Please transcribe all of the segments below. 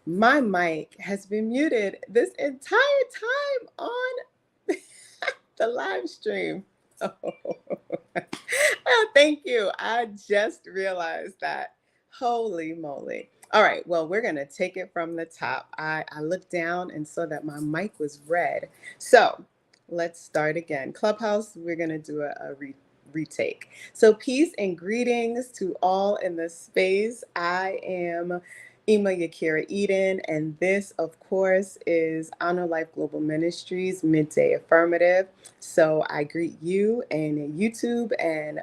My mic has been muted this entire time on the live stream. Oh, thank you. I just realized that. Holy moly. All right, well, we're going to take it from the top. I looked down and saw that my mic was red. So let's start again. Clubhouse, we're going to do a retake. So, peace and greetings to all in the space. I am Ima Yakira Eden, and this, of course, is Honor Life Global Ministries Midday Affirmative. So I greet you in YouTube and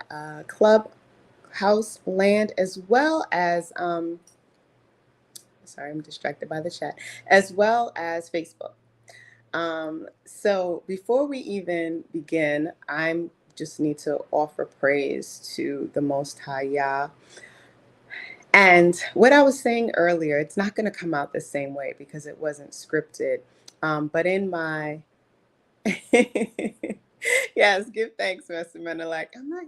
Clubhouse land, as well as, sorry, I'm distracted by the chat, as well as Facebook. So before we even begin, I'm just need to offer praise to the Most High Yah. And what I was saying earlier, it's not going to come out the same way because it wasn't scripted. But in my yes, give thanks, Mr. Menelek. I'm like,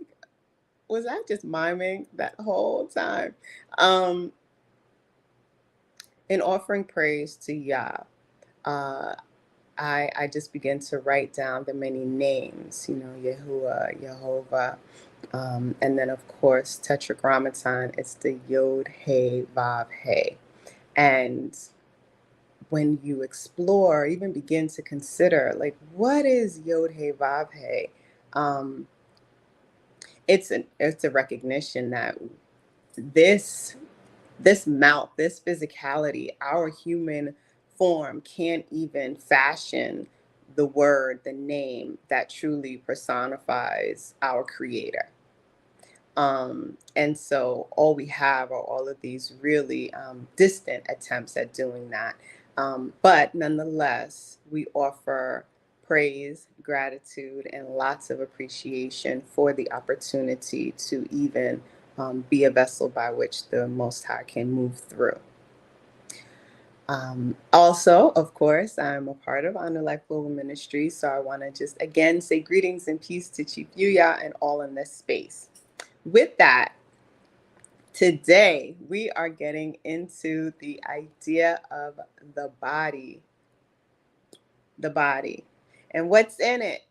was I just miming that whole time? Um, in offering praise to Yah, uh, I just began to write down the many names, Yahuwah, Jehovah, and then of course Tetragrammaton. It's the Yod Hey Vav Hey, and when you explore, even begin to consider, like, what is Yod Hey Vav Hey? Um, it's a recognition that this this mouth, this physicality, our human form can't even fashion the word, the name that truly personifies our creator. And so all we have are all of these really distant attempts at doing that. But nonetheless, we offer praise, gratitude, and lots of appreciation for the opportunity to even be a vessel by which the Most High can move through. Also, of course, I'm a part of Honor Life Global Ministry, so I want to just again say greetings and peace to Chief Yuya and all in this space. With that, today we are getting into the idea of the body, and what's in it.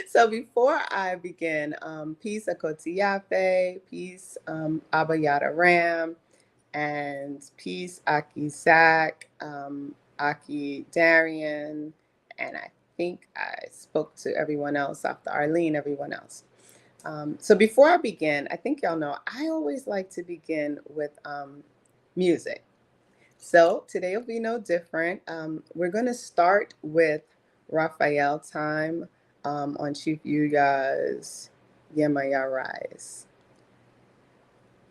So before I begin, peace Akotiyafe, peace Abba Yada Ram, and peace Aki Zach, Aki Darian, and I think I spoke to everyone else after Arlene, everyone else. So before I begin, I think y'all know I always like to begin with music. So today will be no different. We're going to start with Raphael time on Chief Yuya's Yemaya Rise.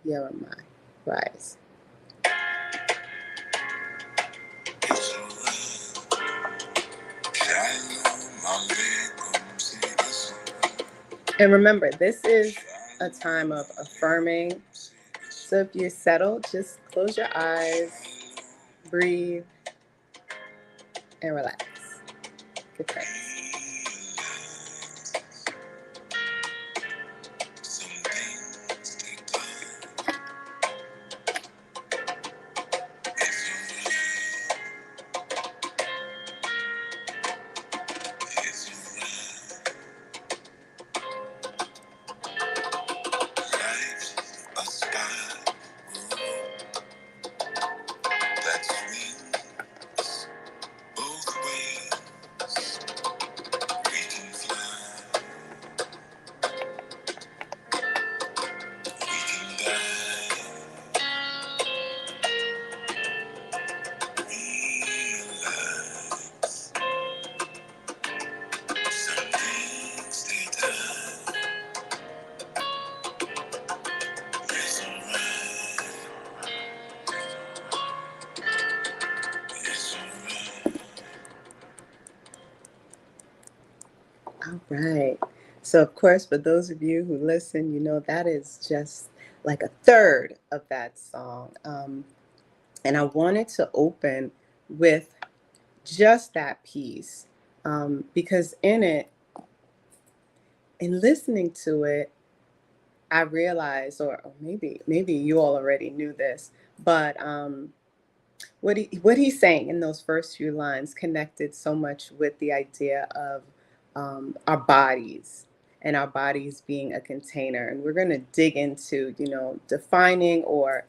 Yeremai Rise. And remember, this is a time of affirming. So if you're settled, just close your eyes, breathe, and relax. Good thanks. All right. So, of course, for those of you who listen, you know that is just like a third of that song. And I wanted to open with just that piece because in it, in listening to it, I realized, or maybe you all already knew this, but what he's saying in those first few lines connected so much with the idea of our bodies and our bodies being a container. And we're going to dig into, defining, or,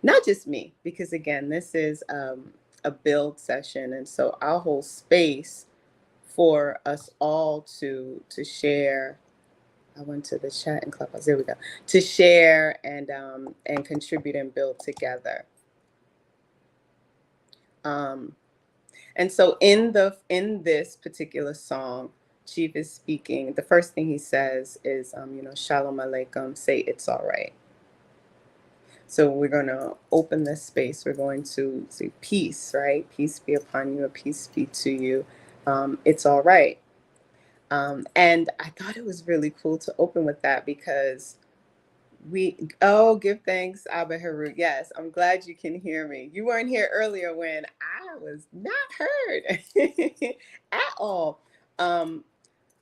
not just me, because again, this is a build session. And so I'll hold space for us all to share. I went to the chat and clubhouse. There we go. To share and contribute and build together. And so in this particular song, Chief is speaking. The first thing he says is, Shalom Aleichem, say it's all right. So we're going to open this space. We're going to say peace, right? Peace be upon you, or peace be to you. It's all right. And I thought it was really cool to open with that, because give thanks, Abba Harut. Yes, I'm glad you can hear me. You weren't here earlier when I was not heard at all.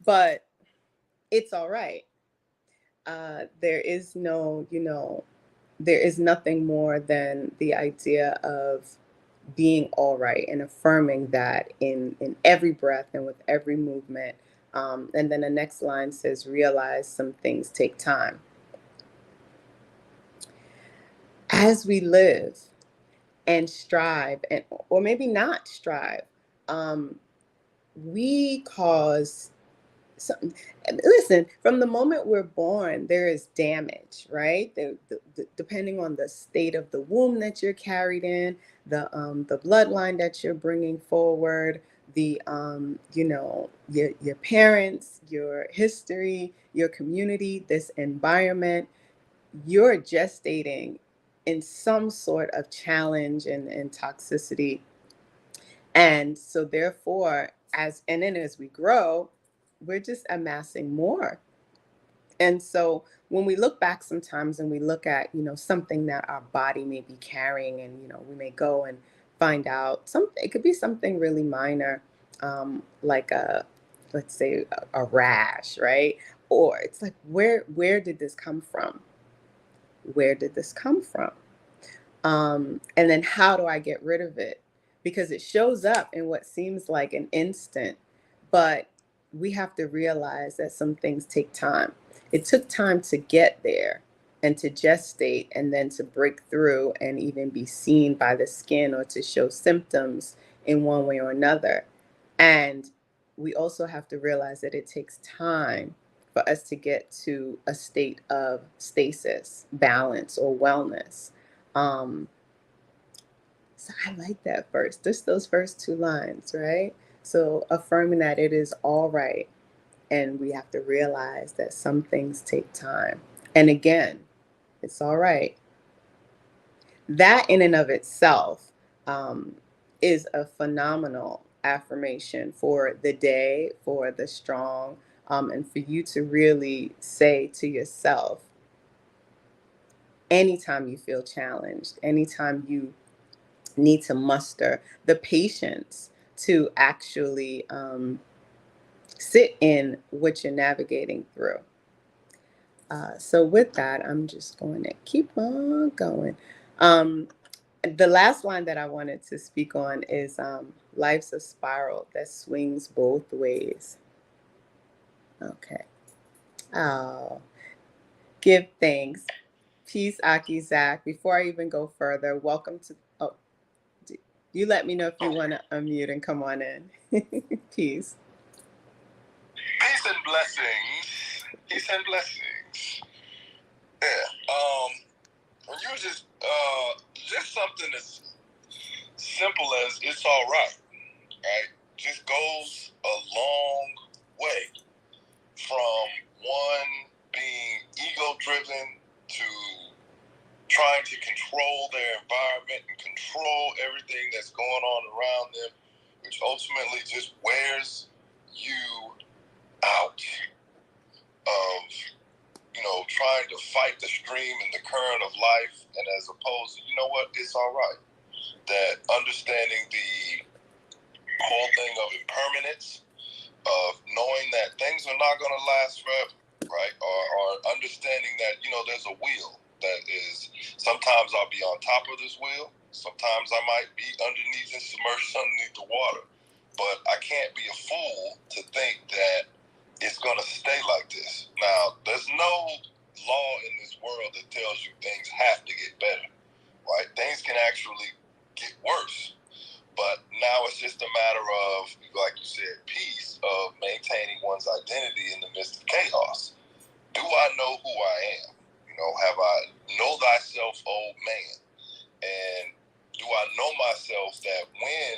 But it's all right. There is there is nothing more than the idea of being all right and affirming that in every breath and with every movement. And then the next line says, realize some things take time. As we live and strive, or maybe not strive, we cause something. Listen, from the moment we're born, there is damage, right? Depending on the state of the womb that you're carried in, the bloodline that you're bringing forward, your parents, your history, your community, this environment, you're gestating in some sort of challenge and toxicity. And so therefore, as we grow, we're just amassing more. And so when we look back sometimes and we look at, something that our body may be carrying, and, we may go and find out something, it could be something really minor, like let's say a rash, right? Or it's like, where did this come from? Where did this come from? And then how do I get rid of it? Because it shows up in what seems like an instant, but we have to realize that some things take time. It took time to get there and to gestate, and then to break through and even be seen by the skin, or to show symptoms in one way or another. And we also have to realize that it takes time for us to get to a state of stasis, balance, or wellness. So I like that first, just those first two lines, right? So affirming that it is all right. And we have to realize that some things take time. And again, it's all right. That in and of itself is a phenomenal affirmation for the day, for the strong, and for you to really say to yourself, anytime you feel challenged, anytime you need to muster the patience to actually sit in what you're navigating through. So with that, I'm just going to keep on going. The last line that I wanted to speak on is life's a spiral that swings both ways. Okay. Oh, give thanks. Peace, Aki Zach. Before I even go further, welcome to. Oh, you let me know if you want to unmute and come on in. Peace. Peace and blessings. Peace and blessings. Yeah. When you just something as simple as it's all right, right? Just goes a long way from one being ego-driven to trying to control their environment and control everything that's going on around them, which ultimately just wears you out of, trying to fight the stream and the current of life, and as opposed to, it's all right. That understanding the whole thing of impermanence, of knowing that things are not going to last forever, right? Or understanding that, there's a wheel that is, sometimes I'll be on top of this wheel, Sometimes I might be underneath and submerged underneath the water. But I can't be a fool to think that it's going to stay like this. Now, there's no law in this world that tells you things have to get better, right? Things can actually get worse. But now it's just a matter of, like you said, peace, of maintaining one's identity in the midst of chaos. Do I know who I am? Have I know thyself, old man? And do I know myself that when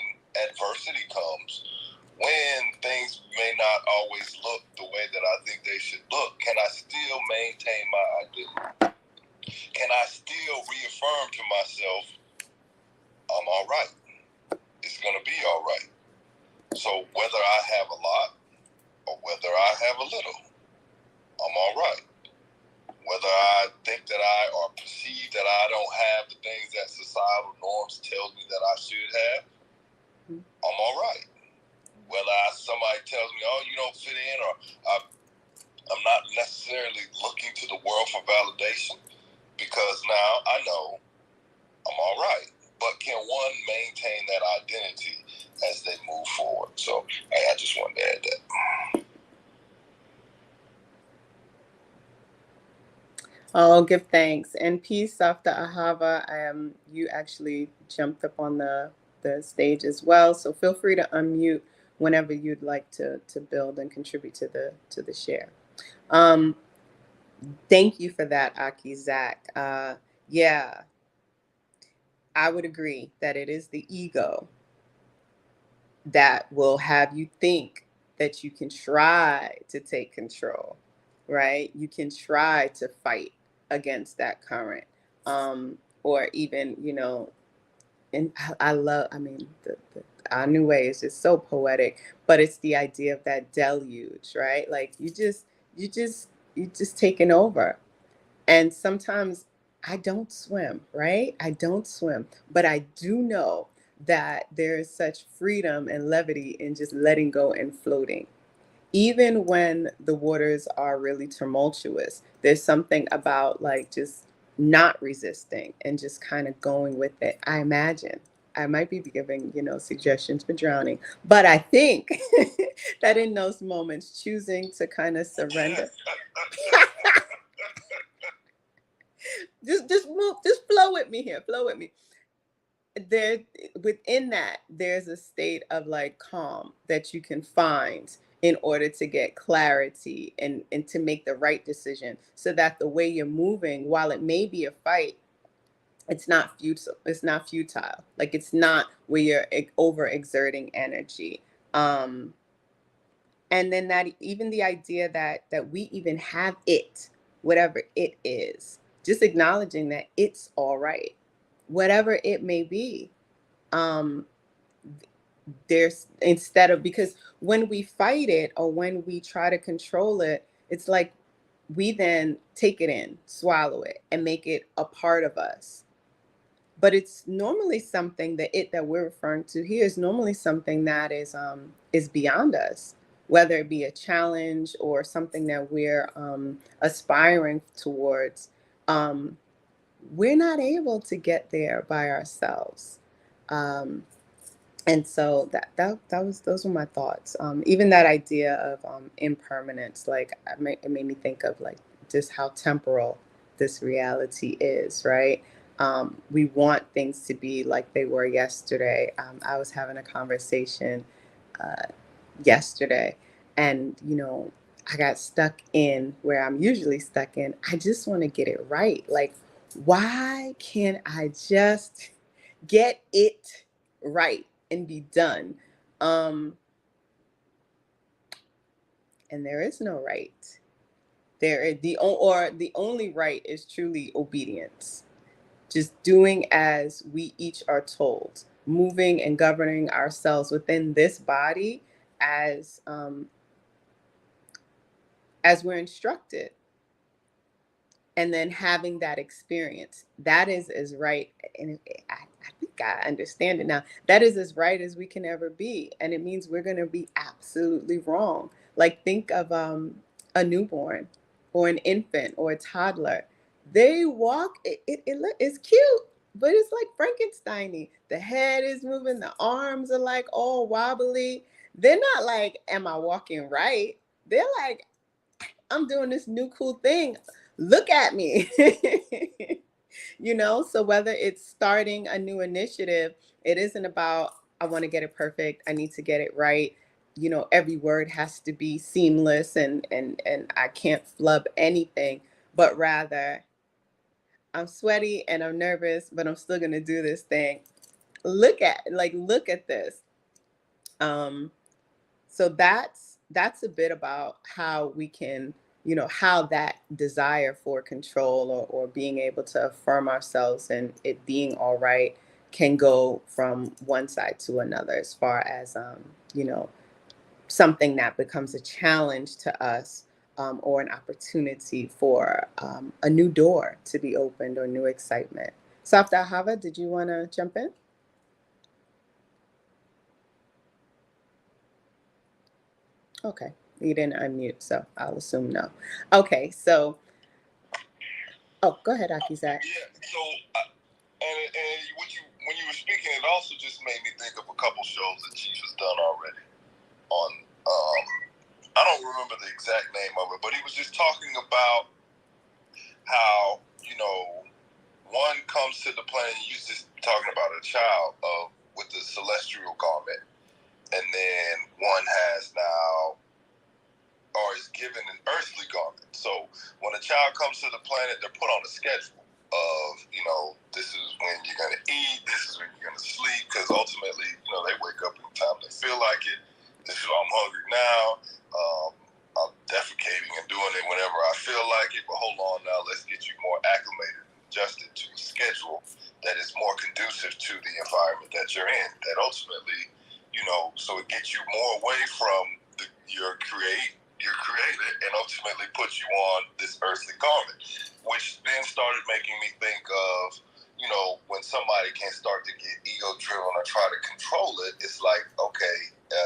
adversity comes, when things may not always look the way that I think they should look, can I still maintain my identity? Can I still reaffirm to myself, I'm all right? It's going to be all right. So whether I have a lot or whether I have a little, I'm all right. Whether I think that I or perceive that I don't have the things that societal norms tells me that I should have, I'm all right. Whether somebody tells me, oh, you don't fit in, or I'm not necessarily looking to the world for validation, because now I know I'm all right. But can one maintain that identity as they move forward? So, hey, I just wanted to add that. Oh, give thanks and peace, Dr. Ahava. You actually jumped up on the stage as well, so feel free to unmute whenever you'd like to build and contribute to the share. Thank you for that, Aki Zach. Yeah, I would agree that it is the ego that will have you think that you can try to take control, right? You can try to fight against that current. Or even, and I mean, our new way is just so poetic, but it's the idea of that deluge, right? Like you just, you just taking over. And sometimes I don't swim, right? I don't swim, but I do know that there is such freedom and levity in just letting go and floating. Even when the waters are really tumultuous, there's something about like just not resisting and just kind of going with it. I imagine I might be giving, suggestions for drowning, but I think that in those moments, choosing to kind of surrender. Just move, just flow with me here, flow with me. There, within that, there's a state of like calm that you can find in order to get clarity and to make the right decision, so that the way you're moving, while it may be a fight, it's not futile. It's not futile. Like it's not where you're overexerting energy. um and then that, even the idea that we even have it, whatever it is, just acknowledging that it's all right, whatever it may be. um there's, instead of, because when we fight it or when we try to control it, it's like we then take it in, swallow it, and make it a part of us. But it's normally something, that it that we're referring to here is normally something that is beyond us, whether it be a challenge or something that we're aspiring towards. um, we're not able to get there by ourselves. um, and so that was, those were my thoughts. Even that idea of impermanence, like it made me think of like just how temporal this reality is, right? We want things to be like they were yesterday. I was having a conversation uh, yesterday, and I got stuck in where I'm usually stuck in. I just want to get it right. Like, why can't I just get it right and be done? Um, and there is no right. The only right is truly obedience. Just doing as we each are told, moving and governing ourselves within this body as we're instructed, and then having that experience. That is right. And I think I understand it now. That is as right as we can ever be. And it means we're going to be absolutely wrong. Like, think of a newborn or an infant or a toddler. They walk, it's cute. but it's like Frankenstein-y. The head is moving, the arms are like all wobbly. They're not like, am I walking right? They're like, I'm doing this new cool thing. Look at me. So whether it's starting a new initiative, it isn't about, I want to get it perfect, I need to get it right. Every word has to be seamless, and I can't flub anything, but rather, I'm sweaty and I'm nervous, but I'm still going to do this thing. Look at this. Um so that's a bit about how we can, how that desire for control, or being able to affirm ourselves and it being all right, can go from one side to another, as far as something that becomes a challenge to us, or an opportunity for a new door to be opened, or new excitement. Safta Hava, did you want to jump in? Okay, you didn't unmute, so I'll assume no. Okay, so, oh, go ahead, Akizat. Yeah. So, and when you were speaking, it also just made me think of a couple shows that Chief has done already on. I don't remember the exact name of it, but he was just talking about how one comes to the planet. He was just talking about a child with the celestial garment, and then one has now, or is given an earthly garment. So when a child comes to the planet, they're put on a schedule of, this is when you're going to eat, this is when you're going to sleep, because ultimately, they wake up anytime they feel like it. This is, I'm hungry now. I'm defecating and doing it whenever I feel like it, but hold on now, let's get you more acclimated, adjusted to a schedule that is more conducive to the environment that you're in. That ultimately, so it gets you more away from your created, and ultimately put you on this earthly garment, which then started making me think of, when somebody can start to get ego driven or try to control it, it's like, okay,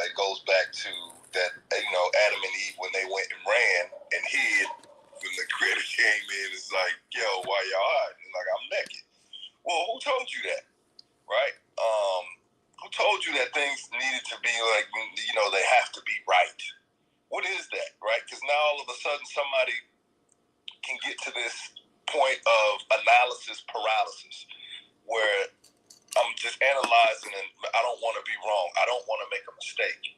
it goes back to that, Adam and Eve, when they went and ran and hid, when the creator came in, it's like, yo, why y'all hiding? Like, I'm naked. Well, who told you that, right? Who told you that things needed to be like, they have to be right? What is that, right? Because now all of a sudden somebody can get to this point of analysis paralysis, where I'm just analyzing and I don't want to be wrong. I don't want to make a mistake.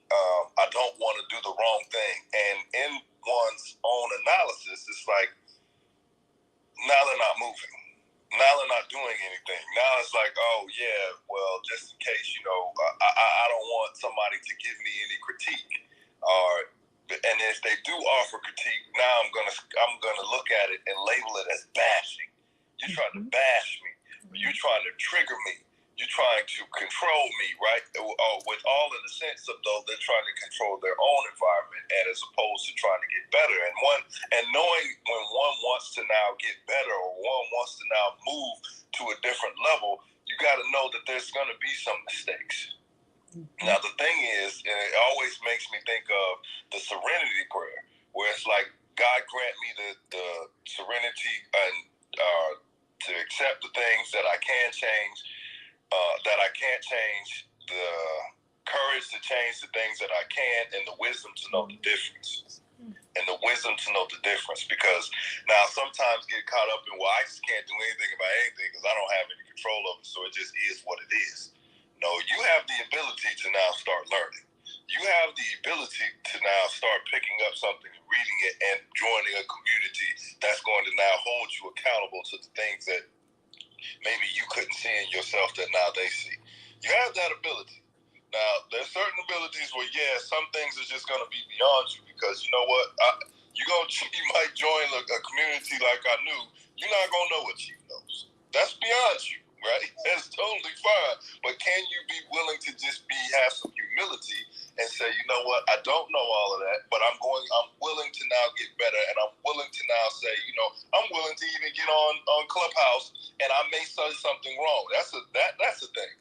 I don't want to do the wrong thing. And in one's own analysis, it's like, now they're not moving. Now they're not doing anything. Now it's like, oh yeah, well, just in case, I don't want somebody to give me any critique, or and if they do offer critique, now I'm gonna look at it and label it as bashing. You're trying to bash me. You're trying to trigger me. You're trying to control me, right? With all in the sense of, though, they're trying to control their own environment, and as opposed to trying to get better. And knowing when one wants to now get better, or one wants to now move to a different level, you got to know that there's going to be some mistakes. Now, the thing is, and it always makes me think of the serenity prayer, where it's like, God grant me the serenity and to accept the things that I can change, that I can't change, the courage to change the things that I can, and the wisdom to know the difference. And the wisdom to know the difference, because now sometimes get caught up in, well, I just can't do anything about anything because I don't have any control of it, so it just is what it is. No, you have the ability to now start learning. You have the ability to now start picking up something and reading it and joining a community that's going to now hold you accountable to the things that maybe you couldn't see in yourself that now they see. You have that ability. Now, there's certain abilities where, yeah, some things are just going to be beyond you, because you know what? You might join a community like I knew. You're not going to know what you knows. That's beyond you, right? That's totally fine. But can you be willing to just have some humility and say, you know what? I don't know all of that, but I'm willing to now get better, and I'm willing to now say, I'm willing to even get on Clubhouse, and I may say something wrong. That's the thing.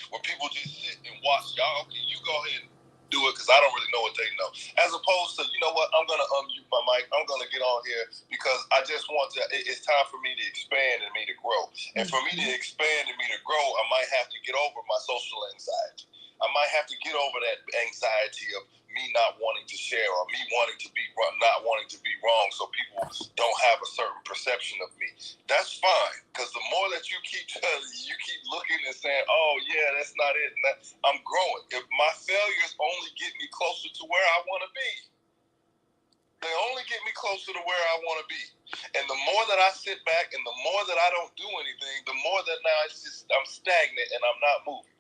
Where people just sit and watch y'all. Okay, you go ahead and do it, because I don't really know what they know. As opposed to, you know what, I'm gonna unmute my mic. I'm gonna get on here because I just want to. It's time for me to expand and me to grow. And for me to expand and me to grow, I might have to get over my social anxiety. I might have to get over that anxiety of me not wanting to share or me wanting to be not wanting to be wrong, so people don't have a certain perception of me. That's fine, because the more that you keep looking and saying, "Oh yeah, that's not it," and I'm growing. If my failures only get me closer to where I want to be, they only get me closer to where I want to be. And the more that I sit back and the more that I don't do anything, the more that now I'm stagnant and I'm not moving.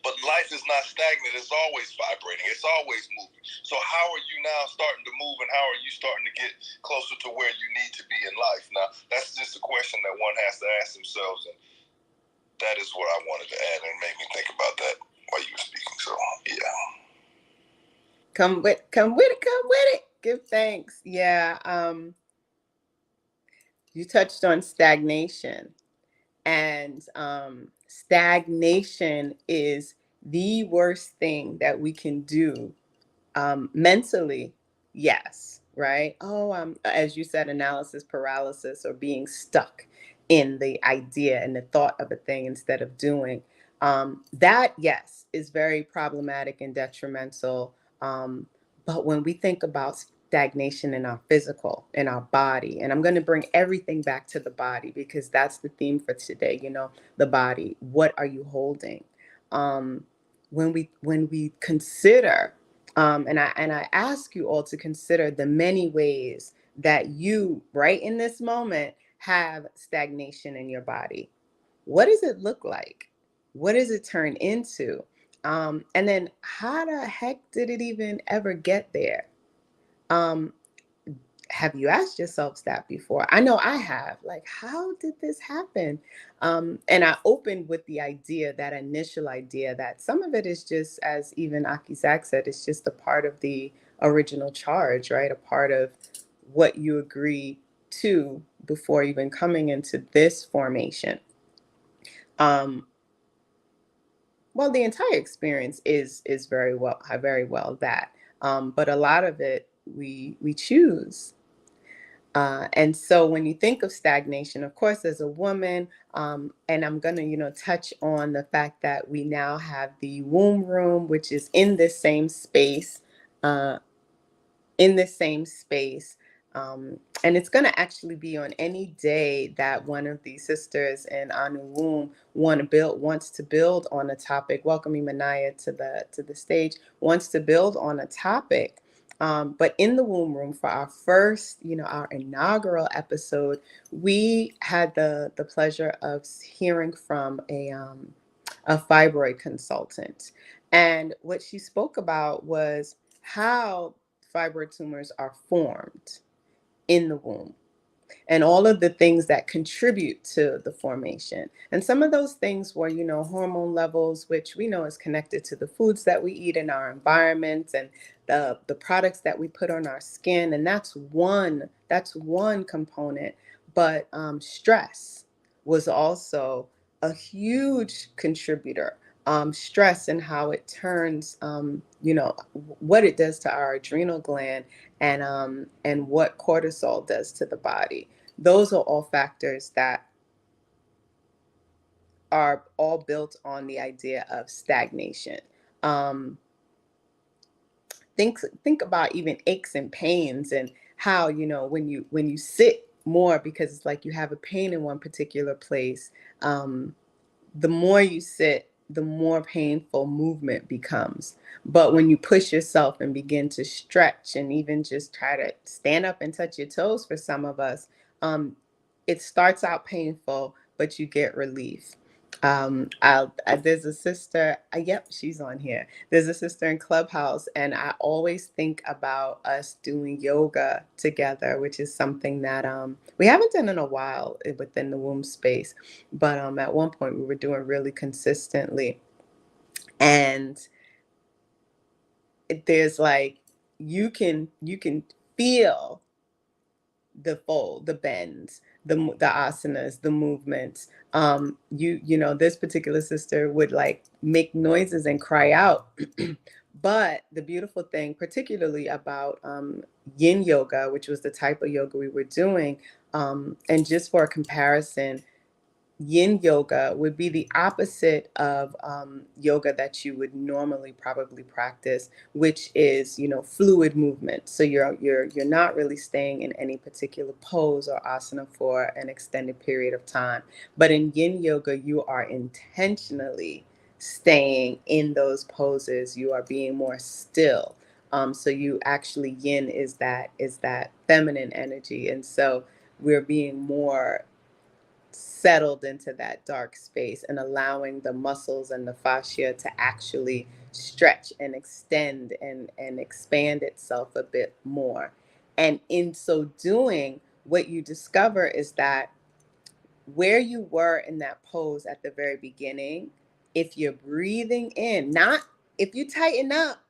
But life is not stagnant. It's always vibrating. It's always moving. So how are you now starting to move, and how are you starting to get closer to where you need to be in life? Now, that's just a question that one has to ask themselves, and that is what I wanted to add, and made me think about that while you were speaking. So, yeah. Come with it. Give thanks. Yeah. You touched on stagnation. And stagnation is the worst thing that we can do mentally. Yes, right? Oh, as you said, analysis paralysis, or being stuck in the idea and the thought of a thing instead of doing. That, yes, is very problematic and detrimental. But when we think about stagnation in our physical, in our body, and I'm going to bring everything back to the body because that's the theme for today. The body. What are you holding? When we consider, and I ask you all to consider the many ways that you, right in this moment, have stagnation in your body. What does it look like? What does it turn into? And then how the heck did it even ever get there? Um, have you asked yourselves that before? I know I have. Like, how did this happen? And I opened with the idea, that initial idea, that some of it is just, as even Aki Zak said, it's just a part of the original charge, right? A part of what you agree to before even coming into this formation. Um, well, the entire experience is very well that, but a lot of it we choose. And so when you think of stagnation, of course, as a woman, and I'm going to, touch on the fact that we now have the womb room, which is in this same space, uh, in the same space. And it's going to actually be on any day that one of the sisters in Anu Womb wants to build on a topic. Welcoming Manaya to the stage, wants to build on a topic. But in the womb room for our first, our inaugural episode, we had the pleasure of hearing from a fibroid consultant. And what she spoke about was how fibroid tumors are formed in the womb and all of the things that contribute to the formation. And some of those things were, hormone levels, which we know is connected to the foods that we eat in our environment and the products that we put on our skin. And that's one component. But stress was also a huge contributor. Stress and how it turns, what it does to our adrenal gland, and what cortisol does to the body. Those are all factors that are all built on the idea of stagnation. Um, think about even aches and pains, and how, when you sit more, because it's like you have a pain in one particular place. The more you sit, the more painful movement becomes. But when you push yourself and begin to stretch and even just try to stand up and touch your toes, for some of us, it starts out painful, but you get relief. There's a sister, yep, she's on here. There's a sister in Clubhouse, and I always think about us doing yoga together, which is something that we haven't done in a while within the womb space. But at one point we were doing really consistently. And there's like, you can feel the fold, the bends, the asanas, the movements. This particular sister would like make noises and cry out. But the beautiful thing, particularly about yin yoga, which was the type of yoga we were doing, and just for a comparison, yin yoga would be the opposite of yoga that you would normally probably practice, which is, fluid movement. So you're not really staying in any particular pose or asana for an extended period of time. But in yin yoga, you are intentionally staying in those poses. You are being more still. So you actually, yin is that feminine energy, and so we're being more settled into that dark space and allowing the muscles and the fascia to actually stretch and extend and expand itself a bit more. And in so doing, what you discover is that where you were in that pose at the very beginning, if you're breathing in, not if you tighten up,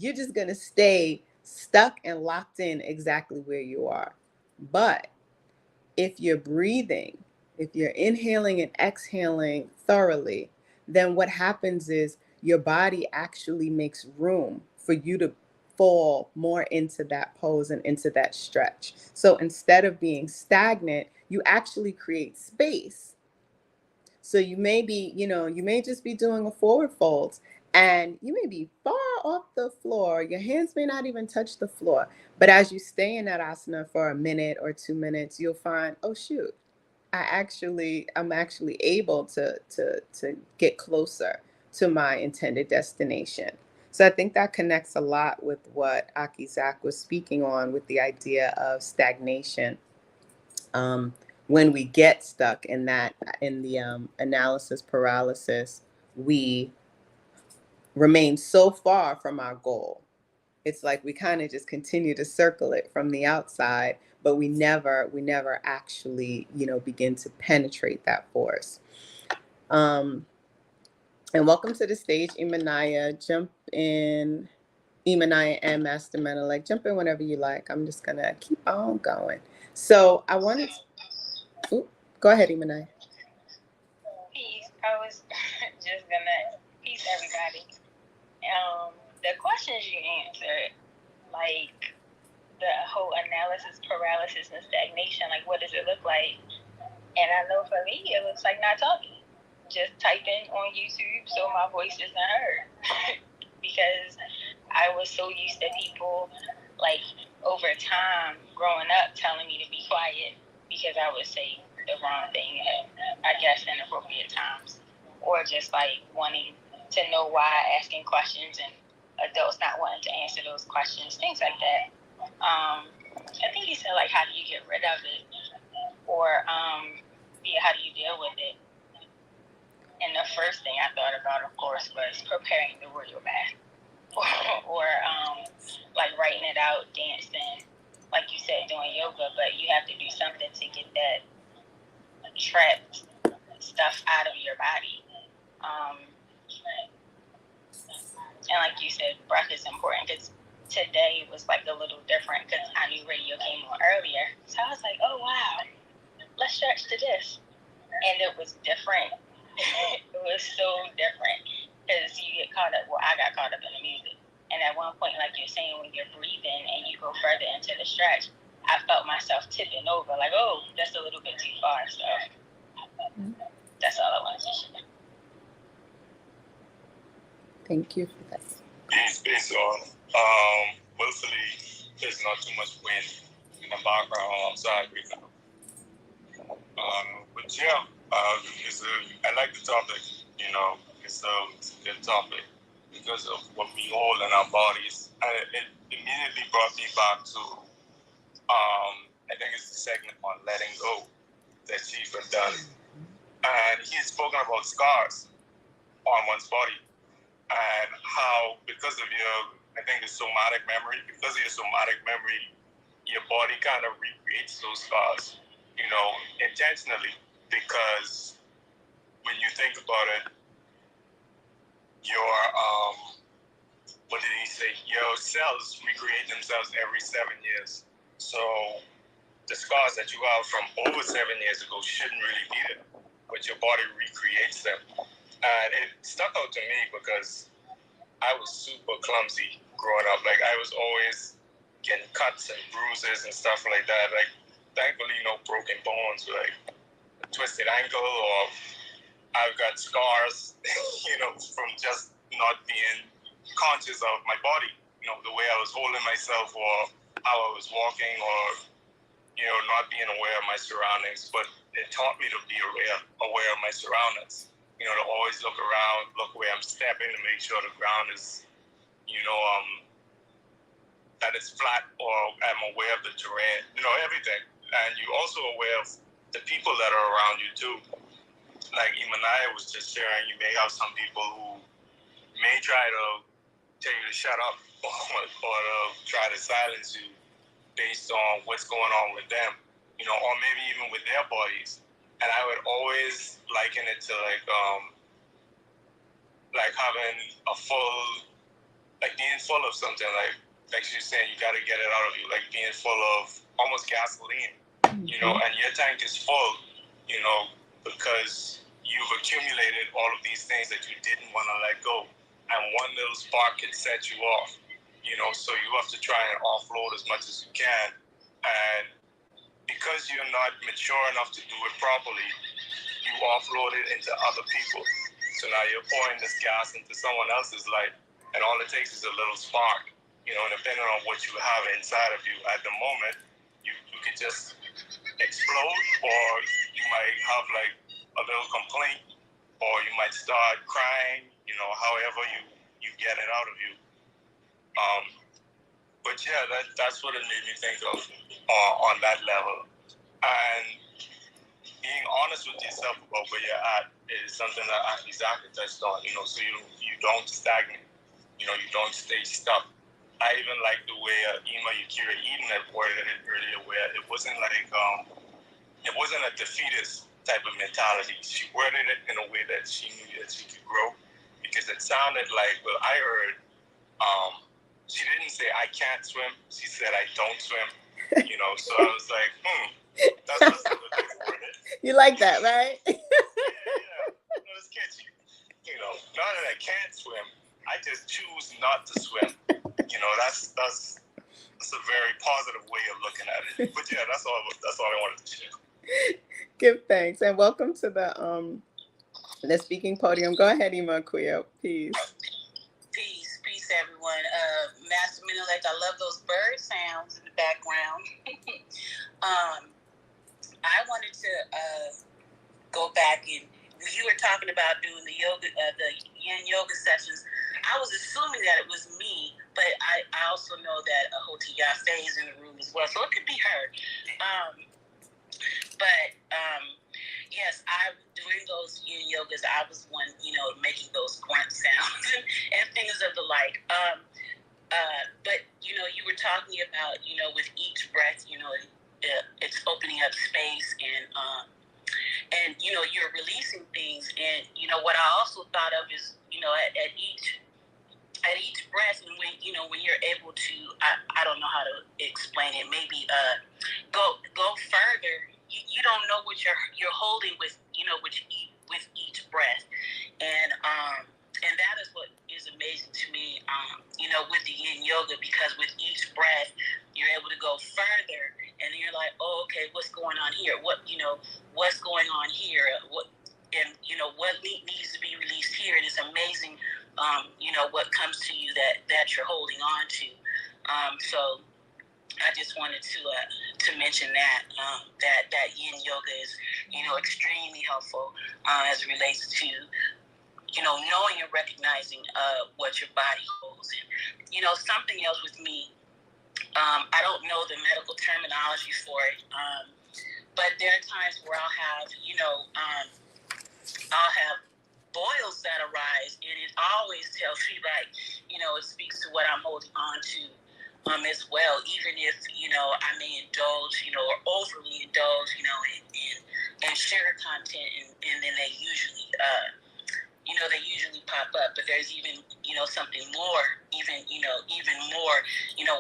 you're just going to stay stuck and locked in exactly where you are. But if you're breathing, if you're inhaling and exhaling thoroughly, then what happens is your body actually makes room for you to fall more into that pose and into that stretch. So instead of being stagnant, you actually create space. So you may just be doing a forward fold and you may be far off the floor. Your hands may not even touch the floor. But as you stay in that asana for a minute or 2 minutes, you'll find, oh shoot, I'm actually able to get closer to my intended destination. So I think that connects a lot with what Aki Zak was speaking on with the idea of stagnation. um, when we get stuck in the analysis paralysis, we remain so far from our goal. It's like we kind of just continue to circle it from the outside, but we never actually begin to penetrate that force. um, and welcome to the stage, Imanaya. Jump in. Imanaya and Master Menelik, jump in whenever you like. I'm just gonna keep on going. So I wanted to, go ahead, Imanaya. Peace. I was just gonna peace everybody. The questions you answered, like the whole analysis paralysis and stagnation, like what does it look like? And I know for me, it looks like not talking, just typing on YouTube so my voice isn't heard. Because I was so used to people, like over time growing up, telling me to be quiet because I would say the wrong thing at, I guess, inappropriate times, or just like wanting to know why, asking questions, and adults not wanting to answer those questions, things like that. I think you said like, how do you get rid of it, or yeah, how do you deal with it? And the first thing I thought about, of course, was preparing the royal bath, or like writing it out, dancing, like you said, doing yoga. But you have to do something to get that trapped stuff out of your body. And like you said, breath is important, because today was like a little different because I knew radio came on earlier. So I was like, oh wow, let's stretch to this. And it was different. It was so different because you get caught up. Well, I got caught up in the music. And at one point, like you're saying, when you're breathing and you go further into the stretch, I felt myself tipping over, like, oh, that's a little bit too far. So that's all I wanted to share. Thank you for that. Peace on. Hopefully there's not too much wind in the background outside right now. But yeah, I like the topic. It's a good topic because of what we hold in our bodies. It immediately brought me back to I think it's the segment on letting go that Chief had done, and he had spoken about scars on one's body and how because of I think the somatic memory, your body kind of recreates those scars, intentionally, because when you think about it, your what did he say? Your cells recreate themselves every 7 years. So the scars that you have from over 7 years ago shouldn't really be there, but your body recreates them. And it stuck out to me because I was super clumsy growing up. Like, I was always getting cuts and bruises and stuff like that. Like, thankfully, no broken bones. Like, twisted ankle, or I've got scars, from just not being conscious of my body, the way I was holding myself, or how I was walking, or, not being aware of my surroundings. But it taught me to be aware of my surroundings, to always look around, look where I'm stepping, to make sure the ground is, that it's flat, or I'm aware of the terrain, everything. And you're also aware of the people that are around you too. Like Imanaya was just sharing, you may have some people who may try to tell you to shut up or to try to silence you based on what's going on with them, or maybe even with their bodies. And I would always liken it to like having being full of something, like she was saying, you got to get it out of you, like being full of almost gasoline, and your tank is full, because you've accumulated all of these things that you didn't want to let go. And one little spark can set you off, so you have to try and offload as much as you can. And because you're not mature enough to do it properly, you offload it into other people. So now you're pouring this gas into someone else's life, and all it takes is a little spark, and depending on what you have inside of you at the moment, you could just explode, or you might have like a little complaint, or you might start crying, however you get it out of you. But yeah, that's what it made me think of on that level. And being honest with yourself about where you're at is something that Isaac touched on, so you don't stagnate, you don't stay stuck. I even like the way Ima Yukira Eden had worded it earlier, where it wasn't it wasn't a defeatist type of mentality. She worded it in a way that she knew that she could grow, because it sounded like, well, I heard, she didn't say I can't swim, she said I don't swim, so I was like, that's a good way to word it. You like that, right? Yeah. It was catchy. Not that I can't swim, I just choose not to swim. That's a very positive way of looking at it. But yeah, that's all I wanted to share. Give thanks and welcome to the speaking podium. Go ahead, Ima Quia, peace. Peace, everyone. Master Menelect, I love those bird sounds in the background. I wanted to go back, and you were talking about doing the yoga, the yin yoga sessions. I was assuming that it was me, but I also know that Hoti Yafe is in the room as well, so it could be her. Yes, during those yin yogas, I was one, making those grunt sounds and things of the like. But you were talking about, with each breath, it's opening up space, and you're releasing things. And what I also thought of is, at each breath, and when you're able to, I don't know how to explain it, maybe go further. You don't know what you're holding with with each breath, and that is what is amazing to me, with the yin yoga, because with each breath you're able to go further, and you're like, oh, okay, what's going on here? What's going on here? What needs to be released here? And it's amazing, what comes to you that you're holding on to. So I just wanted to mention that that yin yoga is extremely helpful as it relates to knowing and recognizing what your body holds. And something else with me, I don't know the medical terminology for it, but there are times where I'll have boils that arise, and it always tells me, like, it speaks to what I'm holding on to as well, even if I may indulge or overly indulge in sugar content, and then they usually pop up. But there's even something more, even more,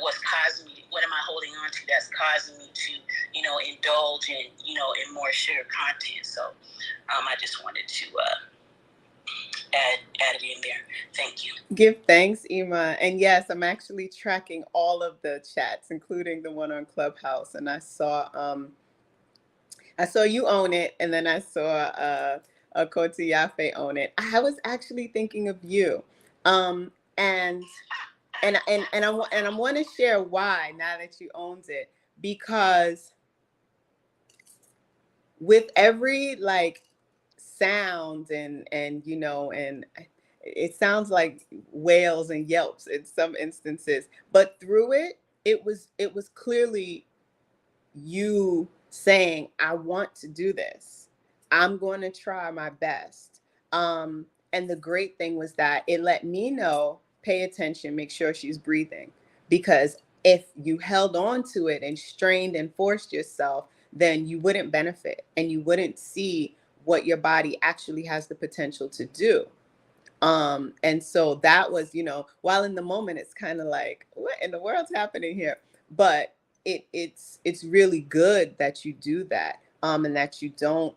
what's causing me, what am I holding on to that's causing me to indulge in more sugar content. So I just wanted to add it in there. Thank you. Give thanks, Ima. And yes, I'm actually tracking all of the chats, including the one on Clubhouse. And I saw I saw you own it, and then I saw a Kotiyafe own it. I was actually thinking of you, um, and and I want to share why now that you owns it, because with every like sound and you know and it sounds like wails and yelps in some instances, but through it, it was clearly you saying, I want to do this. I'm going to try my best. And the great thing was that it let me know, pay attention, make sure she's breathing. Because if you held on to it and strained and forced yourself, then you wouldn't benefit and you wouldn't see what your body actually has the potential to do. And so that was, while in the moment it's kind of like, what in the world's happening here? But it's really good that you do that. And that you don't,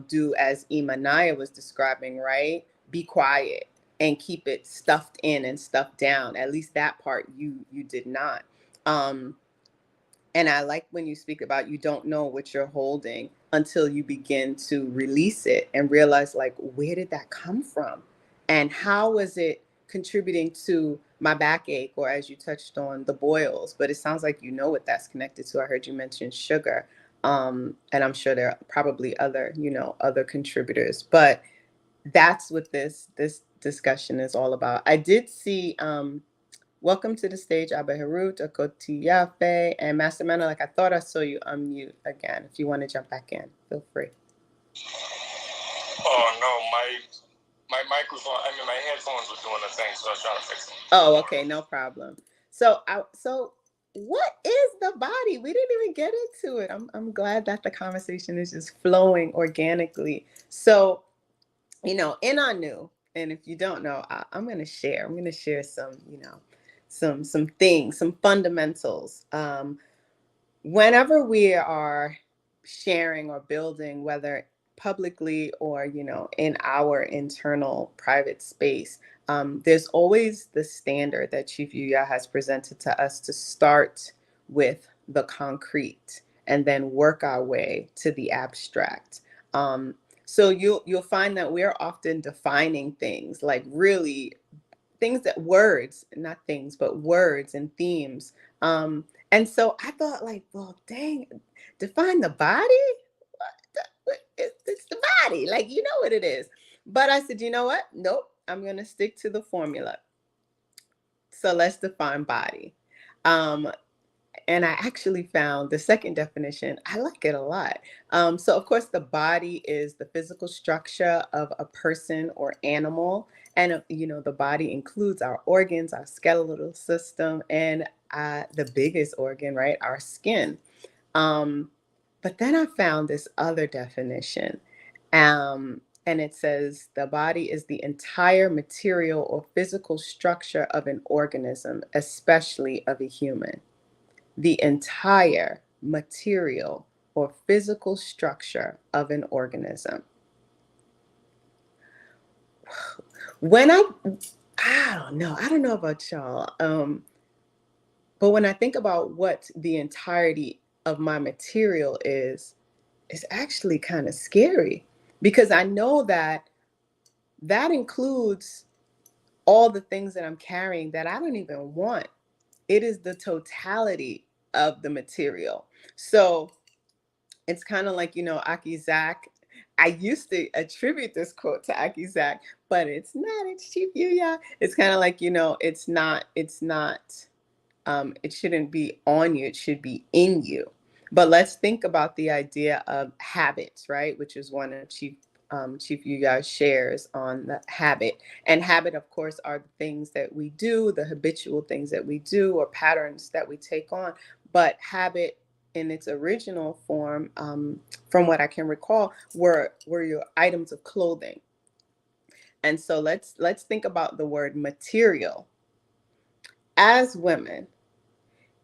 do as Imanaya was describing, right? Be quiet and keep it stuffed in and stuffed down. At least that part you did not. Um, and I like when you speak about you don't know what you're holding until you begin to release it and realize, like, where did that come from? And how was it contributing to my backache, or as you touched on, the boils? But it sounds like you know what that's connected to. I heard you mention sugar. And I'm sure there are probably other, other contributors. But that's what this discussion is all about. I did see welcome to the stage, Abba Harut, Akoti Yafe, and Master Mana. Like I thought I saw you unmute again. If you want to jump back in, feel free. Oh no, my microphone. I mean, my headphones were doing the thing, so I was trying to fix them. Oh, okay, no problem. So what is the body? We didn't even get into it. I'm glad that the conversation is just flowing organically. So, in Anu, and if you don't know, I'm gonna share. I'm gonna share some, some things, some fundamentals. Whenever we are sharing or building, whether publicly or in our internal private space, there's always the standard that Chief Yuya has presented to us to start with the concrete and then work our way to the abstract. So you'll find that we're often defining things, like really things, that words, not things, but words and themes. And so I thought, like, well, dang, define the body? It's the body. Like, you know what it is. But I said, you know what? Nope, I'm going to stick to the formula. So let's define body. Um, and I actually found the second definition. I like it a lot. So, of course, the body is the physical structure of a person or animal. And, the body includes our organs, our skeletal system, and the biggest organ, right? Our skin. But then I found this other definition. And it says the body is the entire material or physical structure of an organism, especially of a human. The entire material or physical structure of an organism. When I don't know about y'all, but when I think about what the entirety of my material is, it's actually kind of scary, because I know that includes all the things that I'm carrying that I don't even want. It is the totality of the material. So it's kind of like, Aki Zak. I used to attribute this quote to Aki Zak, but it's not. It's Chief Yuya. It's kind of like, it's not, it shouldn't be on you. It should be in you. But let's think about the idea of habits, right? Which is one of Chief Yuya shares on the habit. And habit, of course, are the things that we do, the habitual things that we do, or patterns that we take on. But habit in its original form, from what I can recall, were your items of clothing. And so let's think about the word material. As women,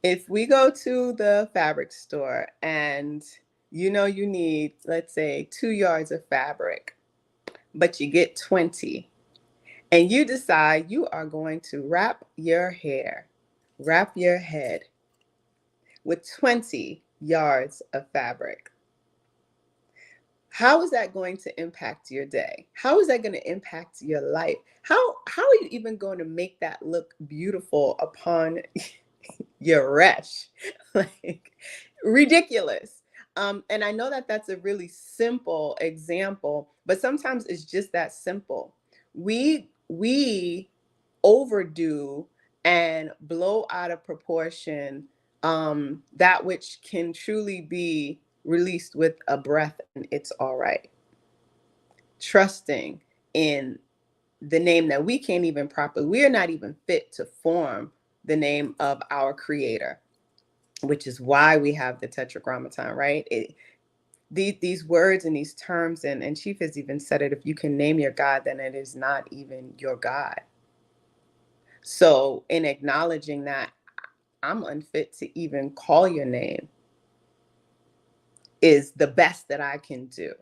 if we go to the fabric store and you need, let's say, 2 yards of fabric, but you get 20, and you decide you are going to wrap your head with 20 yards of fabric. how is that going to impact your day? How is that going to impact your life? How are you even going to make that look beautiful upon your resh? Like, ridiculous. And I know that that's a really simple example, but sometimes it's just that simple. We overdo and blow out of proportion that which can truly be released with a breath, and it's all right. Trusting in the name that we can't even properly, we are not even fit to form the name of our creator, which is why we have the tetragrammaton, right? These words and these terms, and Chief has even said it, if you can name your God, then it is not even your God. So in acknowledging that I'm unfit to even call your name is the best that I can do.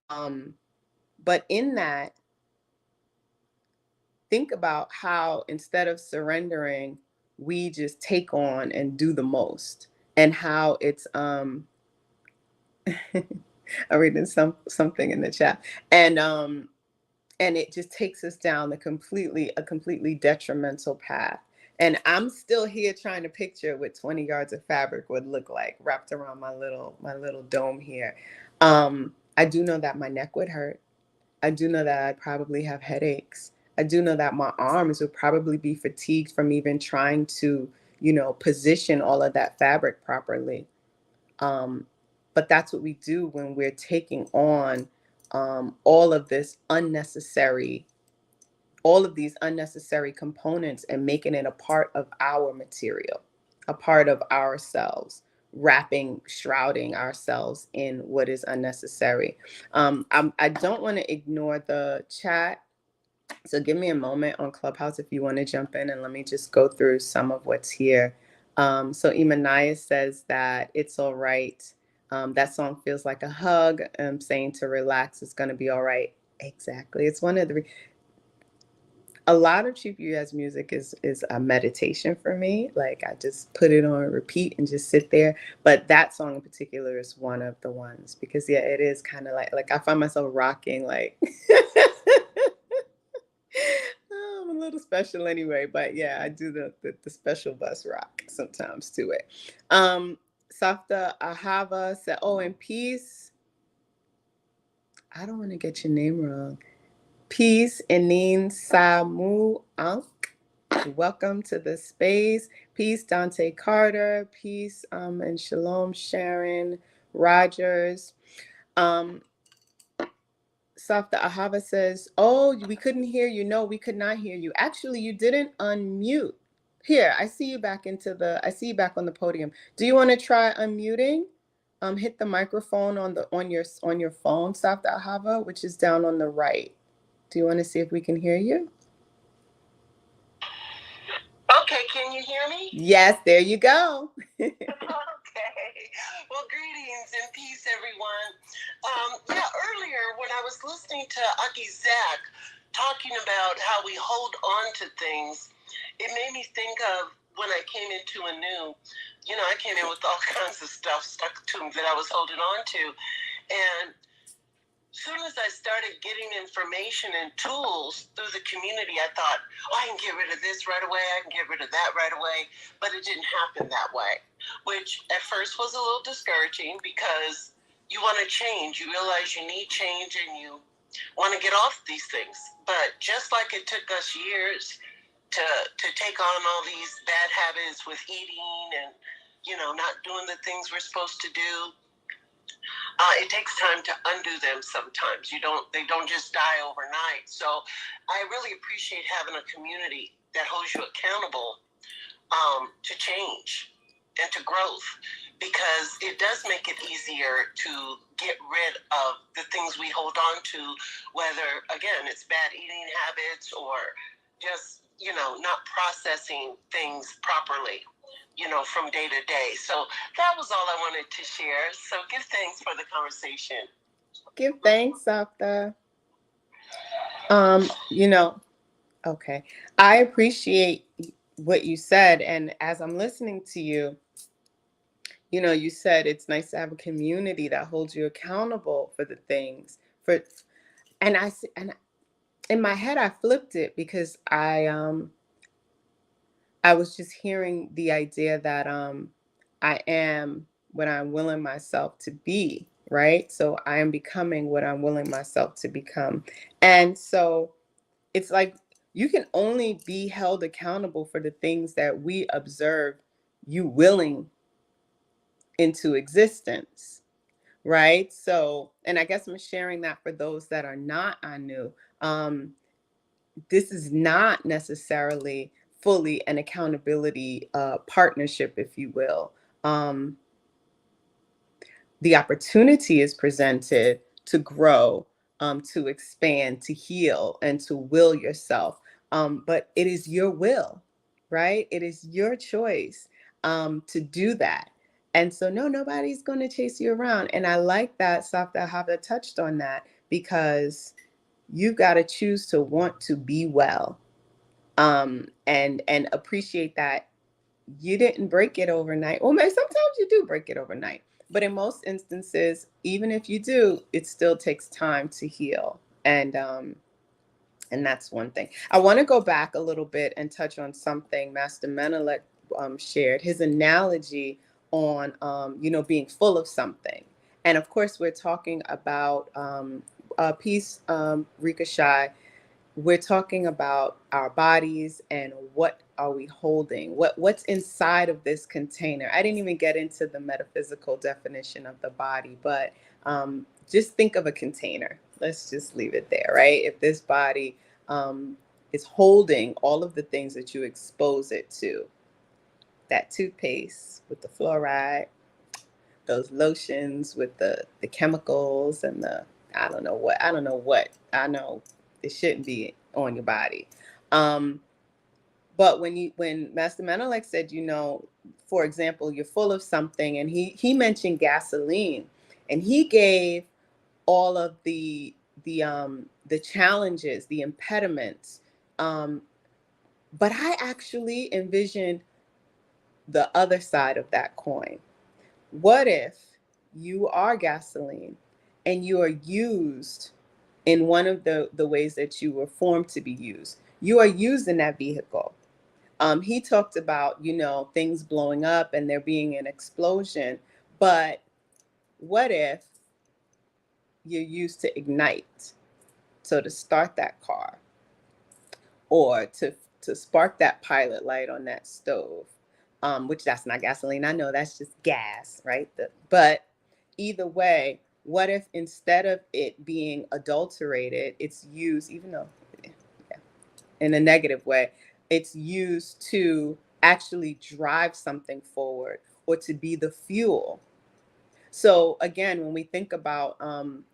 But in that, think about how instead of surrendering, we just take on and do the most, and how it's I'm reading something in the chat, and it just takes us down a completely detrimental path. And I'm still here trying to picture what 20 yards of fabric would look like wrapped around my little dome here. I do know that my neck would hurt. I do know that I'd probably have headaches. I do know that my arms would probably be fatigued from even trying to, position all of that fabric properly. Um, but that's what we do when we're taking on all of this unnecessary, all of these unnecessary components and making it a part of our material, a part of ourselves, shrouding ourselves in what is unnecessary. I don't want to ignore the chat. So give me a moment on Clubhouse if you want to jump in, and let me just go through some of what's here. So Imanaya says that it's all right. That song feels like a hug. Saying to relax, it's going to be all right. Exactly. It's one of the a lot of Chief U.S. music is a meditation for me. Like, I just put it on repeat and just sit there. But that song in particular is one of the ones, because yeah, it is kind of like I find myself rocking like I'm a little special anyway, but yeah, I do the special bus rock sometimes to it. Safta Ahava said, "Oh, in peace." I don't want to get your name wrong. Peace, Enin Samu Ankh. Welcome to the space. Peace, Dante Carter. Peace, and shalom, Sharon Rogers. Safta Ahava says, "Oh, we couldn't hear you." No, we could not hear you. Actually, you didn't unmute. Here, I see you back on the podium. Do you want to try unmuting? Hit the microphone on your phone, Safta Ahava, which is down on the right. Do you want to see if we can hear you? Okay, can you hear me? Yes, there you go. Okay. Well, greetings and peace, everyone. Earlier when I was listening to Aki Zach talking about how we hold on to things, it made me think of when I came into a new, I came in with all kinds of stuff stuck to me that I was holding on to. And as soon as I started getting information and tools through the community, I thought, I can get rid of this right away. I can get rid of that right away. But it didn't happen that way, which at first was a little discouraging because you want to change. You realize you need change and you want to get off these things. But just like it took us years to take on all these bad habits with eating and, not doing the things we're supposed to do, it takes time to undo them sometimes. They don't just die overnight. So I really appreciate having a community that holds you accountable to change and to growth, because it does make it easier to get rid of the things we hold on to, whether, again, it's bad eating habits or just, not processing things properly, from day to day. So that was all I wanted to share. So give thanks for the conversation. Give thanks, Safta. Okay. I appreciate what you said. And as I'm listening to you, you know, you said it's nice to have a community that holds you accountable for the things for, and and in my head I flipped it because I was just hearing the idea that I am what I'm willing myself to be, right? So I am becoming what I'm willing myself to become. And so it's like you can only be held accountable for the things that we observe you willing into existence, right? So, and I guess I'm sharing that for those that are not Anu. Um, this is not necessarily fully an accountability partnership, if you will. Um, the opportunity is presented to grow, to expand, to heal, and to will yourself. But it is your will, right? It is your choice to do that. And so, no, nobody's going to chase you around. And I like that Safta Hava touched on that because you've got to choose to want to be well, and appreciate that you didn't break it overnight. Well, maybe sometimes you do break it overnight, but in most instances, even if you do, it still takes time to heal. And that's one thing. I want to go back a little bit and touch on something Master Menelik shared, his analogy on, being full of something. And of course, we're talking about peace, Ricochet, we're talking about our bodies and what are we holding, what's inside of this container. I didn't even get into the metaphysical definition of the body, but just think of a container. Let's just leave it there, right? If this body is holding all of the things that you expose it to, that toothpaste with the fluoride, those lotions with the chemicals and the I know it shouldn't be on your body. But when Master Menelik said, for example, you're full of something, and he mentioned gasoline, and he gave all of the challenges, the impediments. But I actually envisioned the other side of that coin. What if you are gasoline and you are used in one of the ways that you were formed to be used? You are used in that vehicle. He talked about, things blowing up and there being an explosion. But what if you're used to ignite? So to start that car, or to spark that pilot light on that stove, which that's not gasoline. I know that's just gas, right? But either way, what if instead of it being adulterated, it's used, even though yeah, in a negative way, it's used to actually drive something forward or to be the fuel. So again, when we think about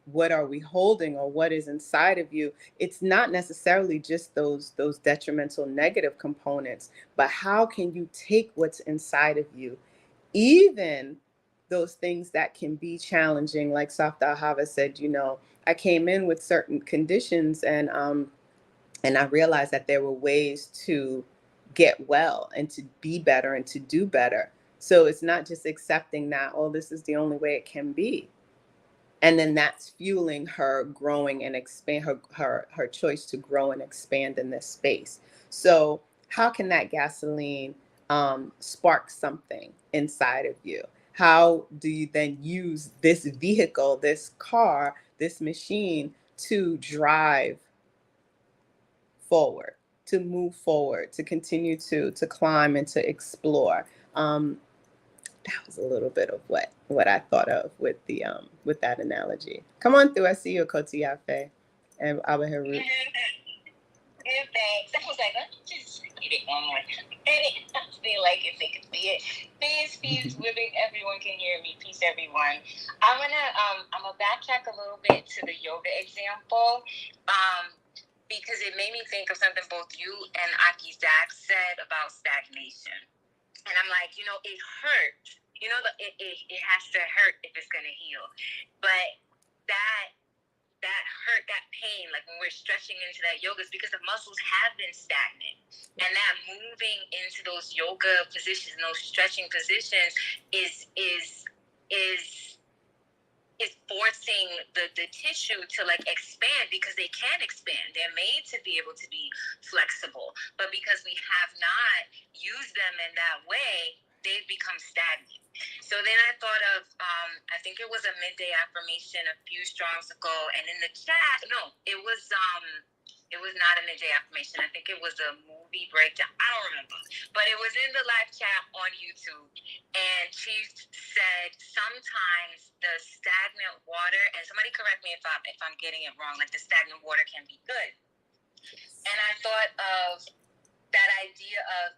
what are we holding or what is inside of you, it's not necessarily just those detrimental negative components, but how can you take what's inside of you, even those things that can be challenging, like Safta Hava said, I came in with certain conditions, and I realized that there were ways to get well and to be better and to do better. So it's not just accepting that, oh, this is the only way it can be. And then that's fueling her growing and expand her choice to grow and expand in this space. So how can that gasoline spark something inside of you? How do you then use this vehicle, this car, this machine to drive forward, to move forward, to continue to climb and to explore? That was a little bit of what I thought of with that analogy. Come on through. I see you, Kotiafe and Abba Harut. Good, thanks. I was like, let me just get it one more. I feel like if they could see it. Peace, living. Everyone can hear me. Peace, everyone. I'm gonna backtrack a little bit to the yoga example, because it made me think of something both you and Aki Zach said about stagnation. And I'm like, it hurts. It has to hurt if it's gonna heal. But that that hurt, that pain, like when we're stretching into that yoga, is because the muscles have been stagnant. And that moving into those yoga positions, those stretching positions is forcing the tissue to like expand, because they can expand. They're made to be able to be flexible. But because we have not used them in that way, they've become stagnant. So then I thought of, I think it was a midday affirmation a few strongs ago, and in the chat, no, it was not a midday affirmation. I think it was a movie breakdown. I don't remember, but it was in the live chat on YouTube, and she said sometimes the stagnant water, and somebody correct me if I'm getting it wrong, like the stagnant water can be good. And I thought of that idea of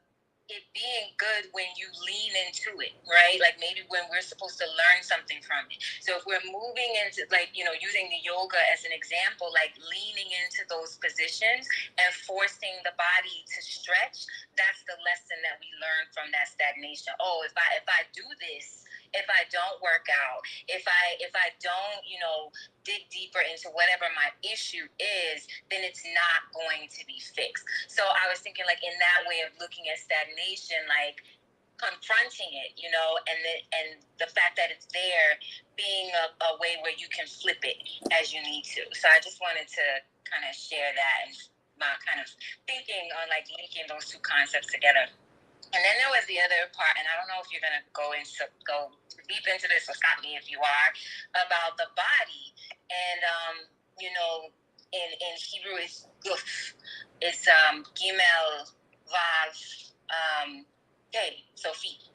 it being good when you lean into it, right? Like maybe when we're supposed to learn something from it. So if we're moving into, like, you know, using the yoga as an example, like leaning into those positions and forcing the body to stretch, that's the lesson that we learn from that stagnation. Oh, if I do this, if I don't work out, if I don't, you know, dig deeper into whatever my issue is, then it's not going to be fixed. So I was thinking, like, in that way of looking at stagnation, like confronting it, you know, and the fact that it's there being a way where you can flip it as you need to. So I just wanted to kind of share that and my kind of thinking on like linking those two concepts together. And then there was the other part, and I don't know if you're gonna go deep into this, or stop me if you are, about the body. And you know, in Hebrew it's guf, it's gimel, vav, hey, so feet.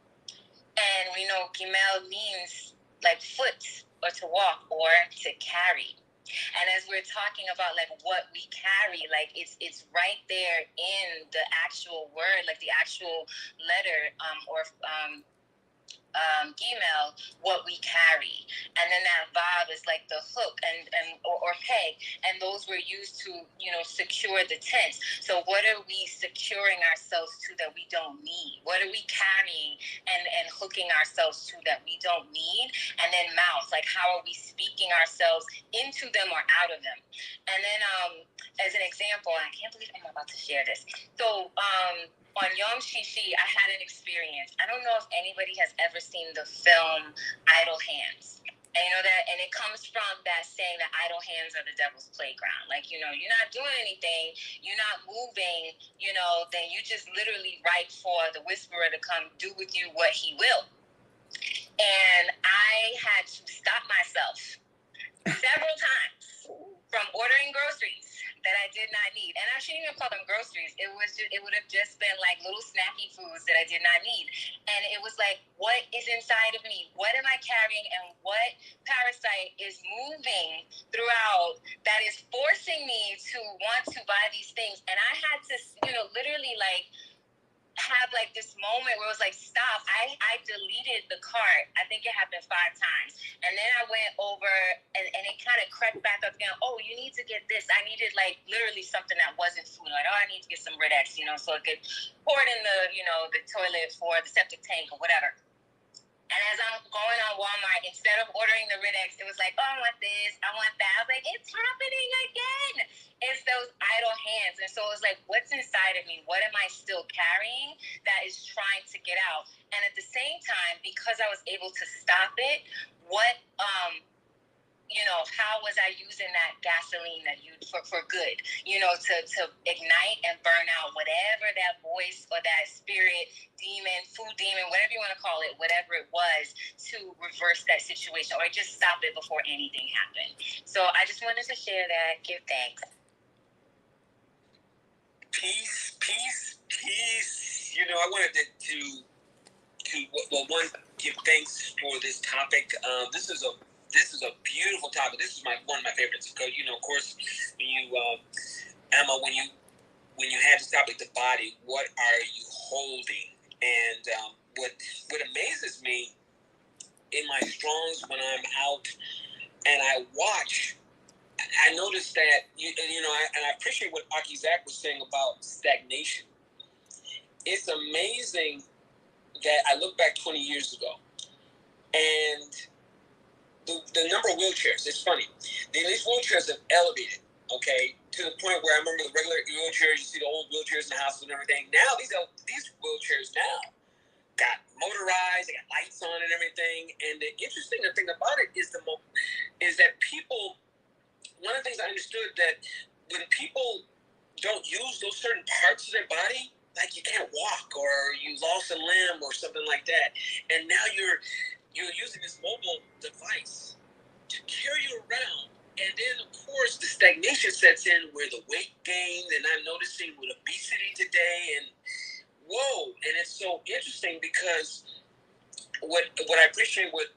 And we know gimel means like foot, or to walk, or to carry. And as we're talking about like what we carry, like it's right there in the actual word, like the actual letter, or gimel, what we carry. And then that vav is like the hook or peg, and those were used to, you know, secure the tent. So what are we securing ourselves to that we don't need? What are we carrying and hooking ourselves to that we don't need? And then mouth, like how are we speaking ourselves into them or out of them? And then as an example, I can't believe I'm about to share this. So on Yom Shishi, I had an experience. I don't know if anybody has ever seen the film Idle Hands. And you know that, and it comes from that saying that idle hands are the devil's playground. Like, you know, you're not doing anything, you're not moving, you know, then you just literally write for the whisperer to come do with you what he will. And I had to stop myself several times from ordering groceries that I did not need. And I shouldn't even call them groceries. It would have just been like little snacky foods that I did not need. And it was like, what is inside of me? What am I carrying? And what parasite is moving throughout that is forcing me to want to buy these things? And I had to, you know, literally like have like this moment where it was like, stop. I deleted the cart. I think it happened 5 times. And then I went over and it kind of crept back up again. Oh, you need to get this. I needed like literally something that wasn't food. Like, oh, I need to get some Red-X, you know, so it could pour it in the, you know, the toilet for the septic tank or whatever. And as I'm going on Walmart, instead of ordering the Red-X, it was like, oh, I want this, I want that. I was like, it's happening again. It's those idle hands. And so it was like, what's inside of me? What am I still carrying that is trying to get out? And at the same time, because I was able to stop it, you know, how was I using that gasoline that you for good, you know, to ignite and burn out whatever that voice or that spirit, demon, food demon, whatever you want to call it, whatever it was, to reverse that situation or just stop it before anything happened. So I just wanted to share that. Give thanks. Peace. You know, I wanted to one, give thanks for this topic. This is a beautiful topic. This is one of my favorites. Because, you know, of course, when you, Emma, when you had this topic, the body, what are you holding? And what amazes me in my strongs when I'm out and I watch, I noticed that, you know, and I appreciate what Aki Zach was saying about stagnation. It's amazing that I look back 20 years ago and the number of wheelchairs, it's funny. These wheelchairs have elevated, okay, to the point where I remember the regular wheelchairs, you see the old wheelchairs in the hospital and everything. Now these wheelchairs now got motorized, they got lights on and everything. And the interesting thing about it is that people, one of the things I understood, that when people don't use those certain parts of their body, like you can't walk or you lost a limb or something like that, and now you're using this mobile device to carry you around. And then, of course, the stagnation sets in where the weight gain, and I'm noticing with obesity today, and whoa, and it's so interesting because what I appreciate what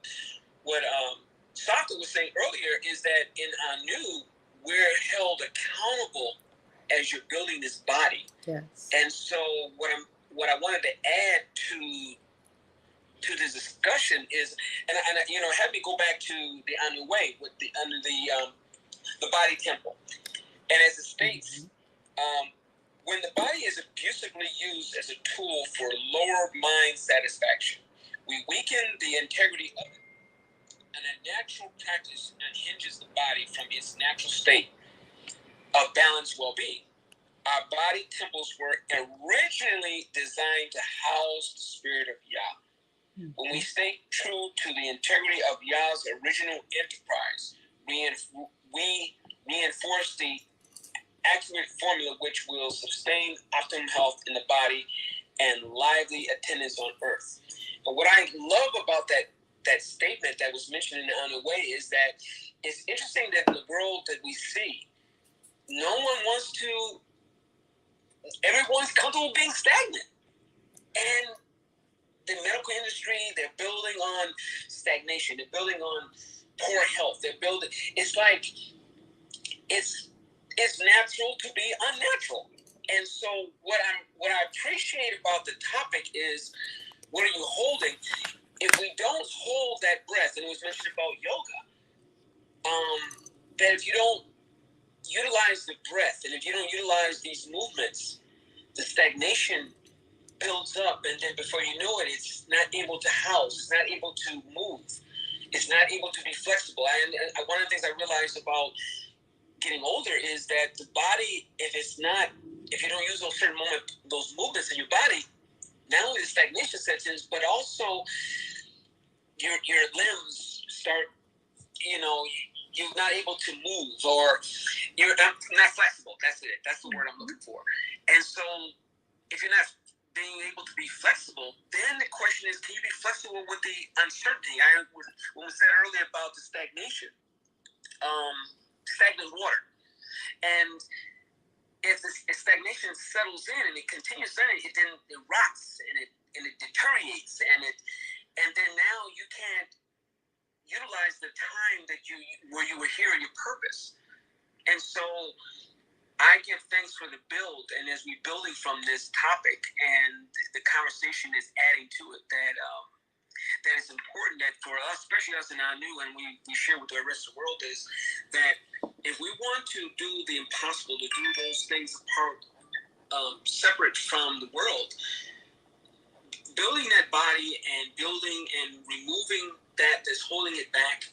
Saka was saying earlier is that in Anu, we're held accountable as you're building this body. Yes. And so what I wanted to add to this discussion is, and had me go back to the Anu way with the body temple, and as it states, when the body is abusively used as a tool for lower mind satisfaction, we weaken the integrity of it. And a natural practice unhinges the body from its natural state of balanced well-being. Our body temples were originally designed to house the spirit of Yah. When we stay true to the integrity of Yah's original enterprise, we reinforce the accurate formula which will sustain optimum health in the body and lively attendance on earth. But what I love about that statement that was mentioned in the Anu Way is that it's interesting that in the world that we see, no one wants to, everyone's comfortable being stagnant. And the medical industry, they're building on stagnation. They're building on poor health. They're building, it's like, it's natural to be unnatural. And so what I appreciate about the topic is, what are you holding? If we don't hold that breath, and it was mentioned about yoga, that if you don't utilize the breath, and if you don't utilize these movements, the stagnation builds up, and then before you know it, it's not able to house, it's not able to move, it's not able to be flexible. And one of the things I realized about getting older is that the body, if you don't use those movements in your body, not only the stagnation sets in, but also your limbs start, you're not able to move, or you're not flexible. That's it. That's the word I'm looking for. And so if you're not being able to be flexible, then the question is, can you be flexible with the uncertainty? When we said earlier about the stagnation, stagnant water. And if the stagnation settles in and it continues, then it rots and it deteriorates, and then now you can't utilize the time that where you were here in your purpose. And so I give thanks for the build, and as we're building from this topic and the conversation is adding to it, that it's important that for us, especially us in Anu, and we share with the rest of the world, is that if we want to do the impossible, to do those things apart, separate from the world, building that body and building and removing that's holding it back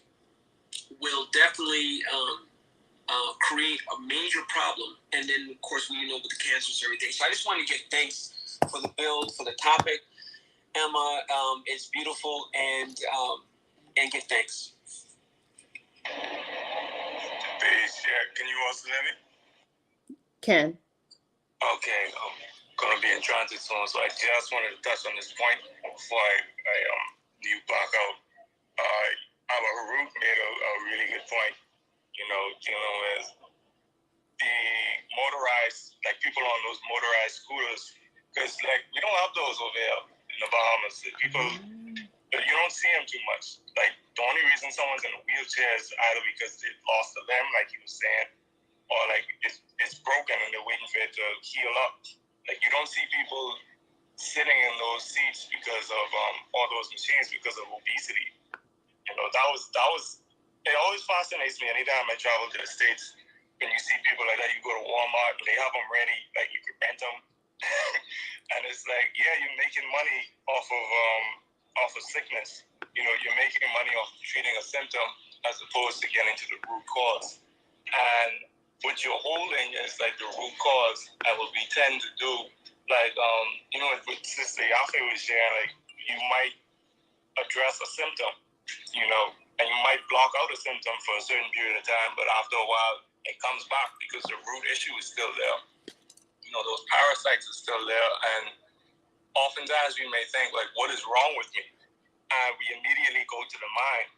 will definitely create a major problem. And then, of course, with the cancers and everything. So I just want to give thanks for the build, for the topic. Emma, it's beautiful, and give thanks. Peace. Yeah, can you also hear me? Can. Okay, I'm gonna be in transit soon, so I just wanted to touch on this point before I leave back out. Our Harut made a really good point, dealing with the motorized, like people on those motorized scooters, because like we don't have those over here in the Bahamas. People, but you don't see them too much. Like the only reason someone's in a wheelchair is either because they lost a limb, like you were saying, or like it's broken and they're waiting for it to heal up. Like you don't see people sitting in those seats because of all those machines because of obesity. That was it always fascinates me anytime I travel to the States. When you see people like that, you go to Walmart and they have them ready, like you could rent them. And it's like, yeah, you're making money off of sickness. You're making money off treating a symptom, as opposed to getting to the root cause. And what you're holding is like the root cause, and what we tend to do, like with Sister Yafe was sharing, like you might address a symptom, and you might block out a symptom for a certain period of time, but after a while it comes back because the root issue is still there. Those parasites are still there, and oftentimes we may think like, what is wrong with me? And we immediately go to the mind,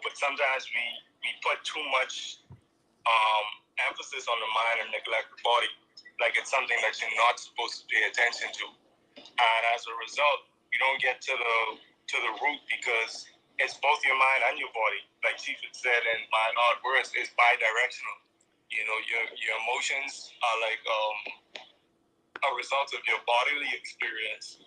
but sometimes we put too much emphasis on the mind and neglect the body, like it's something that you're not supposed to pay attention to. And as a result, you don't get to the root because it's both your mind and your body. Like Chief had said in My Odd Words, it's bi-directional. Your emotions are like a result of your bodily experience,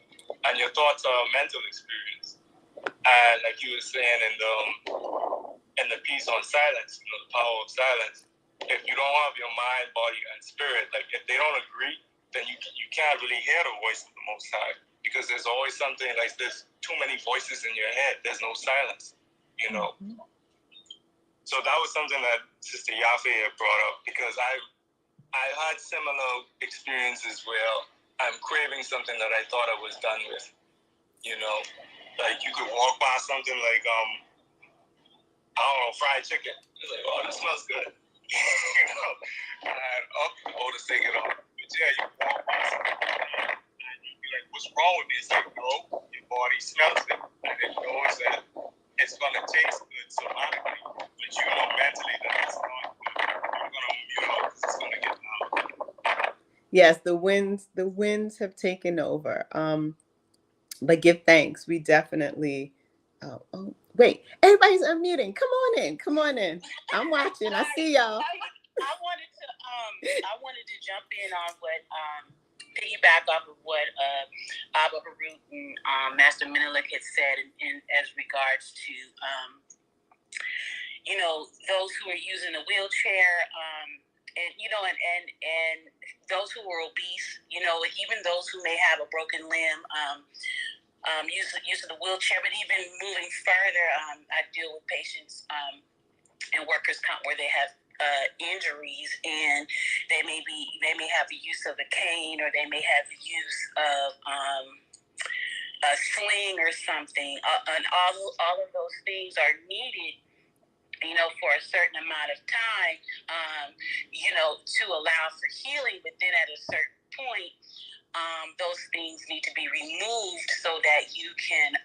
and your thoughts are a mental experience. And like you were saying in the piece on silence, the power of silence, if you don't have your mind, body, and spirit, like if they don't agree, then you can't really hear the voice of the Most High, because there's always something like there's too many voices in your head. There's no silence, Mm-hmm. So that was something that Sister Yafe had brought up, because I had similar experiences where I'm craving something that I thought I was done with. Like you could walk by something like I don't know, fried chicken. It's like, oh, that smells good. And to take it off. But yeah, you walk by something and you be like, what's wrong with me? It's like, no, your body smells it and it knows that it's gonna taste good somatically, but mentally that it's not good. You're gonna mute it out because it's gonna get loud. Yes, the winds have taken over. But give thanks. We definitely. Oh, wait! Everybody's unmuting. Come on in. I'm watching. I see y'all. I wanted to jump in on what piggyback off of what Abba Harut and Master Menelik had said in as regards to those who are using a wheelchair. And those who are obese, even those who may have a broken limb, using the wheelchair, but even moving further, I deal with patients and workers' comp where they have injuries, and they may have the use of a cane, or they may have the use of a sling or something, and all of those things are needed for a certain amount of time, to allow for healing. But then at a certain point, those things need to be removed so that you can,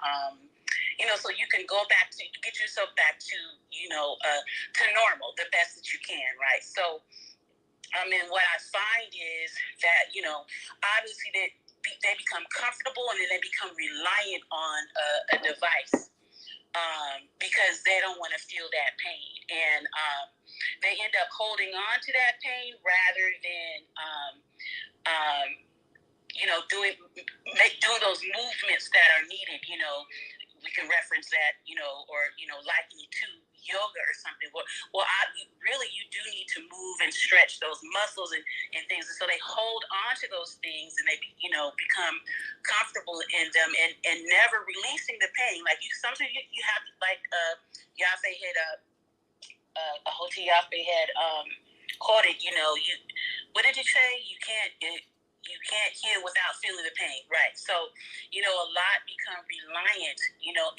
so you can go back to get yourself back to, to normal, the best that you can, right? So, what I find is that, obviously they become comfortable, and then they become reliant on a device. Because they don't want to feel that pain, and they end up holding on to that pain rather than doing those movements that are needed. We can reference that, or liken it to yoga or something. You do need to move and stretch those muscles and things. And so they hold on to those things, and they become comfortable in them, and never releasing the pain. Like sometimes you have, like Yafe had Ahoti Yafe had quoted. What did you say? You can't heal without feeling the pain, right? So, a lot become reliant,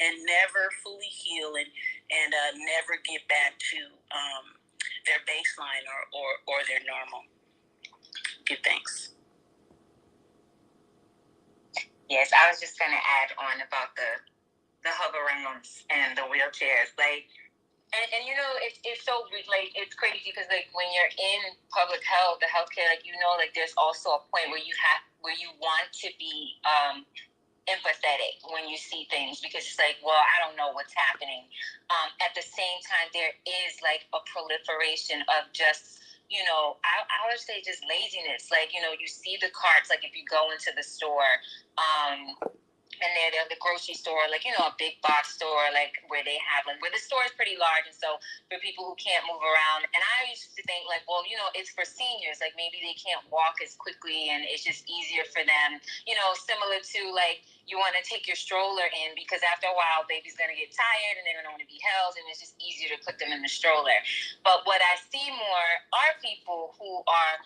and never fully heal, and never get back to their baseline or their normal. Give thanks. Yes, I was just going to add on about the hover rounds and the wheelchairs, And it's so it's crazy because when you're in public health, the healthcare, there's also a point where you want to be empathetic when you see things, because it's like, well, I don't know what's happening. At the same time, there is like a proliferation of just I would say just laziness. You see the carts, like if you go into the store, and they're the grocery store, like, you know, a big box store, like where they have, like, where the store is pretty large, and so for people who can't move around. And I used to think, like, well, you know, it's for seniors, like maybe they can't walk as quickly and it's just easier for them, you know, similar to like you want to take your stroller in because after a while baby's going to get tired and they don't want to be held, and it's just easier to put them in the stroller. But what I see more are people who are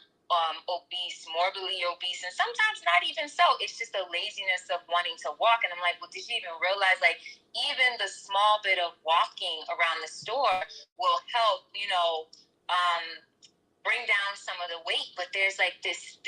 obese, morbidly obese, and sometimes not even so. It's just the laziness of wanting to walk. And I'm like, well, did you even realize, like, even the small bit of walking around the store will help, you know, bring down some of the weight. But there's like this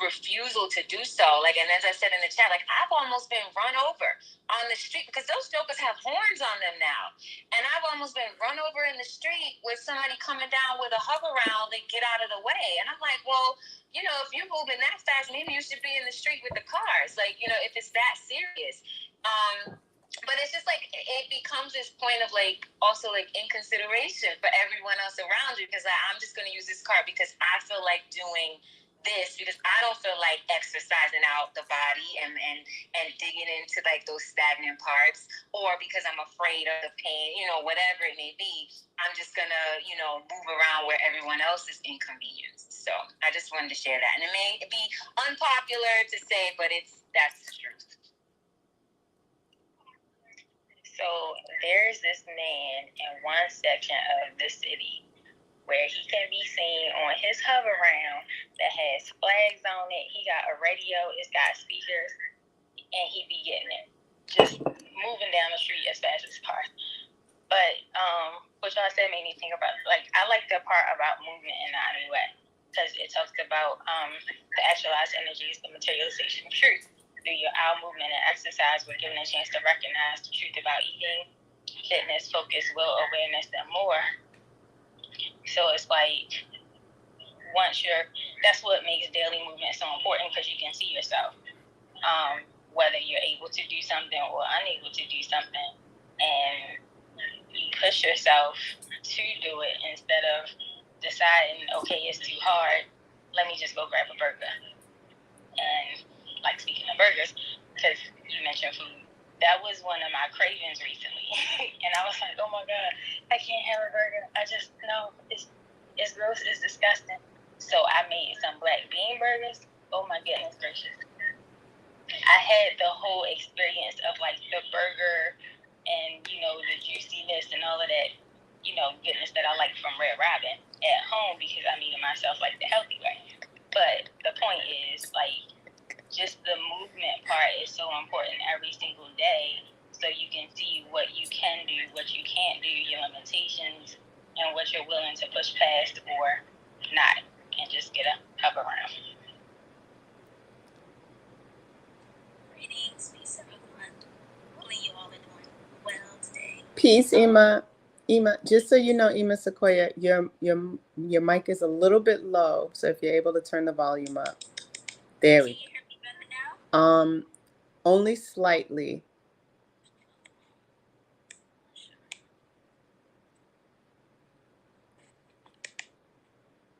refusal to do so. Like, and as I said in the chat, like, I've almost been run over on the street because those jokers have horns on them now. And I've almost been run over in the street with somebody coming down with a hover round and get out of the way. And I'm like, well, you know, if you're moving that fast, maybe you should be in the street with the cars. Like, you know, if it's that serious. But it's just like it becomes this point of like also like inconsideration for everyone else around you, because I'm just going to use this car because I feel like doing this, because I don't feel like exercising out the body and digging into like those stagnant parts, or because I'm afraid of the pain, you know, whatever it may be. I'm just gonna, you know, move around where everyone else is inconvenienced. So I just wanted to share that, and it may be unpopular to say, but that's the truth. So there's this man in one section of the city where he can be seen on his hover round that has flags on it. He got a radio, it's got speakers, and he be getting it. Just moving down the street as fast as cars. But what y'all said made me think about, like, I like the part about movement in the Anuet, because it talks about the actualized energies, the materialization of truth. Through your eye movement and exercise, we're given a chance to recognize the truth about eating, fitness, focus, will, awareness, and more. So it's like, that's what makes daily movement so important, because you can see yourself, whether you're able to do something or unable to do something, and you push yourself to do it instead of deciding, okay, it's too hard, let me just go grab a burger. And like, speaking of burgers, because you mentioned food, that was one of my cravings recently. And I was like, oh my God, I can't have a burger. I just, no, it's gross, it's disgusting. So I made some black bean burgers. Oh my goodness gracious. I had the whole experience of like the burger and, you know, the juiciness and all of that, you know, goodness that I like from Red Robin at home, because I made it myself like the healthy way. But the point is, like, just the movement part is so important every single day, so you can see what you can do, what you can't do, your limitations, and what you're willing to push past or not, and just get up around. Greetings, peace everyone. Hopefully you all are doing well today. Peace, Ima. Just so you know, Ima Sequoia, your mic is a little bit low, so if you're able to turn the volume up. There we go. Can you hear me better now? Only slightly.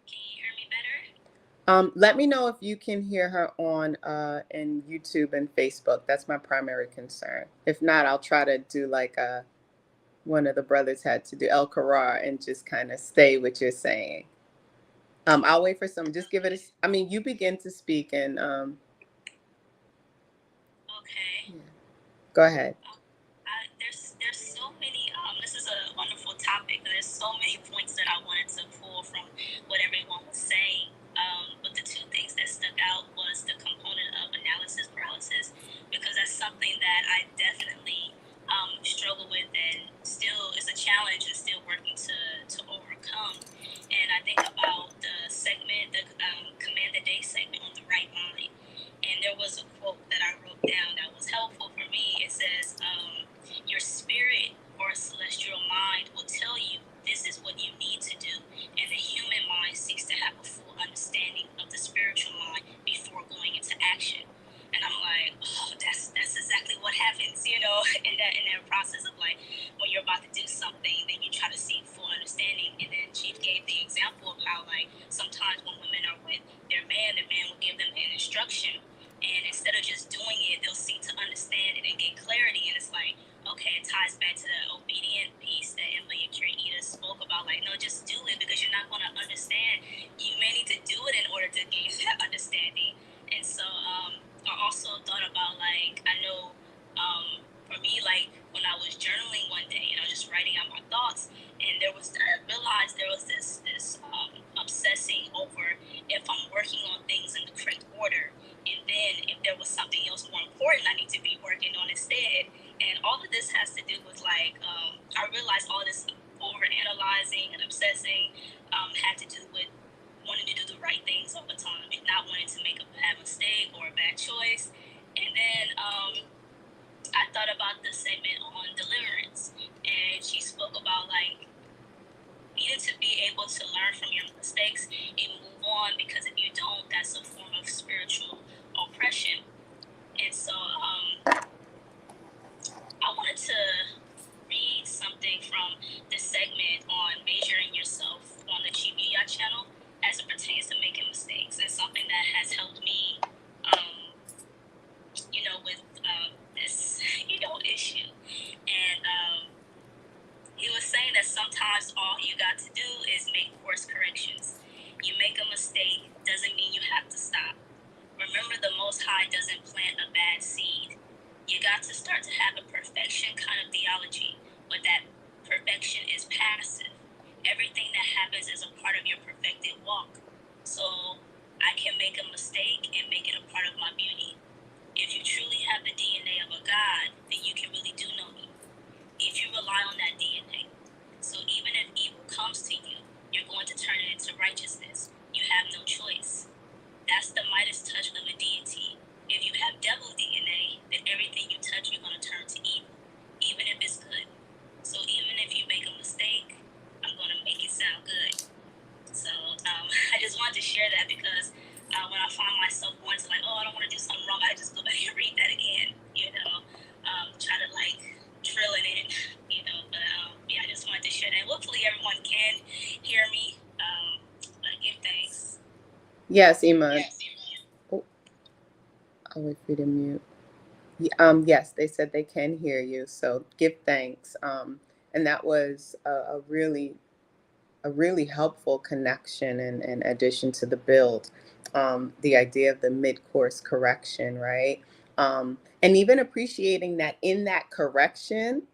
Can you hear me better? Let me know if you can hear her on in YouTube and Facebook. That's my primary concern. If not, I'll try to do like one of the brothers had to do, El Karar, and just kind of stay what you're saying. I'll wait for some. Just give it you begin to speak and Okay. Yeah. Go ahead. There's so many. This is a wonderful topic. There's so many points that I wanted to pull from what everyone was saying. But the two things that stuck out was the component of analysis paralysis, because that's something that I definitely struggle with, and still is a challenge, and still working to overcome. And I think about the segment, the Command the Day segment on the right mind. And there was a quote that I wrote down that was helpful for me. It says, your spirit or celestial mind will tell you this is what you need to do. And the human mind seeks to have a full understanding of the spiritual mind before going into action. And I'm like, oh, that's exactly what happens, you know, in that process of like, when you're about to do something, then you try to seek full understanding. And then Chief gave the example of how, like, sometimes when women are with their man, the man will give them an instruction, And instead of just doing it, they'll seek to understand it and get clarity. And it's like, okay, it ties back to the obedient piece that Emily and Kirita spoke about. Like, no, just do it, because you're not going to understand. You may need to do it in order to gain that understanding. And so I also thought about, like, I know for me, like, when I was journaling one day and I was just writing out my thoughts, and I realized there was this obsessing over if I'm working on things in the correct order, and then if there was something else more important I need to be working on instead. And all of this has to do with, like, I realized all this over analyzing and obsessing had to do with wanting to do the right things all the time and not wanting to make a bad mistake or a bad choice. And then I thought about the segment on deliverance, and she spoke about, like, needing to be able to learn from your mistakes and move on, because if you don't, that's a form of spiritual oppression. And so I wanted to read something from the segment on measuring yourself on the GBI channel as it pertains to making mistakes. It's something that has helped me, with this, issue. And he was saying that sometimes all you got to do is make course corrections. You make a mistake doesn't mean you have to stop. Remember, the Most High doesn't plant a bad seed. You got to start to have a perfection kind of theology, but that perfection is passive. Everything that happens is a part of your perfected walk. So I can make a mistake and make it a part of my beauty. If you truly have the DNA of a God, then you can really do no evil if you rely on that DNA. So even if evil comes to you, you're going to turn it into righteousness. You have no choice. That's the Midas touch of a deity. If you have devil DNA, then everything you touch, you're going to turn to evil, even if it's good. So even if you make a mistake, I'm going to make it sound good. So I just wanted to share that, because when I find myself going to, like, oh, I don't want to do something wrong, I just go back and read that again, try to, like, drill it in, but yeah, I just wanted to share that. Hopefully everyone can hear me, but give thanks. Yes, Iman. Oh, I'll wait for you to mute. Yes, they said they can hear you, so give thanks. And that was a really helpful connection and addition to the build. The idea of the mid-course correction, right? And even appreciating that in that correction,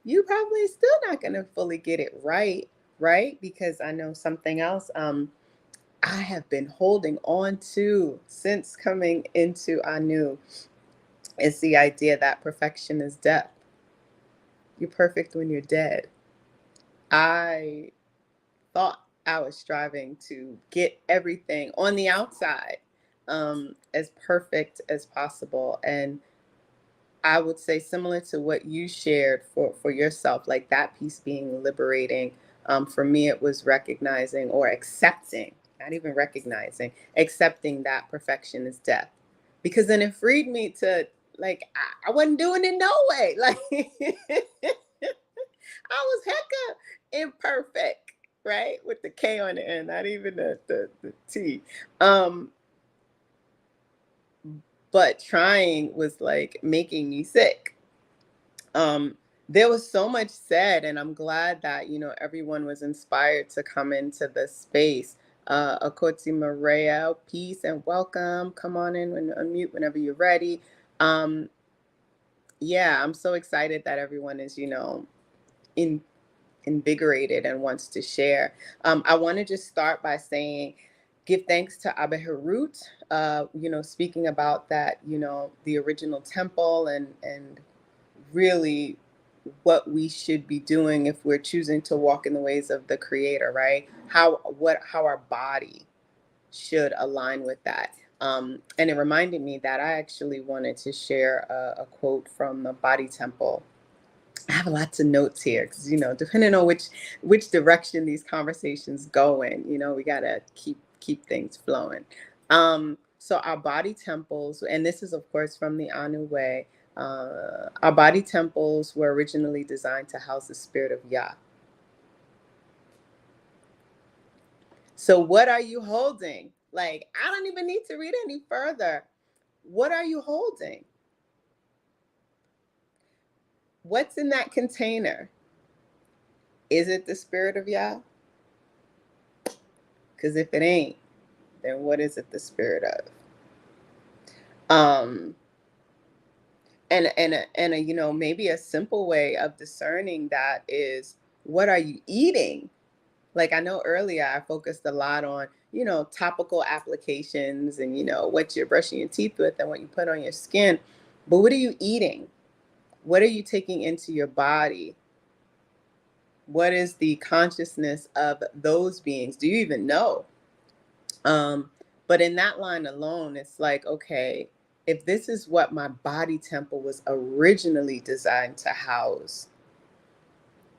you probably still not going to fully get it right, right? Because I know something else I have been holding on to since coming into Anu is the idea that perfection is death. You're perfect when you're dead. I thought I was striving to get everything on the outside as perfect as possible. And I would say, similar to what you shared for yourself, like that piece being liberating. For me, it was recognizing or accepting, not even recognizing, accepting that perfection is death. Because then it freed me to, like, I wasn't doing it no way. Like, I was hecka imperfect, right? With the K on the end, not even the T. But trying was like making me sick. There was so much said, and I'm glad that everyone was inspired to come into this space. Akoti Maria, peace and welcome. Come on in and unmute whenever you're ready. Yeah, I'm so excited that everyone is invigorated and wants to share. I want to just start by saying, give thanks to Abba Harut, speaking about that, the original temple and really what we should be doing if we're choosing to walk in the ways of the Creator, right? How our body should align with that. And it reminded me that I actually wanted to share a quote from the Body Temple. I have lots of notes here because depending on which direction these conversations go in, we gotta keep things flowing. So our body temples, and this is of course from the Anu way. Our body temples were originally designed to house the spirit of Yah. So what are you holding Like, I don't even need to read any further. What are you holding? What's in that container? Is it the spirit of Yah? Because if it ain't, then what is it the spirit of? And maybe a simple way of discerning that is, what are you eating? Like, I know earlier I focused a lot on, topical applications and, what you're brushing your teeth with and what you put on your skin. But what are you eating? What are you taking into your body? What is the consciousness of those beings? Do you even know? But in that line alone, it's like, okay, if this is what my body temple was originally designed to house,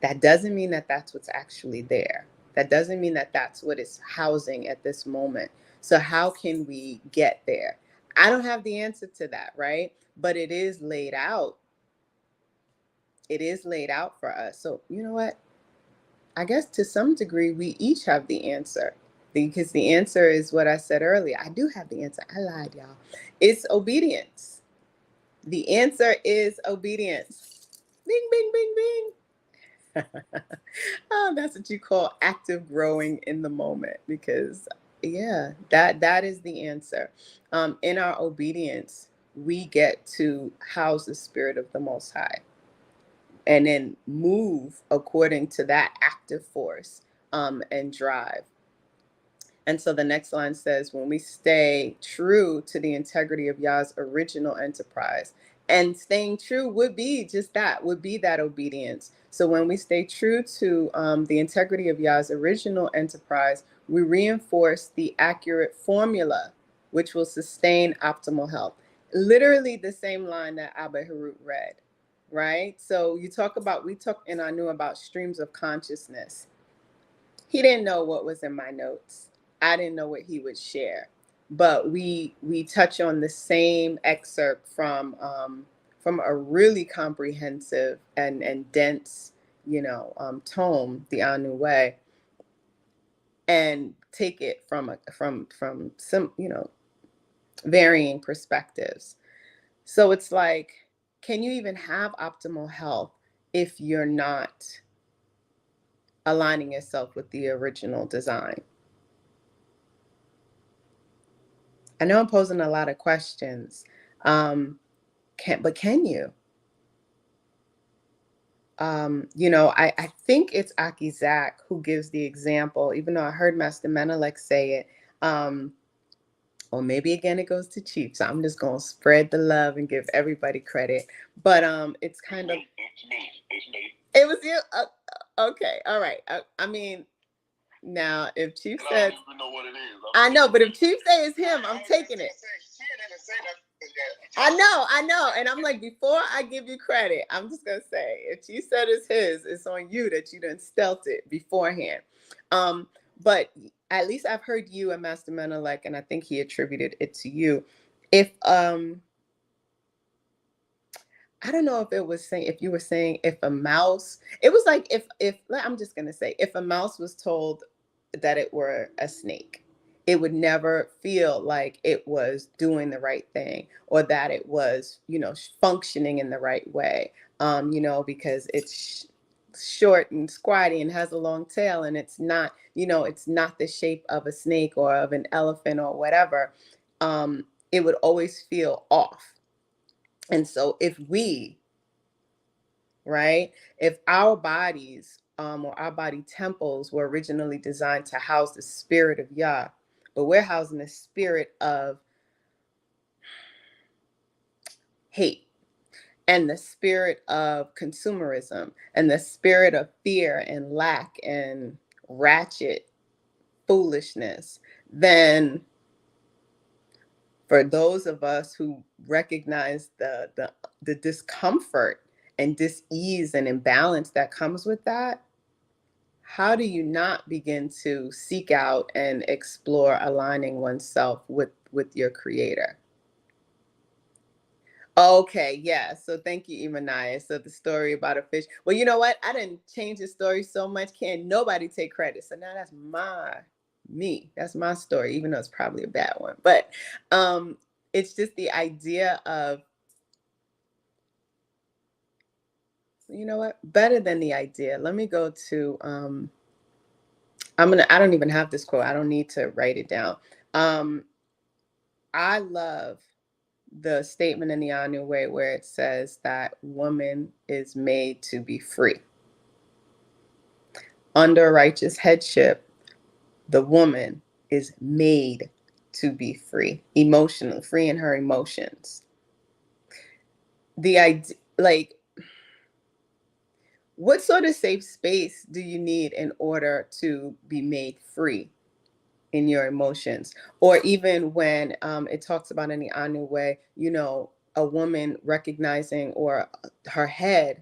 that doesn't mean that that's what's actually there. That doesn't mean that that's what it's housing at this moment. So how can we get there? I don't have the answer to that, right? But it is laid out. It is laid out for us. So you know what? I guess to some degree, we each have the answer, because the answer is what I said earlier. I do have the answer. I lied, y'all. It's obedience. The answer is obedience. Bing, bing, bing, bing. Oh, that's what you call active growing in the moment, because yeah, that is the answer. In our obedience, we get to house the spirit of the Most High, and then move according to that active force, and drive. And so the next line says, when we stay true to the integrity of Yah's original enterprise, and staying true would be just that, would be that obedience. So when we stay true to the integrity of Yah's original enterprise, we reinforce the accurate formula, which will sustain optimal health. Literally the same line that Abba Harut read, right? So we talk and I knew about streams of consciousness. He didn't know what was in my notes. I didn't know what he would share, but we touch on the same excerpt from a really comprehensive and dense, tome, the Anu Way, and take it from some, varying perspectives. So it's like, can you even have optimal health if you're not aligning yourself with the original design? I know I'm posing a lot of questions. Can you? I think it's Aki Zach who gives the example, even though I heard Master Menelik say it. Or maybe again it goes to Chief. So I'm just gonna spread the love and give everybody credit. But it's kind of. It's me. It's me. It was you. Okay. All right. I mean, now if Chief And said. I don't even know what it is. I know, but if Chief say it's him, I'm taking it. I know. And I'm like, before I give you credit, I'm just going to say, if Chief said it's his, it's on you that you done stealth it beforehand. But at least I've heard you and Master Menelik, and I think he attributed it to you. If, I don't know if you were saying if a mouse, it was like if I'm just going to say, if a mouse was told that it were a snake, it would never feel like it was doing the right thing, or that it was, functioning in the right way, because it's short and squatty and has a long tail, and it's not, it's not the shape of a snake or of an elephant or whatever. It would always feel off. And so if our bodies, or our body temples were originally designed to house the spirit of Yah, but we're housing the spirit of hate, and the spirit of consumerism, and the spirit of fear and lack and ratchet foolishness, then for those of us who recognize the discomfort and dis-ease and imbalance that comes with that, how do you not begin to seek out and explore aligning oneself with your creator? Okay, yeah. So thank you, Imanaya. So the story about a fish. Well, you know what? I didn't change the story so much. Can't nobody take credit. So now that's mine. me. That's my story, even though it's probably a bad one. But it's just the idea of, you know what, better than the idea. Let me go to I don't even have this quote. I don't need to write it down. I love the statement in the Anu Way where it says that woman is made to be free. Under righteous headship, the woman is made to be free, emotionally free in her emotions. The idea, like, what sort of safe space do you need in order to be made free in your emotions? Or even when it talks about in the Anu Way, you know, a woman recognizing, or her head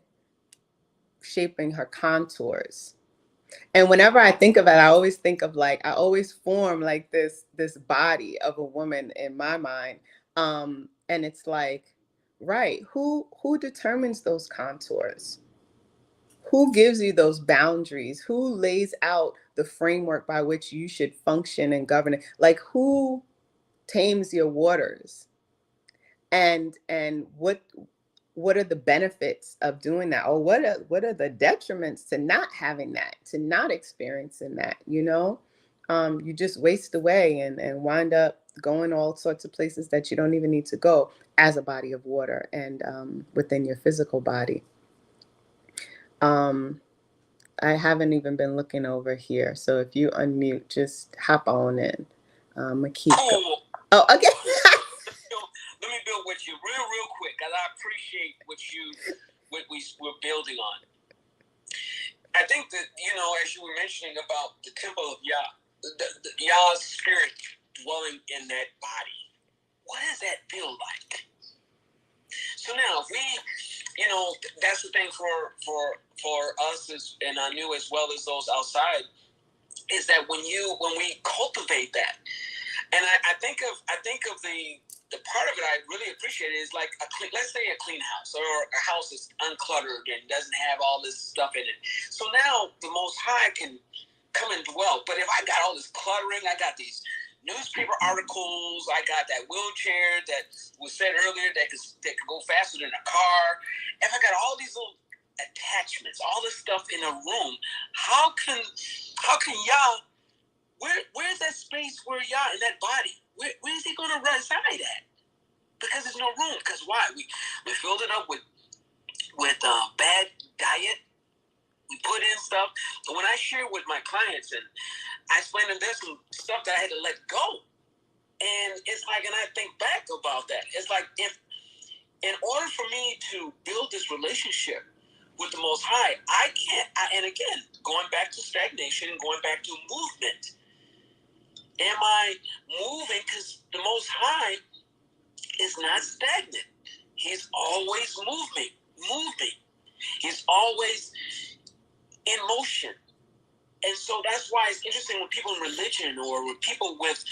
shaping her contours. And whenever I think of it, I always think of, like, I always form like this body of a woman in my mind. And it's like, right, who determines those contours? Who gives you those boundaries? Who lays out the framework by which you should function and govern it? Like, who tames your waters? And what are the benefits of doing that? Or what are the detriments to not having that, to not experiencing that, you know? You just waste away and wind up going all sorts of places that you don't even need to go as a body of water, and within your physical body. I haven't even been looking over here. So if you unmute, just hop on in. I'm going to keep going. Oh, okay. Let me build with you real quick, because I appreciate what we're building on. I think that, you know, as you were mentioning about the temple of Yah, the Yah's spirit dwelling in that body, what does that feel like? So now, if we, you know, that's the thing for us and I knew as well as those outside, is that when we cultivate that, and I think of the part of it I really appreciate is like let's say a clean house, or a house that's uncluttered and doesn't have all this stuff in it. So now the Most High can come and dwell. But if I got all this cluttering, I got these newspaper articles, I got that wheelchair that was said earlier that could go faster than a car. If I got all these little attachments, all this stuff in a room, how can Yah? Where's that space where Yah in that body? Where is he going to reside at? Because there's no room. Because why? We filled it up with bad diet. We put in stuff. So when I share with my clients, and I explain to them there's some stuff that I had to let go. And it's like, and I think back about that. It's like, if in order for me to build this relationship with the Most High, I can't. And again, going back to stagnation, going back to movement. Am I moving? Because the Most High is not stagnant. He's always moving. He's always in motion. And so that's why it's interesting when people in religion, or with people with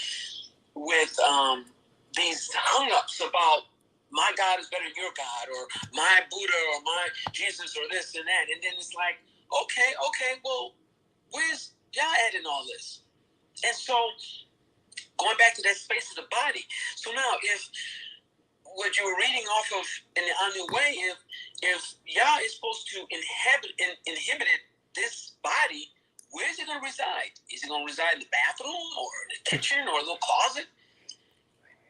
these hang-ups about my God is better than your God, or my Buddha, or my Jesus, or this and that. And then it's like, okay, well, where's Yah at in all this? And so going back to that space of the body. So now, if what you were reading off of in the Anu Way, if Yah is supposed to inhabit this body, where is it going to reside? Is it going to reside in the bathroom, or the kitchen, or a little closet?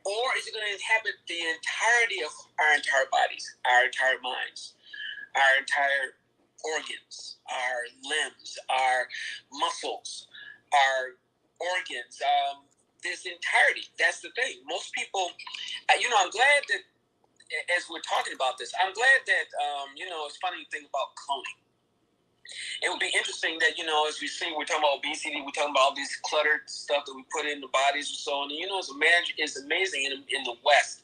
Or is it going to inhabit the entirety of our entire bodies, our entire minds, our entire organs, our limbs, our muscles, our organs, this entirety? That's the thing. Most people, I'm glad that, as we're talking about this, I'm glad that, it's funny thing about cloning. It would be interesting that, as we see, we're talking about obesity, we're talking about all these cluttered stuff that we put in the bodies and so on. And, it's amazing in the West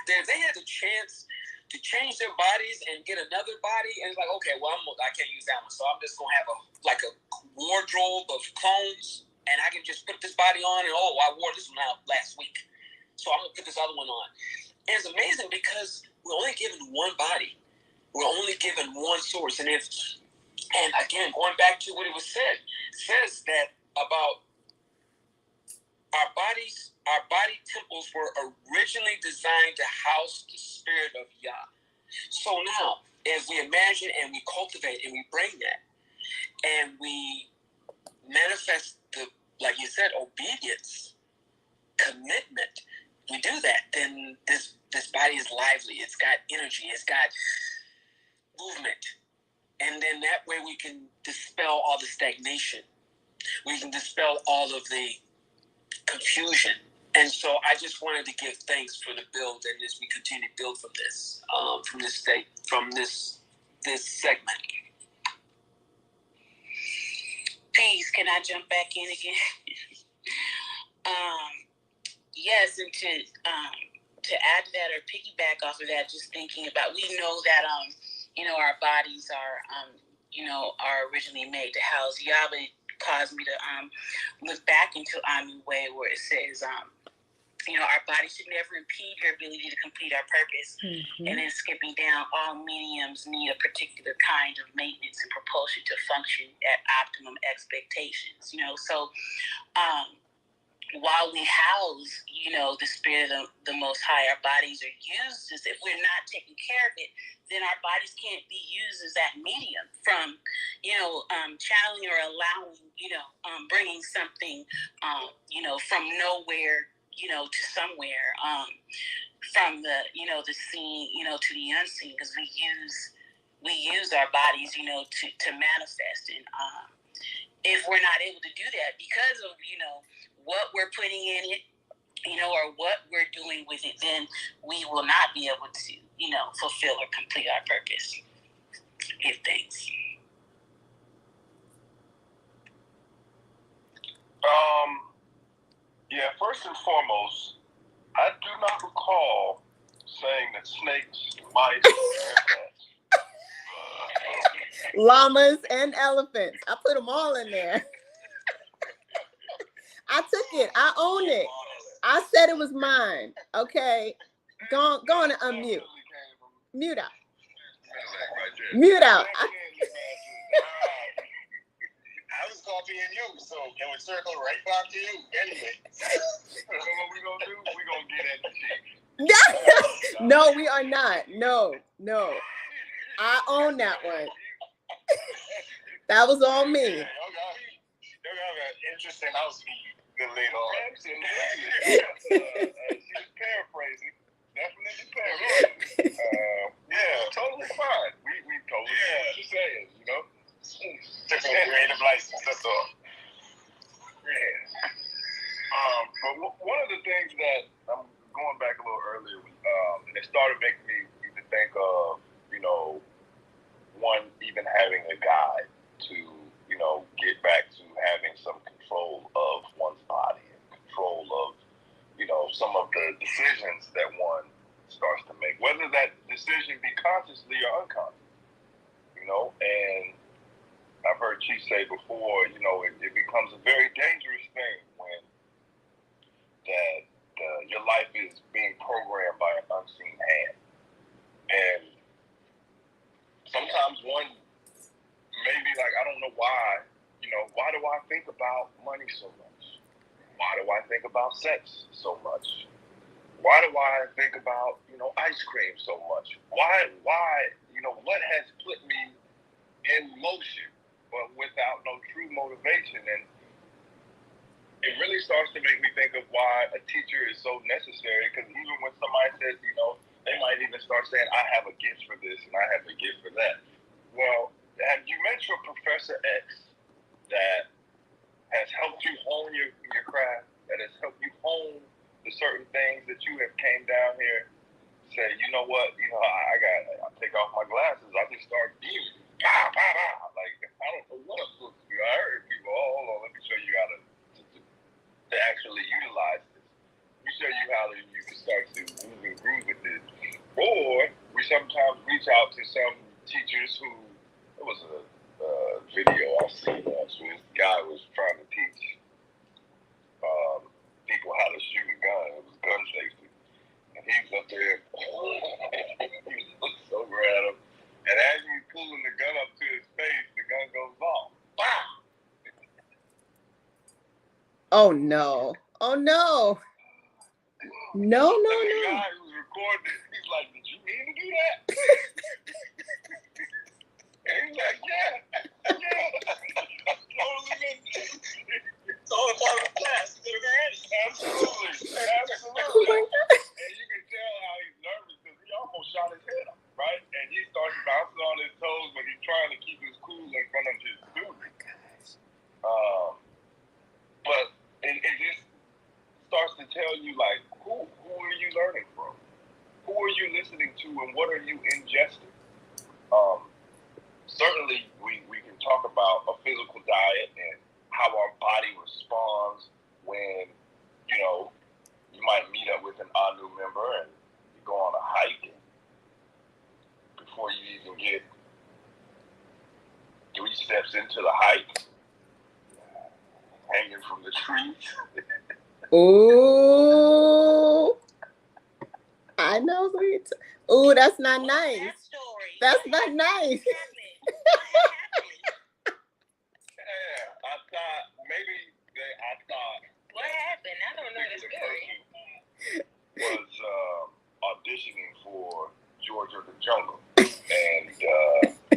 that if they had the chance to change their bodies and get another body, and it's like, okay, well, I can't use that one, so I'm just going to have a wardrobe of clones, and I can just put this body on, and I wore this one out last week, so I'm going to put this other one on. And it's amazing because we're only given one body. We're only given one source. And again, going back to what it was says that about our body temples were originally designed to house the spirit of Yah. So now, if we imagine and we cultivate and we bring that, and we manifest the, like you said, obedience, commitment, we do that, then this body is lively. It's got energy. It's got movement. And then that way we can dispel all the stagnation. We can dispel all of the confusion. And so I just wanted to give thanks for the build, and as we continue to build from this segment. Peace. Can I jump back in again? Yes, and to add to that or piggyback off of that, just thinking about, we know that our bodies are originally made to house. Yahweh caused me to look back into Ami Way, where it says our body should never impede your ability to complete our purpose. Mm-hmm. And then skipping down, all mediums need a particular kind of maintenance and propulsion to function at optimum expectations. So while we house, the spirit of the Most High, our bodies are used as, if we're not taking care of it, then our bodies can't be used as that medium from, channeling or allowing, bringing something, from nowhere, to somewhere, from the, the seen, to the unseen, because we use our bodies, to manifest. And if we're not able to do that because of, what we're putting in it, or what we're doing with it, then we will not be able to, fulfill or complete our purpose. Give thanks. Yeah, first and foremost, I do not recall saying that snakes, mice, llamas, and elephants. I put them all in there. I took it. I own it. I said it was mine. Okay. Go on and unmute. Mute out. Mute out. I was copying you, so can we circle right back to you? Anyway, what we gonna do? We gonna get at the chick. No, we are not. No. I own that one. That was on me. You're gonna have an interesting house later on. Absolutely. She was paraphrasing. Definitely paraphrasing. Totally fine. We totally know what you're saying, Different creative license, that's all. Yeah. But one of the things that I'm going back a little earlier, and it started making me even think of, one, even having a guide to, get back to having some control of one's body and control of, some of the decisions that one starts to make, whether that decision be consciously or unconscious, and I've heard Chief say before, it becomes a very dangerous thing when that your life is being programmed by an unseen hand. And sometimes one may be like, I don't know why, why do I think about money so much? Why do I think about sex so much? Why do I think about, ice cream so much? Why, what has put me in motion, but without no true motivation? And it really starts to make me think of why a teacher is so necessary, because even when somebody says, they might even start saying, I have a gift for this and I have a gift for that. Well, have you met your Professor X that has helped you hone your craft, that has helped you hone the certain things that you have came down here, say, you know what, I take off my glasses, I just start beaming. Pow, pow, pow. Like, I don't know what I'm supposed to do. I heard people, hold on, let me show you how to actually utilize this. Let me show you how you can start to move and groove with this. Or we sometimes reach out to some teachers who, there was a video I seen once where this guy was trying to teach people how to shoot a gun. It was gun safety. And he was up there, he was looking over at him. And as he's pulling the gun up to his face, the gun goes off. Bam! Oh no. Oh no. No. And the guy who's recording it, he's like, did you mean to do that? And he's like, yeah. Totally meant it. It's all about the class. Absolutely. Oh my God. And you can tell how he's nervous because he almost shot his head off, right? And he starts bouncing on his toes, but he's trying to keep his cool in front of his student. Oh my gosh. But it just starts to tell you, like, who are you learning from? Who are you listening to, and what are you ingesting? Certainly, we can talk about a physical diet and how our body responds when, you might meet up with an new member and you go on a hike, and before you even get 3 steps into the hike, hanging from the trees. Ooh. I know. Ooh, that's not nice. That story. That's not nice. Yeah, I thought What happened? I don't know the the story. person was auditioning for George of the Jungle, and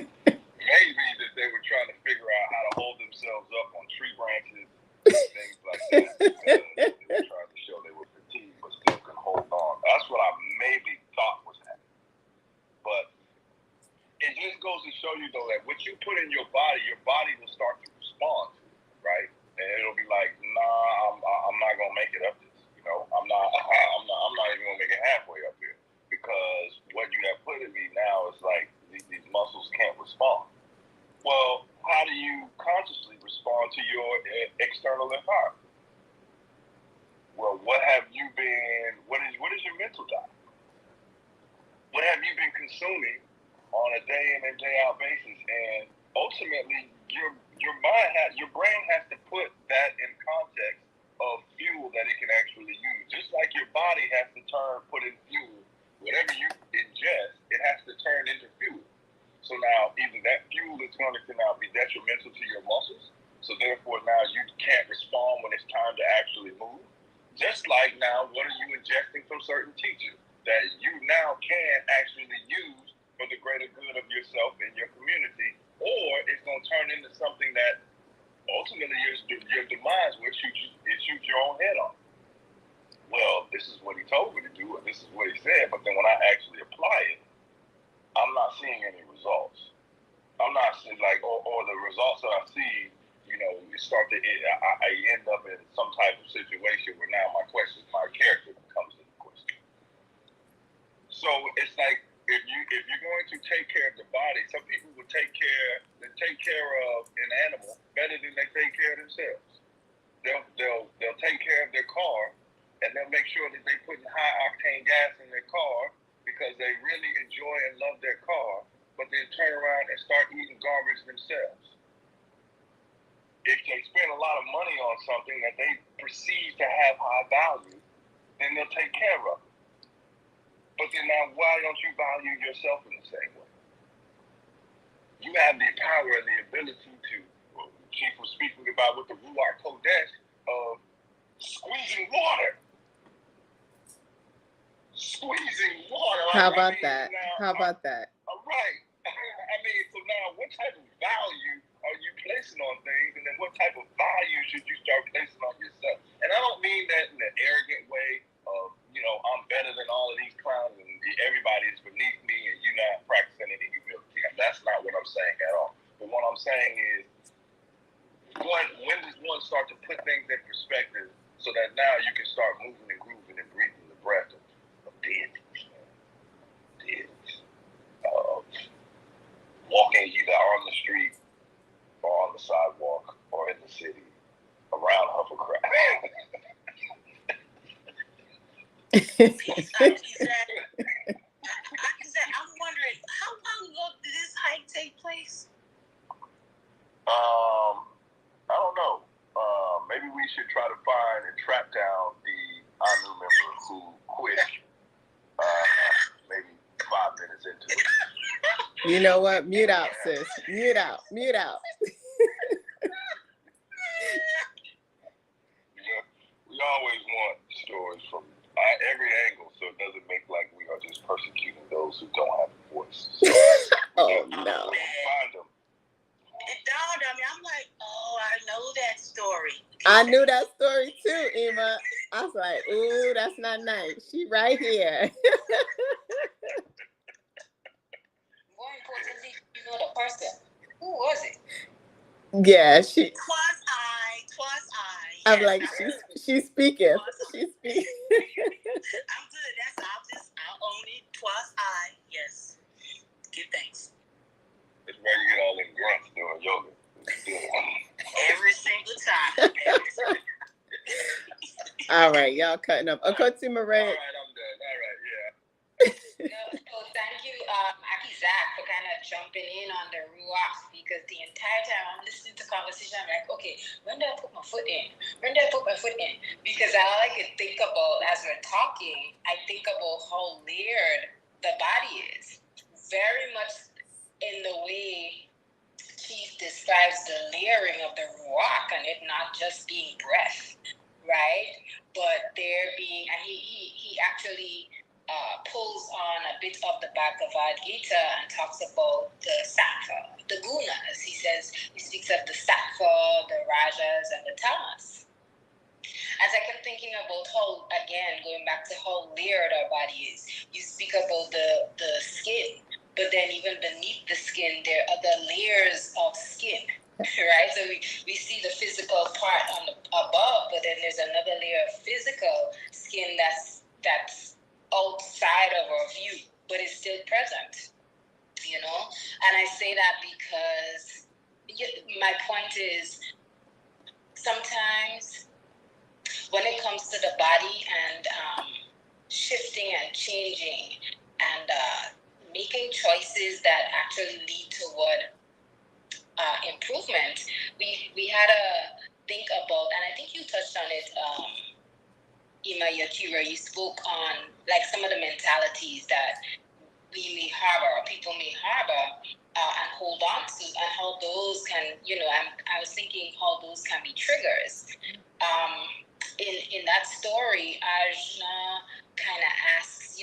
maybe that they were trying to figure out how to hold themselves up on tree branches and things like that. Because they were trying to show they were fatigued but still could hold on. That's what I maybe thought was happening. But it just goes to show you, though, that what you put in your body will start to respond to it, right? And it'll be like, nah, I'm not gonna make it up this. I'm not even gonna make it halfway up here, because what you have put in me now is like these muscles can't respond. Well, how do you consciously respond to your external environment? Well, what is your mental diet? What have you been consuming on a day in and day out basis? And ultimately, your brain has to put that in context of fuel that it can actually use. Just like your body has to put in fuel, whatever you ingest, it has to turn into fuel. So now, either that fuel is going to now be detrimental to your muscles, so therefore now you can't respond when it's time to actually move. Just like now, what are you ingesting from certain teachers that you now can actually use for the greater good of yourself and your community, or it's going to turn into something that ultimately your demise will shoot your own head off. Well, this is what he told me to do, and this is what he said, but then when I actually apply it, I'm not seeing any results. I'm not seeing or the results that I see, I end up in some type of situation where now my character comes into question. So it's like, if you're going to take care of the body, some people will take care of an animal better than they take care of themselves. They'll take care of their car, and they'll make sure that they put high octane gas in their car because they really enjoy and love their car, but then turn around and start eating garbage themselves. If they spend a lot of money on something that they perceive to have high value, then they'll take care of it. But then now, why don't you value yourself in the same way? You have the power and the ability to, Chief was speaking about with the Ruach Kodesh of squeezing water. Squeezing water. How about that? How about that? All right. So now what type of value are you placing on things, and then what type of value should you start placing on yourself? And I don't mean that in an arrogant way of, I'm better than all of these clowns and everybody is beneath me and you're not practicing any humility. That's not what I'm saying at all. But what I'm saying is, when does one start to put things in perspective so that now you can start moving and grooving and breathing the breath of deities, walking either on the street or on the sidewalk or in the city around Hufflecraft. I'm wondering, how long ago did this hike take place? I don't know. Maybe we should try to find and track down the Anu member who quit maybe 5 minutes into it. You know what? Mute out, sis. Mute out. We always want stories from every angle, so it doesn't make like we are just persecuting those who don't have a voice. So oh no. Find them. It dawned on me. I'm like, oh, I know that story. I knew that story too, Emma. I was like, ooh, that's not nice. She right here. More importantly, you know the person. Who was it? Yeah, she. Twas I. I'm Yes, like, she's speaking. She's speaking. I'm good. I'll own it. Twas I. Yes. Give thanks. That's why you get all them grunts doing yoga. Every single time. All right, y'all cutting up. Okoti All Murray. right, I'm done. All right, yeah. So thank you, Aki Zach, for kind of jumping in on the Ruach, because the entire time I'm listening to conversation, I'm like, okay, when do I put my foot in? Because all I could think about as we're talking, I think about how layered the body is. Very much in the way Chief describes the layering of the Ruach, and it not just being breath, right? But there being, and he actually pulls on a bit of the Bhagavad Gita and talks about the sattva, the gunas. He speaks of the sattva, the rajas, and the tamas. As I kept thinking about how, again, going back to how layered our body is, you speak about the skin, but then even beneath the skin, there are other layers of skin, right? So we see the physical part on the above, but then there's another layer of physical skin that's outside of our view, but it's still present, you know? And I say that because my point is sometimes when it comes to the body and shifting and changing and making choices that actually lead toward improvement, we had to think about, and I think you touched on it, Ima Yakira, you spoke on like some of the mentalities that we may harbor, or people may harbor, and hold on to, and how those can, I was thinking how those can be triggers. In that story, Ajna kind of asks,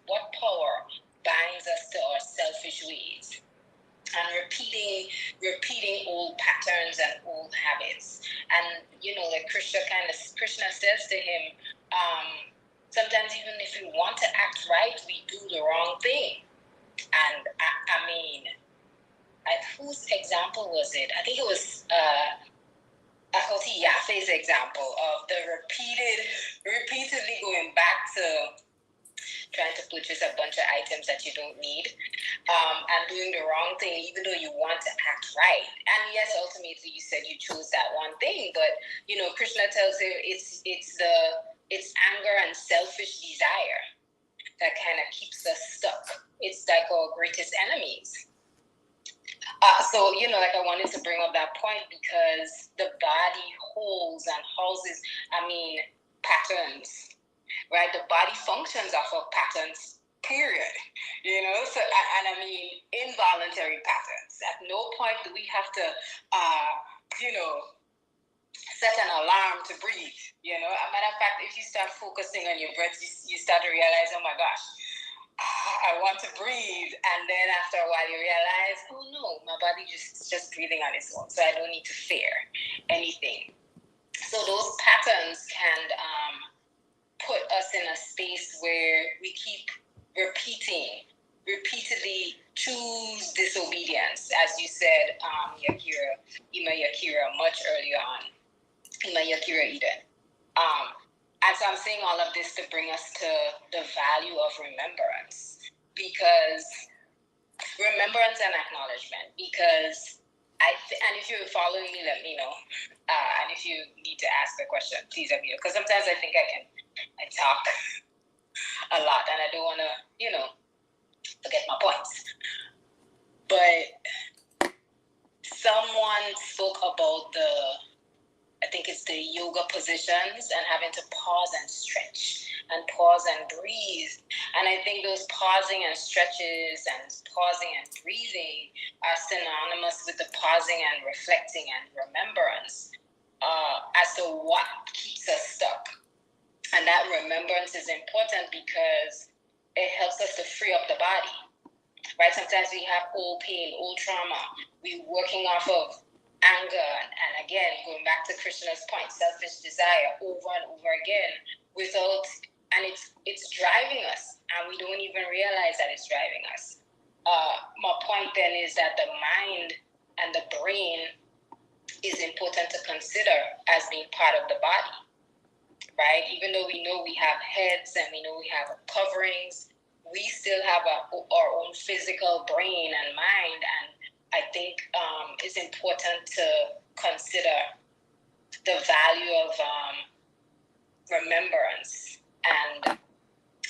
what power binds us to our selfish ways? And repeating old patterns and old habits. And, like Krishna says to him, sometimes even if we want to act right, we do the wrong thing. And I mean, whose example was it? I think it was Akoti Yafe's example of the repeatedly going back to trying to purchase a bunch of items that you don't need, and doing the wrong thing, even though you want to act right. And yes, ultimately you said you chose that one thing, but Krishna tells him it's anger and selfish desire that kind of keeps us stuck. It's like our greatest enemies. So I wanted to bring up that point because the body holds and houses, patterns. Right, the body functions off of patterns, period. So involuntary patterns. At no point do we have to, set an alarm to breathe. A matter of fact, if you start focusing on your breath, you start to realize, oh my gosh, I want to breathe, and then after a while you realize, oh no, my body just breathing on its own, so I don't need to fear anything. So those patterns can put us in a space where we keep repeatedly choose disobedience, as you said, Ima Yakira, much earlier on, Ima Yakira Eden. And so I'm saying all of this to bring us to the value of remembrance, because remembrance and acknowledgement, because and if you're following me, let me know. And if you need to ask a question, please let me know. Because sometimes I think I talk a lot and I don't want to, forget my points. But someone spoke about I think it's the yoga positions and having to pause and stretch and pause and breathe. And I think those pausing and stretches and pausing and breathing are synonymous with the pausing and reflecting and remembrance. As so what keeps us stuck? And that remembrance is important because it helps us to free up the body, right? Sometimes we have old pain, old trauma. We're working off of anger, and again, going back to Krishna's point, selfish desire over and over again, and it's driving us, and we don't even realize that it's driving us. My point then is that the mind and the brain is important to consider as being part of the body, right? Even though we know we have heads and we know we have coverings, we still have our own physical brain and mind, and I think it's important to consider the value of remembrance. And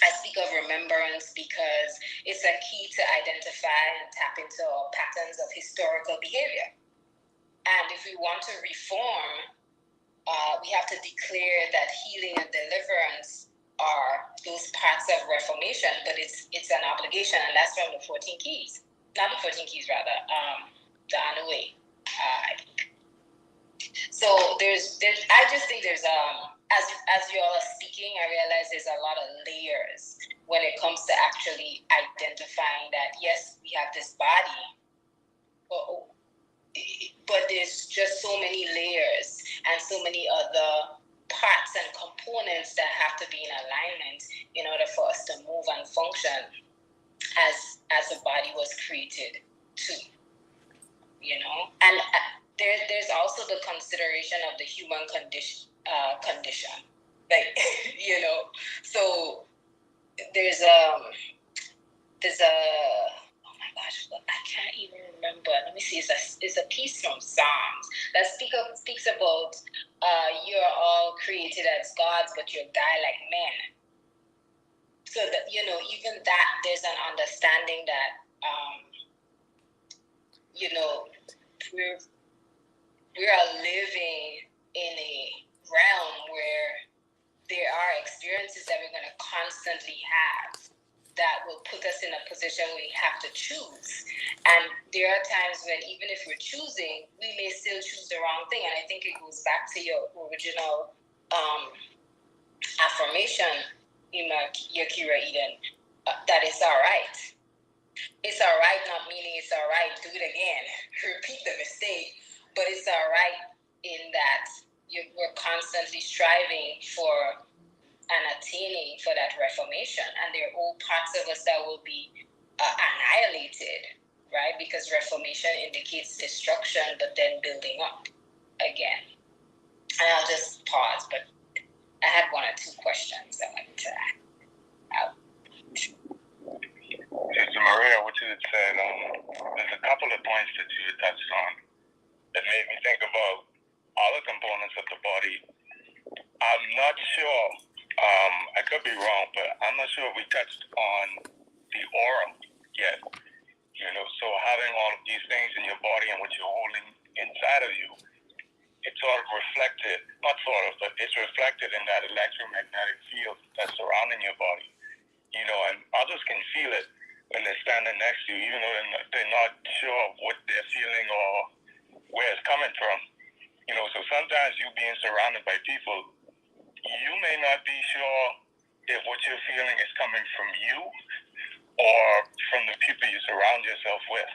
I speak of remembrance because it's a key to identify and tap into our patterns of historical behavior. And if we want to reform, we have to declare that healing and deliverance are those parts of reformation, but it's an obligation, and that's from the 14 keys. Not the 14 keys, rather, the Anui. So I just think there's as you all are speaking, I realize there's a lot of layers when it comes to actually identifying that yes, we have this body, but there's just so many layers and so many other parts and components that have to be in alignment in order for us to move and function as the body was created to, and there's also the consideration of the human condition, like so there's a oh my gosh, I can't even remember. Let me see. It's a piece from Psalms that speaks about you're all created as gods, but you die like men. So that even that there's an understanding that we are living in a realm where there are experiences that we're going to constantly have that will put us in a position where we have to choose. And there are times when even if we're choosing, we may still choose the wrong thing. And I think it goes back to your original affirmation, Yakira Eden, that it's all right. It's all right, not meaning it's all right, do it again, repeat the mistake, but it's all right in that we're constantly striving for and attaining for that reformation, and there are all parts of us that will be annihilated, right? Because reformation indicates destruction, but then building up again. And I'll just pause, but I had one or two questions I wanted to add. Sister Maria, what you had said, there's a couple of points that you had touched on that made me think about all the components of the body. I'm not sure, I could be wrong, but I'm not sure if we touched on the aura yet. So having all of these things in your body and what you're holding inside of you, it's sort of reflected, not sort of, but it's reflected in that electromagnetic field that's surrounding your body. And others can feel it when they're standing next to you, even though they're not sure what they're feeling or where it's coming from. So sometimes you being surrounded by people, you may not be sure if what you're feeling is coming from you or from the people you surround yourself with.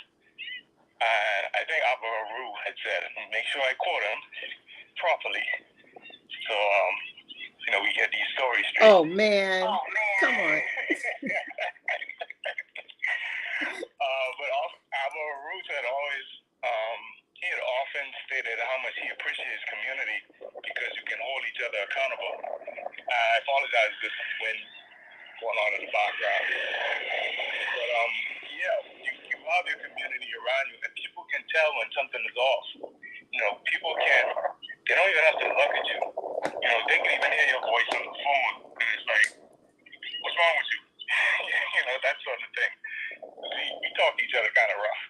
And I think Abba Aru had said, make sure I quote him properly. So, we get these stories straight. Oh, man. Come on. But Abba Aru had always, he had often stated how much he appreciates community because you can hold each other accountable. I apologize if there's some wind going on in the background. But you have your community around you, and people can tell when something is off. People they don't even have to look at you. They can even hear your voice on the phone, and it's like, what's wrong with you? That sort of thing. We talk to each other kind of rough.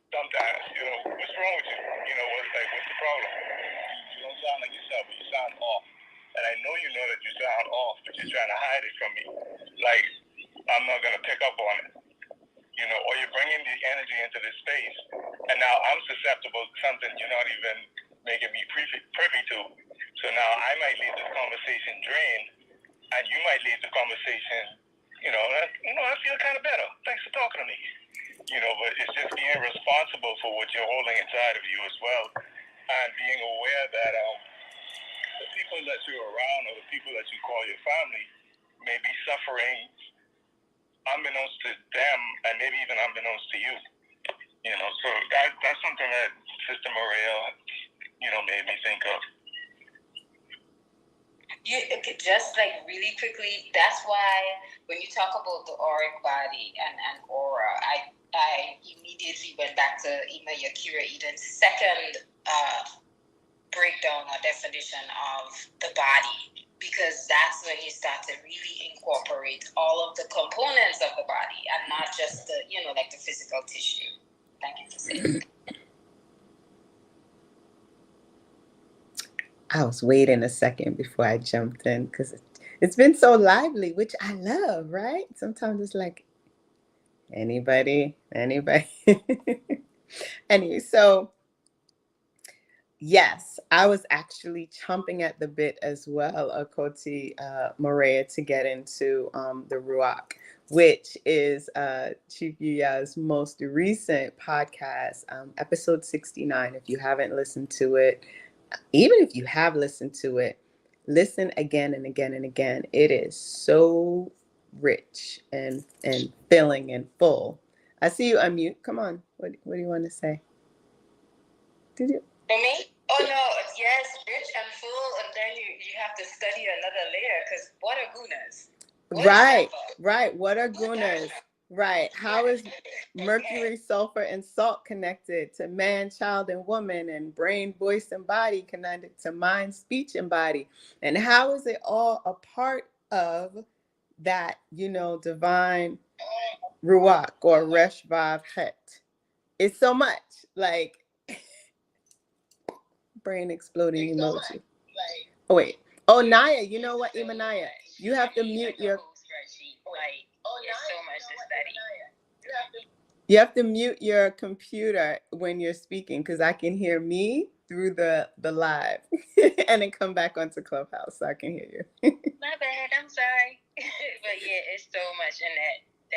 Sometimes, what's wrong with you? What's the problem? You don't sound like yourself, but you sound off. And I know you know that you sound off, but you're trying to hide it from me. Like, I'm not going to pick up on it. Or you're bringing the energy into this space. And now I'm susceptible to something you're not even making me privy to. So now I might leave this conversation drained, and you might leave the conversation, I feel kind of better. Thanks for talking to me. But it's just being responsible for what you're holding inside of you as well, and being aware that the people that you're around or the people that you call your family may be suffering unbeknownst to them, and maybe even unbeknownst to you. So that's something that Sister Maria, made me think of. Just like really quickly, that's why when you talk about the auric body and aura, I immediately went back to Ima Yakira Eden's second breakdown or definition of the body, because that's when you start to really incorporate all of the components of the body and not just the, like the physical tissue. Thank you for saying that. I was waiting a second before I jumped in because it's been so lively, which I love, right? Sometimes it's like, anybody. Anyway, so yes, I was actually chomping at the bit as well, Akoti Maria, to get into the Ruach, which is Chief Yuya's most recent podcast, episode 69. If you haven't listened to it, even if you have listened to it, listen again and again and again. It is so rich and filling and full. I see you unmute. Come on. What do you want to say? Did you? For me? Oh no, yes, rich and full, and then you have to study another layer, because what are gunas? Right. What are gunas? Right. How is mercury, sulfur, and salt connected to man, child, and woman, and brain, voice, and body connected to mind, speech, and body? And how is it all a part of that, divine ruach or resh vav het? It's so much, like brain exploding emoji. Oh wait. Oh, Naya, you know what, Imanaya? You have to mute your. You have to mute your computer when you're speaking, because I can hear me through the live, and then come back onto Clubhouse so I can hear you. My bad. I'm sorry. But yeah, it's so much in that. I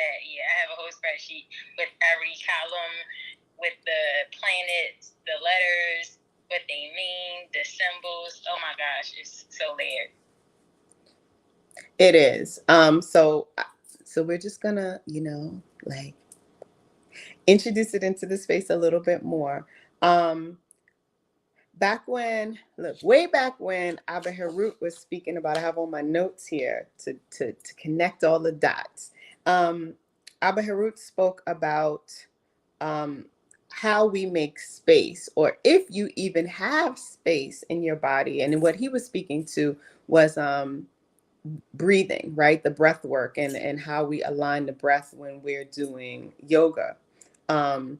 have a whole spreadsheet with every column, with the planets, the letters, what they mean, the symbols. Oh my gosh, it's so layered. It is. So we're just gonna, introduce it into the space a little bit more. Way back when Abba Harut was speaking about, I have all my notes here to connect all the dots. Abba Harut spoke about how we make space, or if you even have space in your body. And what he was speaking to was breathing, right? The breath work and how we align the breath when we're doing yoga. And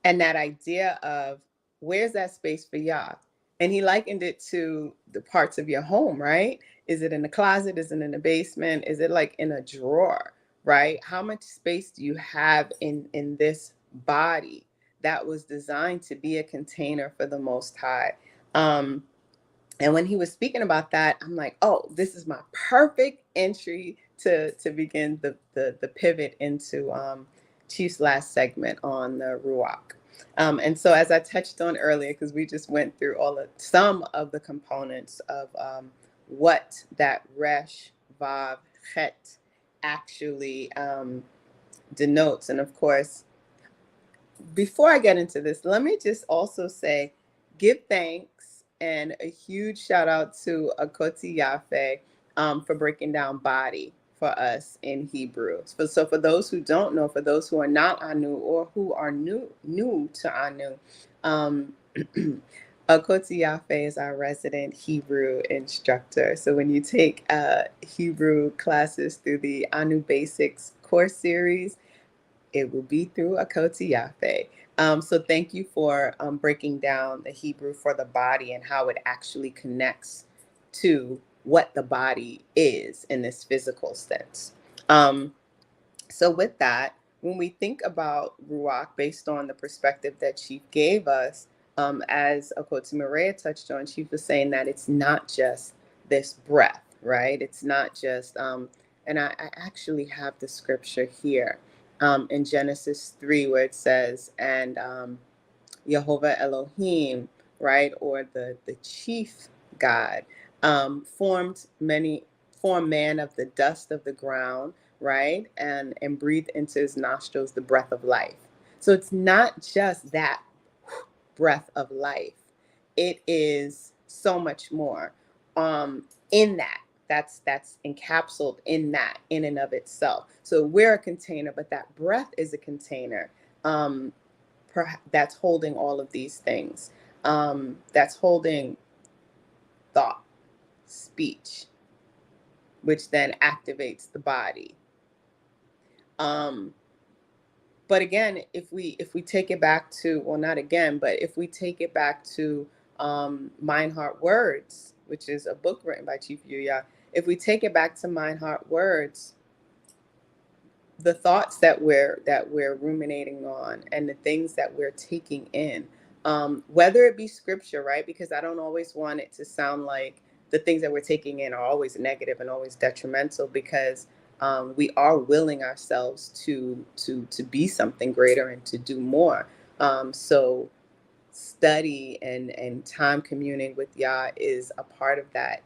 that idea of where's that space for y'all? And he likened it to the parts of your home, right? Is it in the closet? Is it in the basement? Is it like in a drawer, right? How much space do you have in this body that was designed to be a container for the Most High? And when he was speaking about that, I'm like, oh, this is my perfect entry to begin the pivot into Chief's last segment on the Ruach. And so, as I touched on earlier, because we just went through some of the components of what that Resh, Vav, Chet actually denotes. And of course, before I get into this, let me just also say, give thanks and a huge shout out to Akoti Yafe for breaking down body for us in Hebrew. So for those who don't know, for those who are not Anu or who are new to Anu, Akoti Yafe is our resident Hebrew instructor. So when you take Hebrew classes through the Anu Basics course series, it will be through Akoti Yafe. So thank you for breaking down the Hebrew for the body and how it actually connects to what the body is in this physical sense. So with that, when we think about Ruach based on the perspective that Chief gave us, as Akoti Maria touched on, she was saying that it's not just this breath, right? It's not just, and I actually have the scripture here in Genesis 3 where it says, and Jehovah Elohim, right, or the chief God, formed man of the dust of the ground, right, and breathed into his nostrils the breath of life. So it's not just that breath of life; it is so much more. In that, that's encapsulated in that, in and of itself. So we're a container, but that breath is a container. That's holding all of these things. That's holding thought, speech, which then activates the body. But again, if we take it back to, well, not again, but if we take it back to Mind Heart Words, which is a book written by Chief Yuya, if we take it back to Mind Heart Words, the thoughts that we're ruminating on and the things that we're taking in, whether it be scripture, right? Because I don't always want it to sound like the things that we're taking in are always negative and always detrimental, because we are willing ourselves to be something greater and to do more. So study and time communing with Yah is a part of that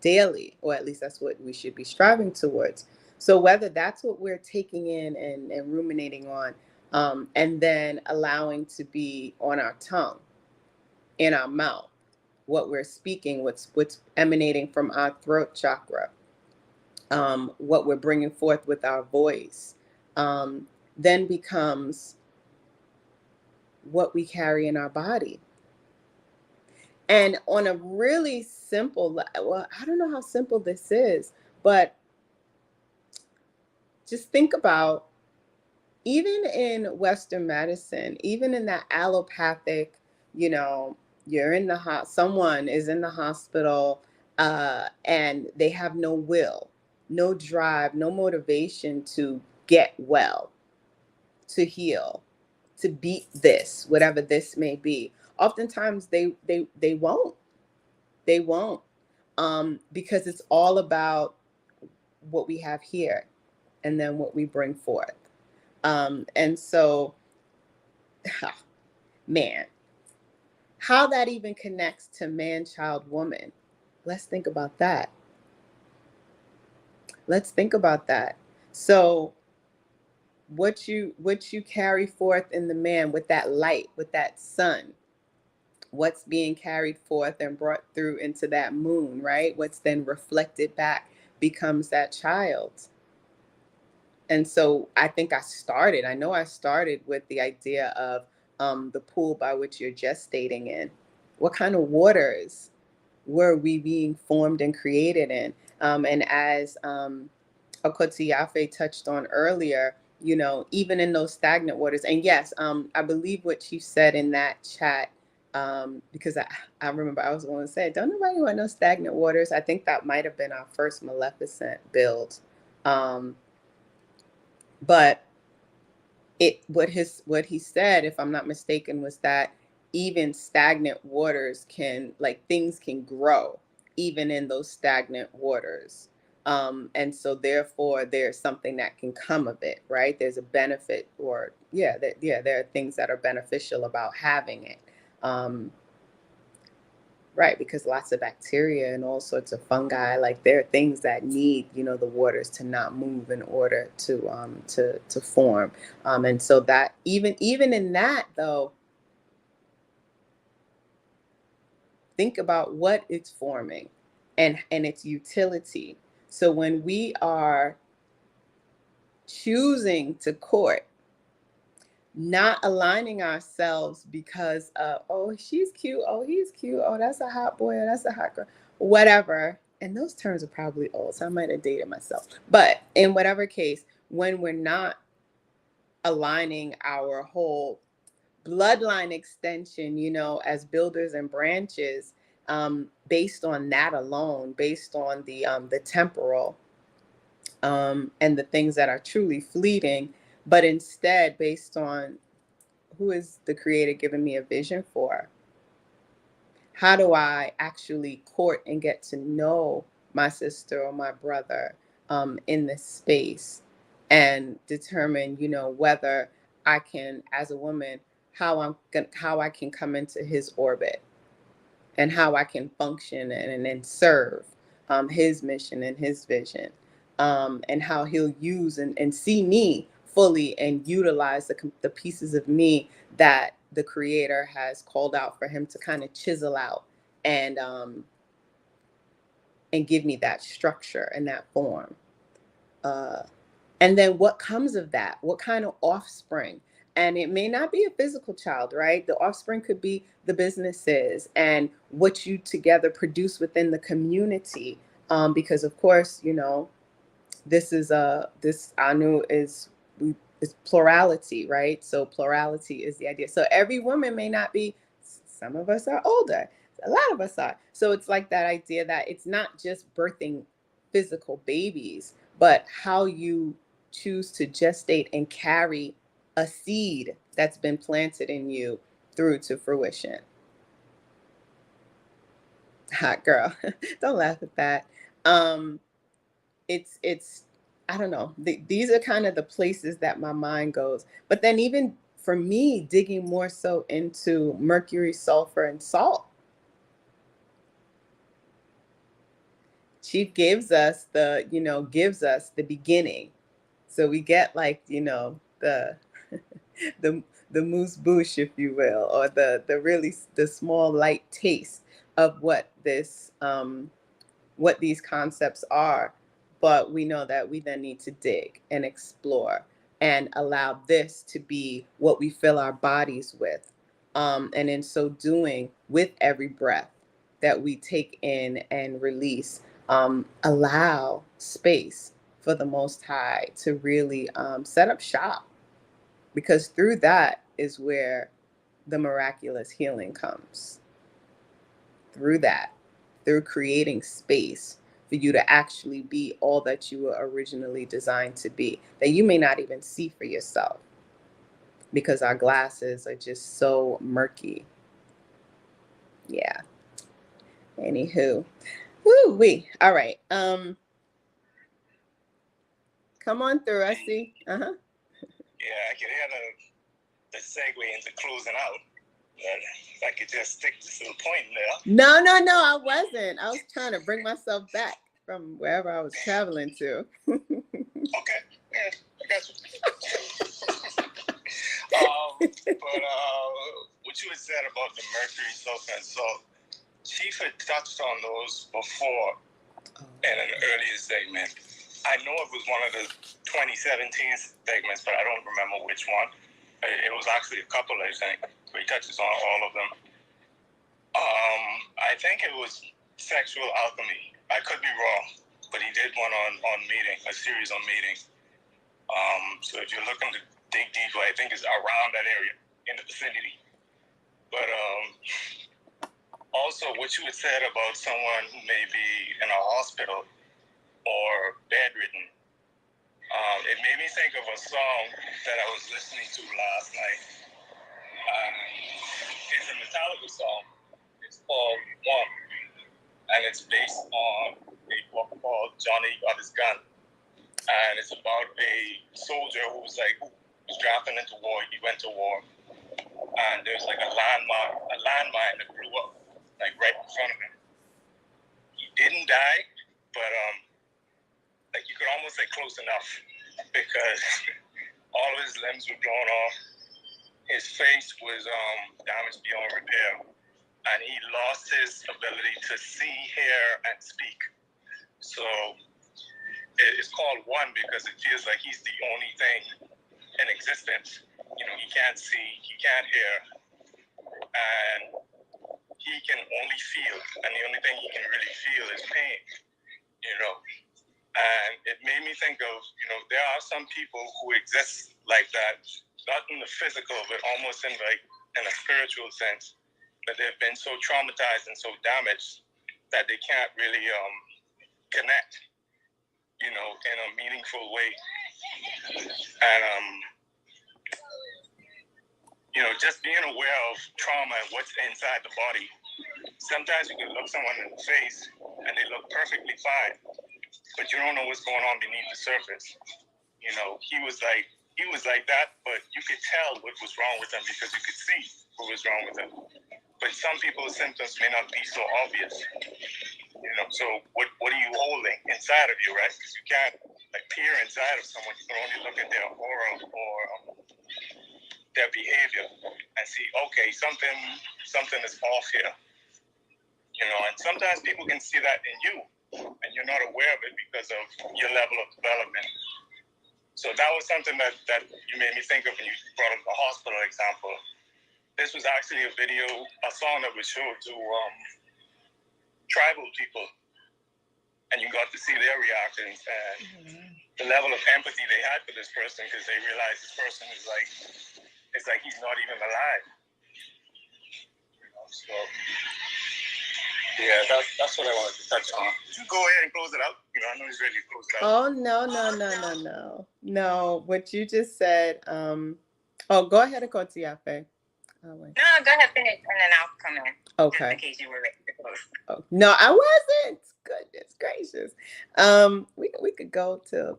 daily, or at least that's what we should be striving towards. So whether that's what we're taking in and ruminating on, and then allowing to be on our tongue, in our mouth, what we're speaking, what's emanating from our throat chakra, what we're bringing forth with our voice, then becomes what we carry in our body. And on a really simple, well, I don't know how simple this is, but just think about, even in Western medicine, even in that allopathic, you know, you're in the someone is in the hospital, and they have no will, no drive, no motivation to get well, to heal, to beat this, whatever this may be. Oftentimes they won't. They won't. Because it's all about what we have here and then what we bring forth. And so, man, how that even connects to man, child, woman. Let's think about that. Let's think about that. So what you carry forth in the man, with that light, with that sun, what's being carried forth and brought through into that moon, right? What's then reflected back becomes that child. And so I know I started with the idea of the pool by which you're gestating in. What kind of waters were we being formed and created in? And as Okoti Yafe touched on earlier, you know, even in those stagnant waters. And yes, I believe what you said in that chat, because I remember I was going to say, don't nobody want no stagnant waters. I think that might have been our first Maleficent build. But what he said, if I'm not mistaken, was that even stagnant waters things can grow even in those stagnant waters. And so therefore there's something that can come of it, right? There's a benefit, or there are things that are beneficial about having it. Right, because lots of bacteria and all sorts of fungi, like there are things that need, you know, the waters to not move in order to form, and so that even in that though, think about what it's forming, and its utility. So when we are choosing to court, not aligning ourselves because of, oh, she's cute, oh, he's cute, oh, that's a hot boy, or that's a hot girl, whatever. And those terms are probably old, so I might have dated myself. But in whatever case, when we're not aligning our whole bloodline extension, you know, as builders and branches, based on that alone, based on the temporal, and the things that are truly fleeting, but instead based on who is the creator giving me a vision for? how do I actually court and get to know my sister or my brother in this space, and determine, whether I can, as a woman, how I can come into his orbit, and how I can function and serve his mission and his vision, and how he'll use and see me fully and utilize the pieces of me that the creator has called out for him to kind of chisel out and give me that structure and that form. Uh, and then what comes of that? What kind of offspring? And it may not be a physical child, right? The offspring could be the businesses and what you together produce within the community. Because of course, this Anu is plurality, right? So plurality is the idea. So every woman may not be. Some of us are older. A lot of us are. So it's like that idea that it's not just birthing physical babies, but how you choose to gestate and carry a seed that's been planted in you through to fruition. Hot girl. Don't laugh at that. It's I don't know. These are kind of the places that my mind goes. But then even for me, digging more so into mercury, sulfur, and salt. She gives us the beginning. So we get like, the the the moose bouche, if you will, or the really the small light taste of what these concepts are. But we know that we then need to dig and explore and allow this to be what we fill our bodies with. And in so doing, with every breath that we take in and release, allow space for the Most High to really set up shop. Because through that is where the miraculous healing comes. Through that, through creating space for you to actually be all that you were originally designed to be, that you may not even see for yourself because our glasses are just so murky. Yeah. Anywho. Woo wee. All right. Come on through. I see. Uh-huh. Yeah, I can hear the segue into closing out. If I could just stick to the point there. No, I wasn't. I was trying to bring myself back from wherever I was traveling to. Okay. Yeah, I got you. But what you had said about the mercury, sulfur, and salt, Chief had touched on those before in an earlier segment. I know it was one of the 2017 segments, but I don't remember which one. It was actually a couple, I think, where he touches on all of them. I think it was sexual alchemy. I could be wrong, but he did one on meeting, a series on meeting. So if you're looking to dig deeper, I think it's around that area in the vicinity. But also what you had said about someone who may be in a hospital or bedridden, it made me think of a song that I was listening to last night. It's a Metallica song. It's called One, and it's based on a book called Johnny Got His Gun, and it's about a soldier who was drafted into war. He went to war, and there's like a landmine that blew up like right in front of him. He didn't die, but you could almost say close enough, because all of his limbs were blown off. His face was damaged beyond repair, and he lost his ability to see, hear, and speak. So it's called One because it feels like he's the only thing in existence. He can't see, he can't hear, and he can only feel, and the only thing he can really feel is pain. And it made me think of, there are some people who exist like that, not in the physical, but almost in a spiritual sense, but they've been so traumatized and so damaged that they can't really connect, in a meaningful way. And, just being aware of trauma and what's inside the body sometimes you can look someone in the face and they look perfectly fine, but you don't know what's going on beneath the surface. You know, he was like that, but you could tell what was wrong with him because you could see what was wrong with him. But some people's symptoms may not be so obvious. You know, so what are you holding inside of you, right? Because you can't like peer inside of someone. You can only look at their aura or their behavior and see, okay, something is off here. You know, and sometimes people can see that in you, and you're not aware of it because of your level of development. So that was something that you made me think of when you brought up the hospital example. This was actually a song that was showed to tribal people, and you got to see their reactions and the level of empathy they had for this person because they realized this person is like, it's like he's not even alive. You know, so yeah, that's what I wanted to touch on. Did you go ahead and close it out? You know, I know he's ready to close it out. Oh, no. What you just said, go ahead, Akotiafe. No, go ahead, finish, and then I'll come in. Okay. Just in case you were ready to close. Oh, no, I wasn't. Goodness gracious. We could go till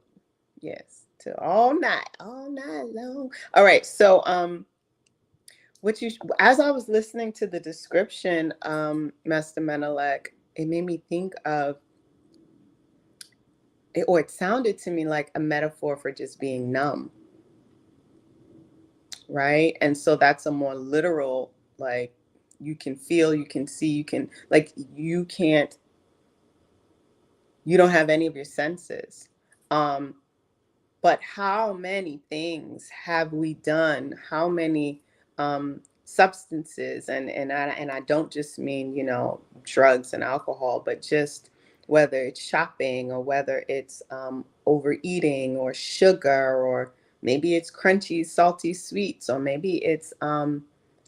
all night long. All right. So, as I was listening to the description, Master Menelek, it made me think of it, or it sounded to me like a metaphor for just being numb. Right. And so that's a more literal, like, you can feel, you can see, you can, like, you don't have any of your senses. But how many things have we done? How many substances, and I don't just mean, drugs and alcohol, but just whether it's shopping or whether it's overeating or sugar, or maybe it's crunchy, salty sweets, or maybe it's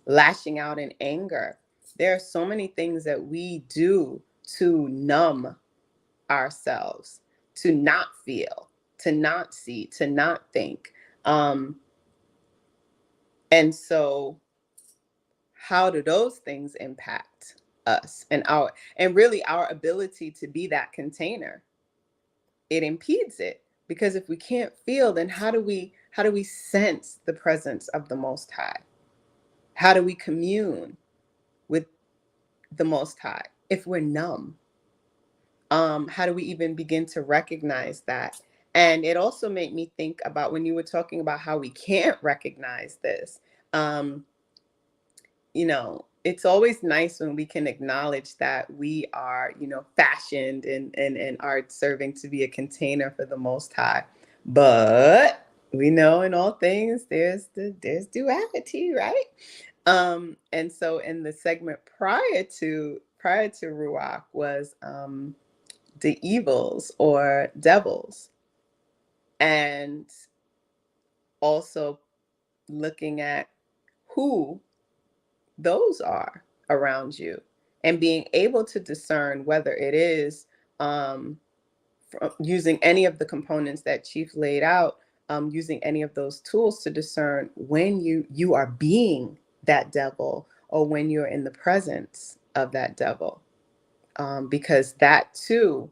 lashing out in anger. There are so many things that we do to numb ourselves, to not feel, to not see, to not think. And so how do those things impact us and really our ability to be that container? It impedes it, because if we can't feel, then how do we sense the presence of the Most High? How do we commune with the Most High if we're numb? How do we even begin to recognize that? And it also made me think about when you were talking about how we can't recognize this. It's always nice when we can acknowledge that we are, fashioned and are serving to be a container for the Most High. But we know in all things there's duality, right? And so in the segment prior to Ruach was the evils or devils, and also looking at who those are around you and being able to discern whether it is using any of the components that Chief laid out, using any of those tools to discern when you are being that devil or when you're in the presence of that devil, because that too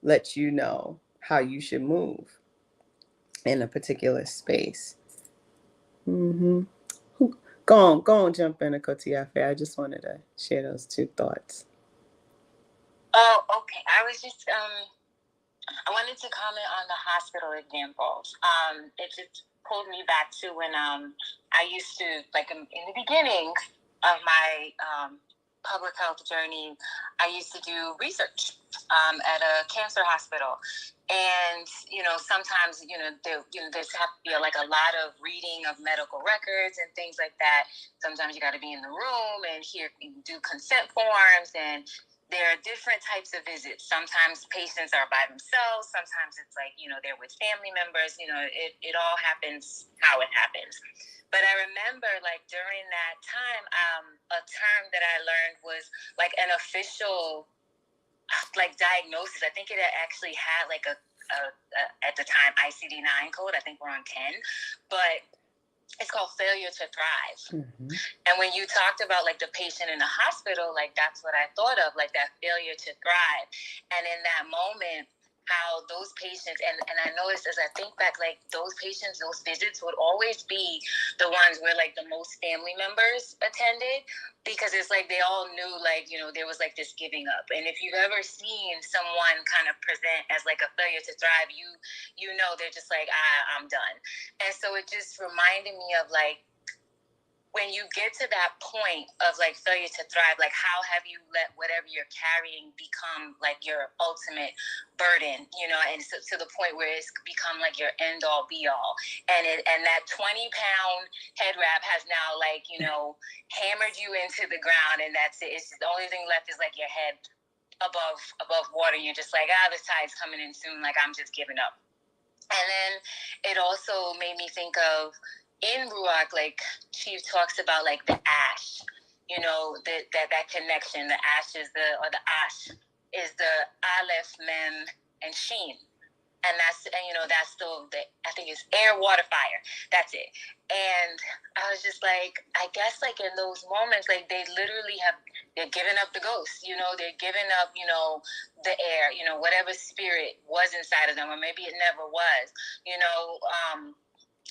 lets you know how you should move in a particular space. Mm-hmm. Go on, jump in, Akotiafe. I just wanted to share those two thoughts. Oh, okay. I was just I wanted to comment on the hospital examples. It just pulled me back to when I used to, like, in the beginning of my public health journey, I used to do research at a cancer hospital. And, sometimes, there's have to be a lot of reading of medical records and things like that. Sometimes you got to be in the room and do consent forms, and there are different types of visits. Sometimes patients are by themselves. Sometimes it's like, they're with family members. It all happens how it happens. But I remember, during that time, a term that I learned was an official diagnosis. I think it actually had a at the time ICD-9 code. I think we're on 10, but it's called Failure to Thrive. Mm-hmm. And when you talked about like the patient in the hospital, like that's what I thought of, like that failure to thrive. And in that moment, how those patients, and I noticed as I think back, like those patients, those visits would always be the ones where like the most family members attended, because it's like they all knew, like, you know, there was like this giving up. And if you've ever seen someone kind of present as like a failure to thrive, you know they're just like, I'm done. And so it just reminded me of like, when you get to that point of like failure to thrive, like how have you let whatever you're carrying become like your ultimate burden, you know, and so to the point where it's become like your end all be all. And that 20-pound head wrap has now, like, you know, hammered you into the ground, and that's it. It's the only thing left is like your head above water. And you're just like, this tide's coming in soon. Like, I'm just giving up. And then it also made me think of, in Ruach, like Chief talks about like the ash, you know, that connection. The ash is the ash is the aleph, mem, and sheen. And that's, and you know, that's the I think it's air, water, fire. That's it. And I was just like, I guess like in those moments, like they literally they're giving up the ghost, you know, they're giving up, you know, the air, you know, whatever spirit was inside of them, or maybe it never was, you know,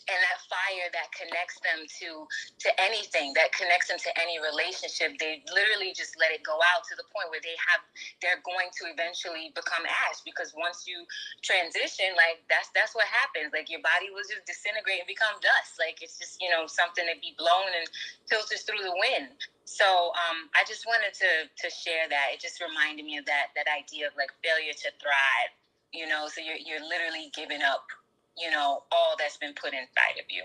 and that fire that connects them to anything, that connects them to any relationship, they literally just let it go out to the point where they're going to eventually become ash, because once you transition, like that's what happens. Like your body will just disintegrate and become dust. Like it's just, you know, something to be blown and filters through the wind. So I just wanted to share that. It just reminded me of that idea of like failure to thrive, you know, so you're literally giving up, you know, all that's been put inside of you.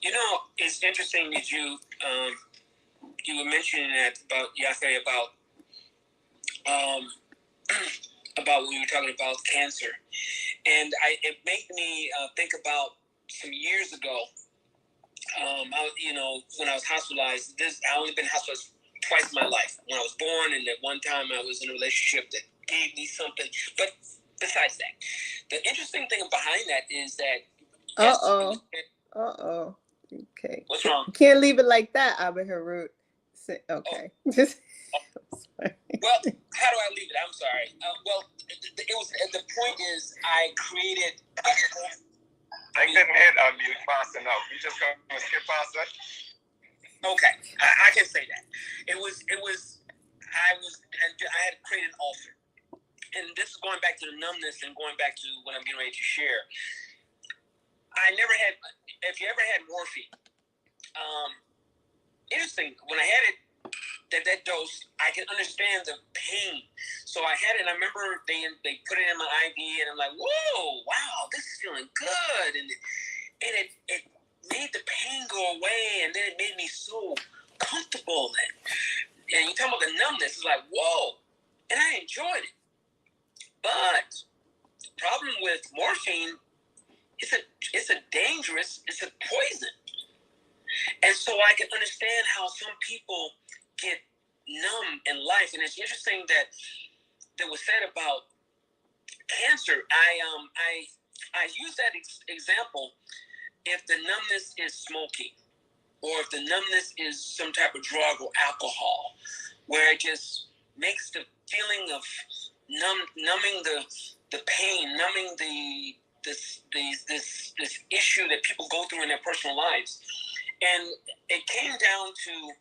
You know, it's interesting that you were mentioning that about Yafe, about when you were talking about cancer, and it made me think about some years ago. When I was hospitalized, I only been hospitalized twice in my life. When I was born, and at one time I was in a relationship that gave me something. But besides that, the interesting thing behind that is that. Okay. What's wrong? You can't leave it like that, Abba Harut. Okay. Well, how do I leave it? I'm sorry. It was, the point is, I created. I couldn't hit unmute fast enough. You just gonna skip past that? Okay, I can say that. I had created an altar, and this is going back to the numbness and going back to what I'm getting ready to share. I never had. If you ever had morphine, interesting. When I had it, that dose, I can understand the pain. So I had it, and I remember they put it in my IV, and I'm like, whoa, wow, this is feeling good, and it made the pain go away, and then it made me so comfortable. And you talking about the numbness, it's like, whoa, and I enjoyed it. But the problem with morphine, it's a poison. And so I can understand how some people get numb in life. And it's interesting that was said about cancer. I use that example. If the numbness is smoking, or if the numbness is some type of drug or alcohol, where it just makes the feeling of numbing the pain, numbing this issue that people go through in their personal lives. And it came down to,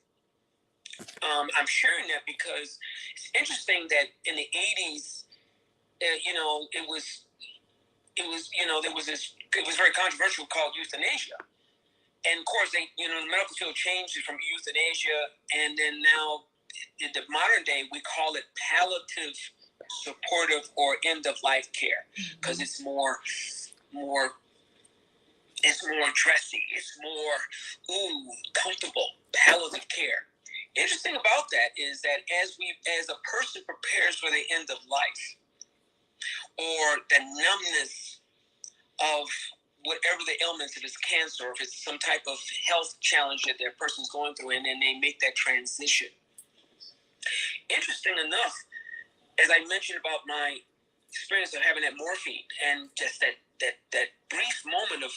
I'm sharing that because it's interesting that in the 80s, it was very controversial, called euthanasia. And of course, the medical field changed it from euthanasia, and then now in the modern day, we call it palliative supportive or end of life care, because it's more dressy, it's more comfortable, palliative care. Interesting about that is that as a person prepares for the end of life, or the numbness of whatever the ailments, if it's cancer, or if it's some type of health challenge that that person's going through, and then they make that transition. Interesting enough, as I mentioned about my experience of having that morphine, and just that brief moment of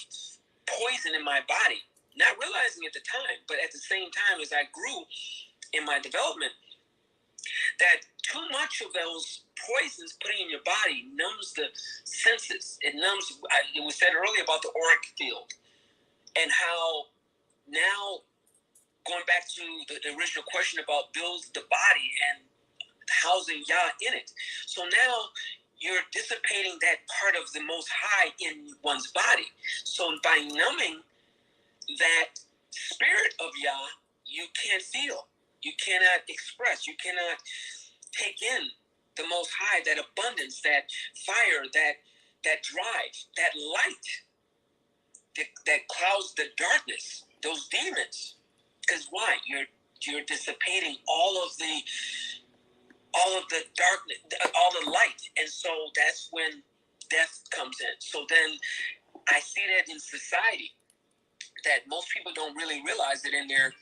poison in my body, not realizing at the time, but at the same time as I grew in my development, that too much of those poisons putting in your body numbs the senses. It numbs, it was said earlier about the auric field, and how now, going back to the original question about builds the body and housing Yah in it. So now you're dissipating that part of the Most High in one's body. So by numbing that spirit of Yah, you can't feel, you cannot express, you cannot take in the Most High, that abundance, that fire, that drive, that light that clouds the darkness, those demons. Because why? You're dissipating all of the darkness, all the light, and so that's when death comes in. So then I see that in society, that most people don't really realize that in their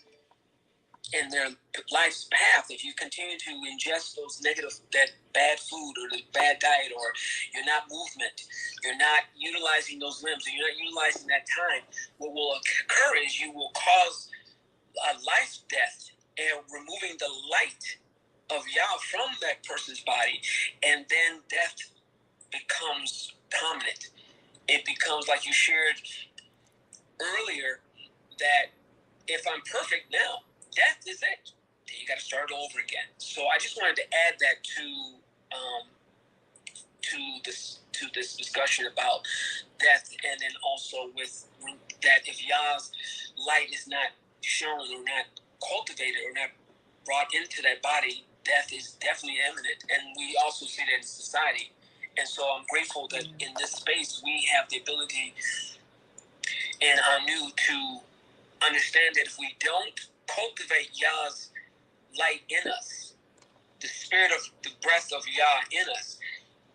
life's path, if you continue to ingest those negative, that bad food or the bad diet, or you're not movement, you're not utilizing those limbs, or you're not utilizing that time, what will occur is you will cause a life death and removing the light of Yah from that person's body, and then death becomes prominent. It becomes, like you shared earlier, that if I'm perfect now, death is it. Then you got to start over again. So I just wanted to add that to this discussion about death, and then also with that, if Yah's light is not shown or not cultivated or not brought into that body, death is definitely imminent. And we also see that in society. And so I'm grateful that in this space we have the ability and are new to understand that if we don't cultivate Yah's light in us, the spirit of the breath of Yah in us,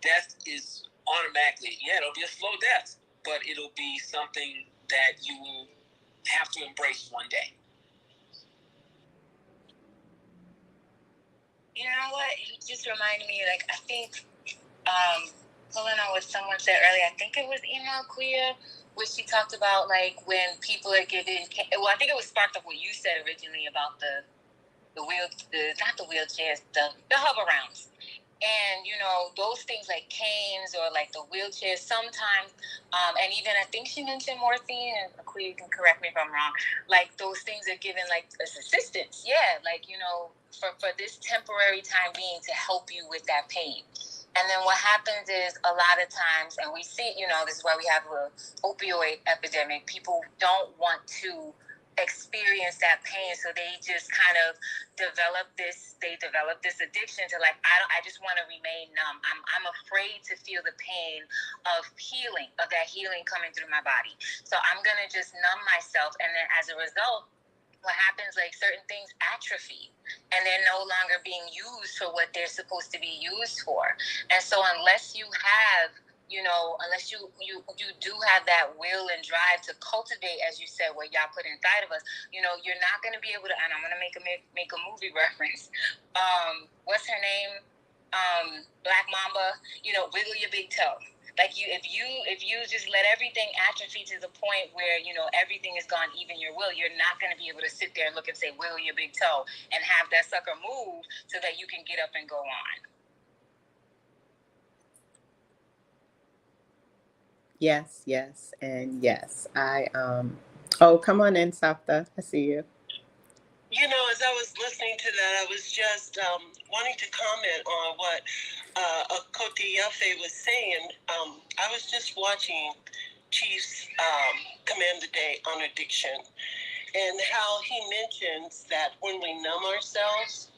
death is automatically, it'll be a slow death, but it'll be something that you will have to embrace one day. You know what? You just reminded me, like, I think, pulling on what someone said earlier, I think it was Ema Queer, where she talked about, like, when people are given, well, I think it was sparked up what you said originally about not the wheelchairs, the hover rounds. And, you know, those things like canes or like the wheelchairs sometimes, and even I think she mentioned morphine, and you can correct me if I'm wrong, like those things are given like as assistance. Yeah, like, you know, for this temporary time being to help you with that pain. And then what happens is a lot of times, and we see, you know, this is why we have an opioid epidemic, people don't want to experience that pain, so they just kind of develop this addiction to, like, I just want to remain numb. I'm afraid to feel the pain of that healing coming through my body, so I'm gonna just numb myself. And then as a result, what happens, like, certain things atrophy and they're no longer being used for what they're supposed to be used for. And so unless you have, you know, unless you do have that will and drive to cultivate, as you said, what Y'all put inside of us, you know, you're not going to be able to, and I'm going to make a movie reference. What's her name? Black Mamba, you know, wiggle your big toe. Like, if you just let everything atrophy to the point where, you know, everything is gone, even your will, you're not going to be able to sit there and look and say, wiggle your big toe, and have that sucker move so that you can get up and go on. Yes, yes, and yes. Oh, come on in, Sapta. I see you. You know, as I was listening to that, I was just wanting to comment on what Akoti Yafe was saying. I was just watching Chief's Command the Day on addiction, and how he mentions that when we numb ourselves,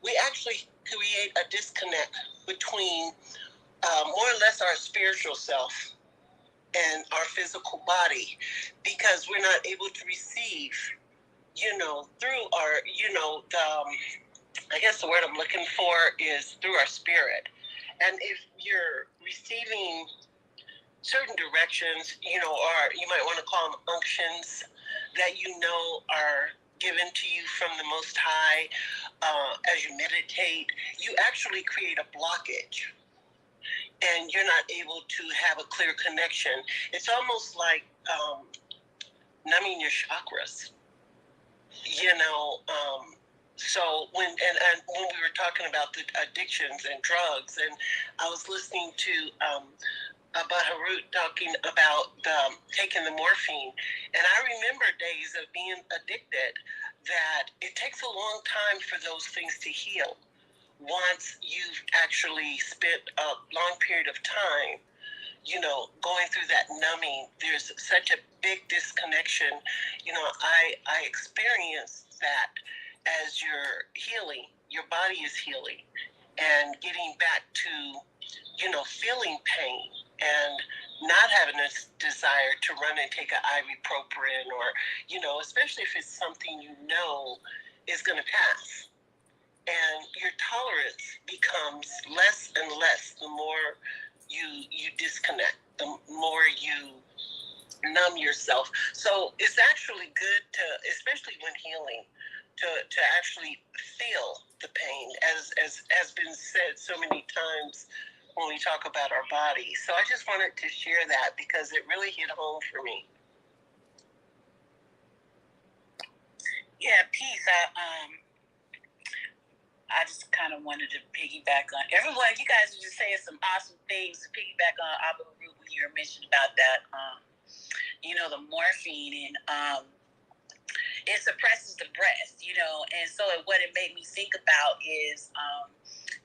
we actually create a disconnect between more or less our spiritual self and our physical body, because we're not able to receive, you know, through our, you know, I guess the word I'm looking for is through our spirit. And if you're receiving certain directions, you know, or you might want to call them unctions, that you know are given to you from the Most High, as you meditate, you actually create a blockage. And you're not able to have a clear connection. It's almost like numbing your chakras. You know, so when we were talking about the addictions and drugs, and I was listening to Harut talking about taking the morphine, and I remember days of being addicted that it takes a long time for those things to heal. Once you've actually spent a long period of time, you know, going through that numbing, there's such a big disconnection. You know, I experienced that as you're healing, your body is healing, and getting back to, you know, feeling pain and not having a desire to run and take an ibuprofen, or, you know, especially if it's something you know is going to pass. And your tolerance becomes less and less the more you disconnect, the more you numb yourself. So it's actually good to, especially when healing, to actually feel the pain, as has been said so many times when we talk about our body. So I just wanted to share that because it really hit home for me. Yeah, peace. I just kind of wanted to piggyback on everyone. You guys are just saying some awesome things to piggyback on Abu Root when you were mentioning about that. You know, the morphine, and it suppresses the breath, you know, and so what it made me think about is,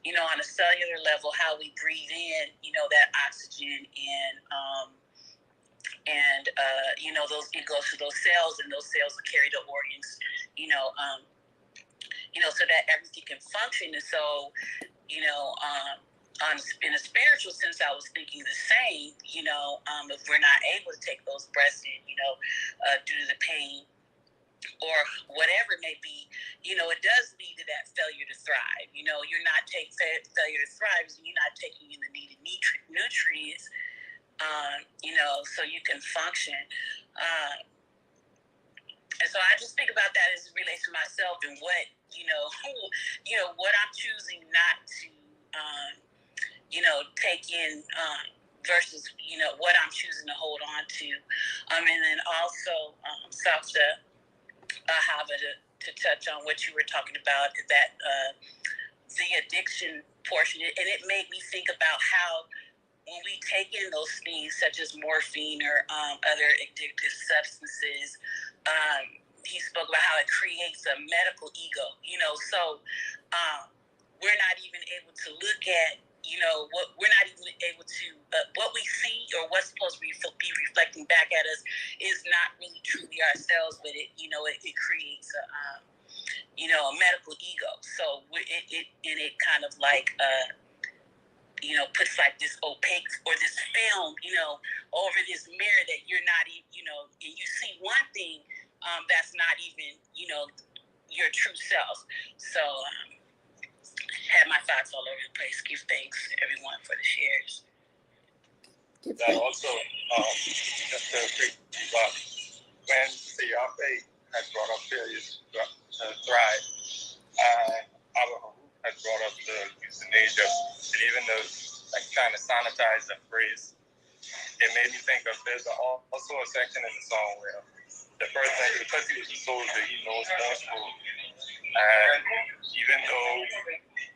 you know, on a cellular level, how we breathe in, you know, that oxygen, and you know, it goes to those cells, and those cells will carry the organs, you know, so that everything can function. And so, you know, in a spiritual sense, I was thinking the same, you know, if we're not able to take those breaths in, you know, due to the pain or whatever it may be, you know, it does lead to that failure to thrive. You know, you're not taking failure to thrive, and you're not taking in the needed nutrients, you know, so you can function. And so I just think about that as it relates to myself and what, you know, what I'm choosing not to, you know, take in, versus, you know, what I'm choosing to hold on to. And then also, Safta, Hava, to touch on what you were talking about, that the addiction portion, and it made me think about how when we take in those things such as morphine or other addictive substances, he spoke about how it creates a medical ego, you know, so we're not even able to look at, you know, what we're not even able to, what we see or what's supposed to be reflecting back at us is not really truly ourselves, but it, you know, it creates a, you know, a medical ego. So it kind of like, you know, puts like this opaque or this film, you know, over this mirror that you're not even, you know, and you see one thing that's not even, you know, your true self. So had my thoughts all over the place. Give thanks everyone for the shares. That also, just to piggyback, when Siafe had brought up failures to thrive, Abu had brought up the euthanasia, and even the like trying to sanitize the phrase, it made me think of there's also a section in the song where the person, because he was a soldier, he knows gospel, and even though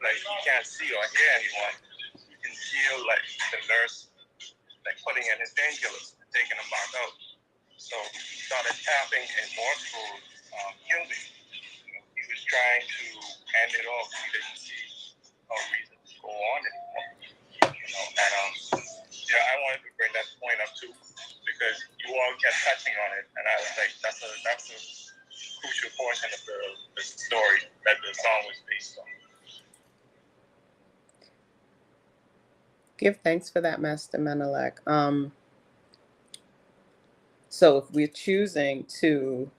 like he can't see or hear anyone, he can feel like the nurse like putting in his painkillers and taking them back out. So he started tapping and morphine killed him. He was trying to end it off. He didn't see a reason to go on anymore. You know, and yeah, I wanted to bring that point up too, because you all kept touching on it, and I was like, that's a crucial portion of the story that the song was based on. Give thanks for that, Master Menelek. So if we're choosing to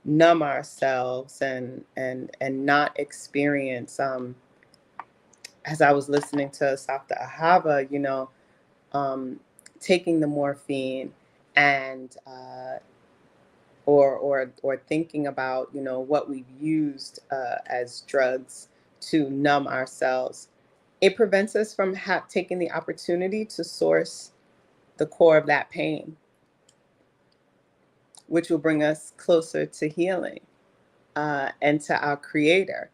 numb ourselves and not experience, as I was listening to Safta Ahava, you know, taking the morphine and or thinking about, you know, what we've used as drugs to numb ourselves, it prevents us from taking the opportunity to source the core of that pain. which will bring us closer to healing and to our Creator.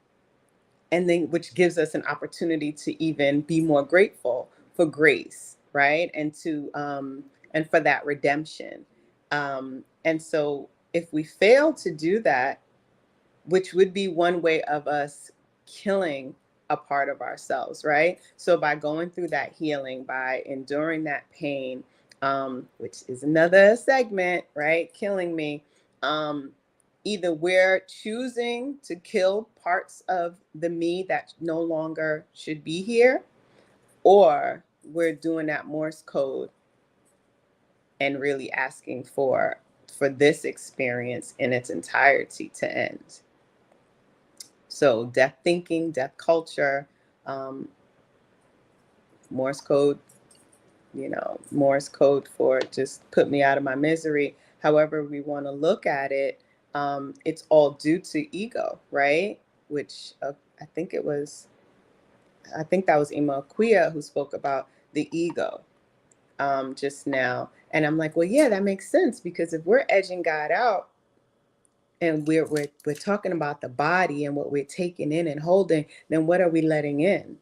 And then which gives us an opportunity to even be more grateful for grace, right? And for that redemption. And so if we fail to do that, which would be one way of us killing a part of ourselves, right? So by going through that healing, by enduring that pain, which is another segment, right? Killing me. Either we're choosing to kill parts of the me that no longer should be here, or we're doing that Morse code and really asking for this experience in its entirety to end. So death thinking, death culture, Morse code, Morse code for just put me out of my misery. However we want to look at it, it's all due to ego, right? Which I think that was Ima Akuya who spoke about the ego just now. And I'm like, well, yeah, that makes sense, because if we're edging God out, and we're talking about the body and what we're taking in and holding, then what are we letting in?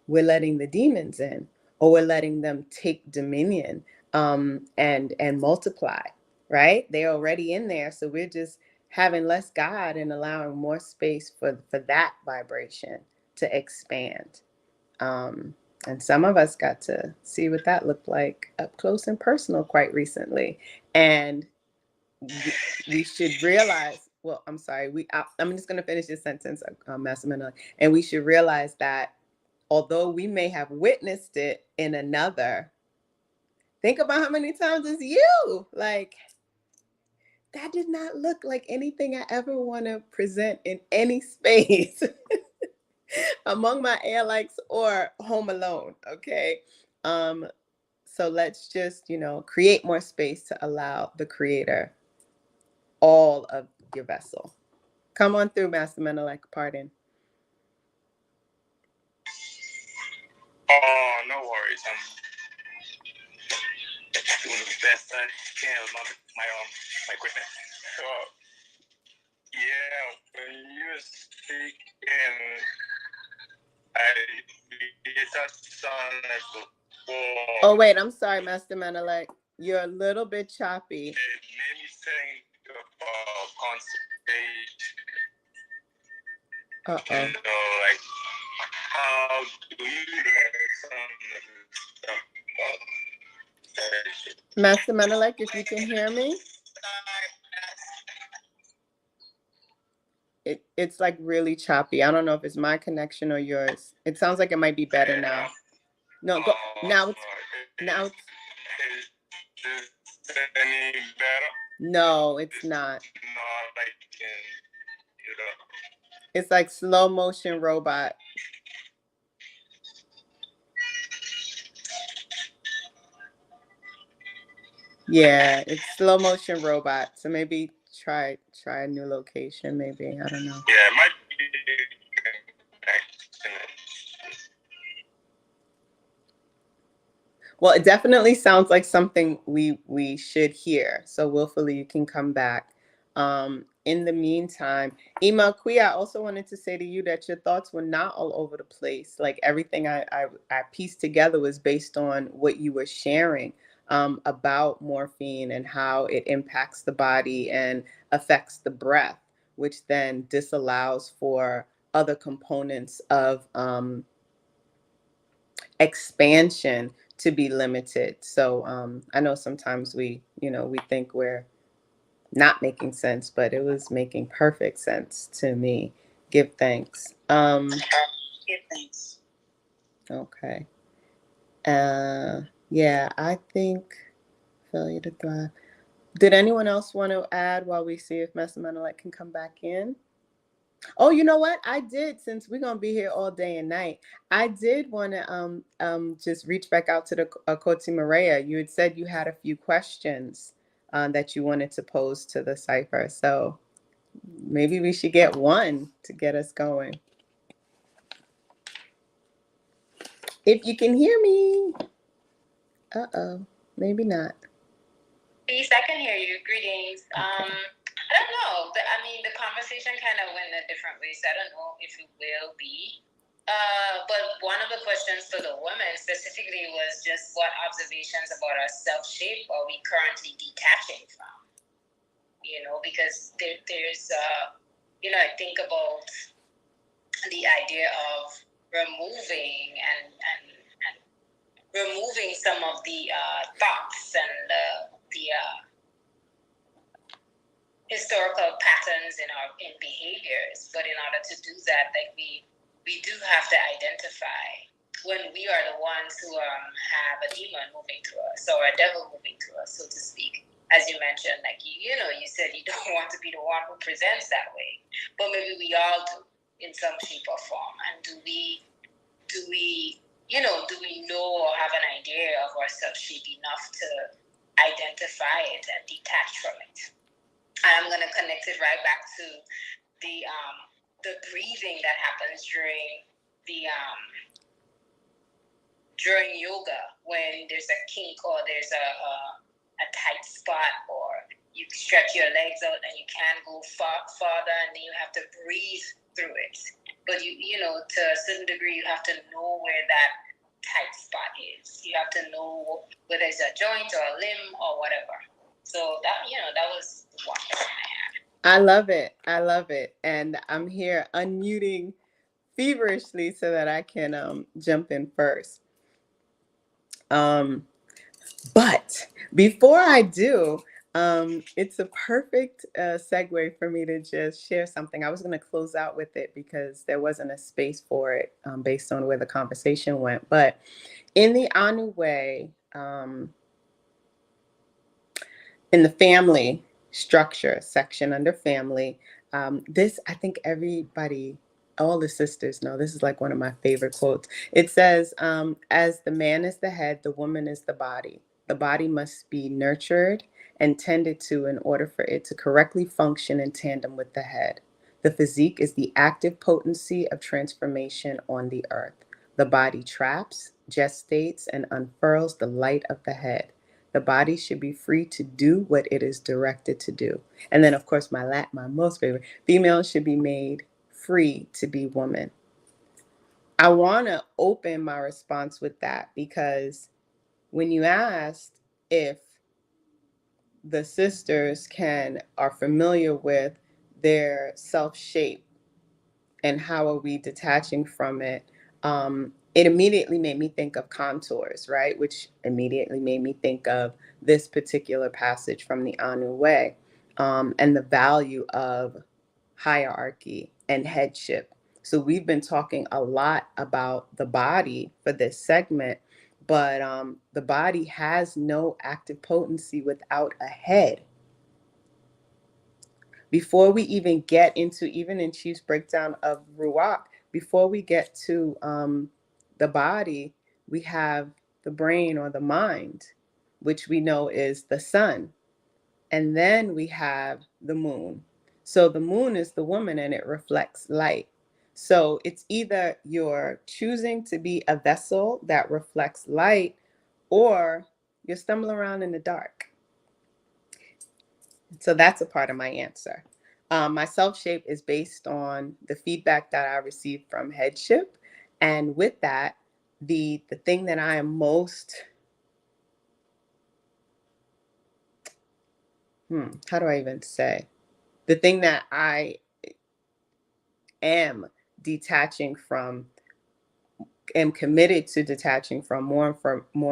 We're letting the demons in, or we're letting them take dominion and multiply, right? They're already in there, so we're just having less God and allowing more space for that vibration to expand. And some of us got to see what that looked like up close and personal quite recently. And we should realize, well, I'm sorry, I'm just going to finish this sentence, Master. And we should realize that although we may have witnessed it in another, think about how many times it's you. Like, that did not look like anything I ever want to present in any space among my air likes or home alone. Okay. So let's just, create more space to allow the Creator all of your vessel. Come on through, Master Menelek. Pardon. Oh, no worries. I'm doing the best I can with my equipment. Yeah, when you were speaking, it touched on it before. Oh, wait, I'm sorry, Master Menelek. You're a little bit choppy. It made me think about conservation. Like, how do you Master Menelek, if you can hear me? It's like really choppy. I don't know if it's my connection or yours. It sounds like it might be better now. No, go now. It's any better? No, it's not. It's like slow motion robot. Yeah, it's slow motion robot. So maybe try a new location. Maybe, I don't know. Yeah, it might be. Well, it definitely sounds like something we should hear. So willfully, you can come back. In the meantime, Ima Kui, I also wanted to say to you that your thoughts were not all over the place. Like everything I pieced together was based on what you were sharing about morphine and how it impacts the body and affects the breath, which then disallows for other components of expansion to be limited. So I know sometimes we think we're not making sense, but it was making perfect sense to me. Give thanks. Give thanks. Okay. Yeah, I think failure to thrive. Did anyone else want to add while we see if Master Menelek can come back in? Oh, you know what? I did, since we're gonna be here all day and night. I did want to just reach back out to the Koti Maria. You had said you had a few questions that you wanted to pose to the cipher. So maybe we should get one to get us going. If you can hear me. Uh-oh, maybe not. Peace, I can hear you. Greetings. Okay. I don't know. I mean, the conversation kind of went a different way, so I don't know if it will be. But one of the questions for the women specifically was just what observations about our self-shape are we currently detaching from? You know, because there's, you know, I think about the idea of removing and removing some of the thoughts and the historical patterns in behaviors. But in order to do that, like we do have to identify when we are the ones who have a demon moving through us or a devil moving through us, so to speak. As you mentioned, like you know, you said you don't want to be the one who presents that way, but maybe we all do in some shape or form. And do we know or have an idea of our self-shape enough to identify it and detach from it? I'm going to connect it right back to the breathing that happens during yoga when there's a kink or there's a tight spot, or you stretch your legs out and you can't go farther, and then you have to breathe through it. But you know, to a certain degree, you have to know where that tight spot is. You have to know whether it's a joint or a limb or whatever. So that was one question I had. I love it. I love it. And I'm here unmuting feverishly so that I can jump in first. But before I do, it's a perfect segue for me to just share something. I was going to close out with it because there wasn't a space for it based on where the conversation went. But in the Anu way, in the family structure section under family, this, I think everybody, all the sisters know, this is like one of my favorite quotes. It says, as the man is the head, the woman is the body. The body must be nurtured and tended to in order for it to correctly function in tandem with the head. The physique is the active potency of transformation on the earth. The body traps, gestates, and unfurls the light of the head. The body should be free to do what it is directed to do. And then, of course, my most favorite, females should be made free to be woman. I want to open my response with that because when you asked if the sisters are familiar with their self-shape and how are we detaching from it, it immediately made me think of contours, right? Which immediately made me think of this particular passage from the Anu Way, and the value of hierarchy and headship. So we've been talking a lot about the body for this segment, but the body has no active potency without a head. Before we even get into, even in Chief's breakdown of Ruach, before we get to the body, we have the brain or the mind, which we know is the sun. And then we have the moon. So the moon is the woman and it reflects light. So it's either you're choosing to be a vessel that reflects light or you're stumbling around in the dark. So that's a part of my answer. My self shape is based on the feedback that I received from headship. And with that, the thing that I am most, how do I even say? The thing that I am detaching from, am committed to detaching from more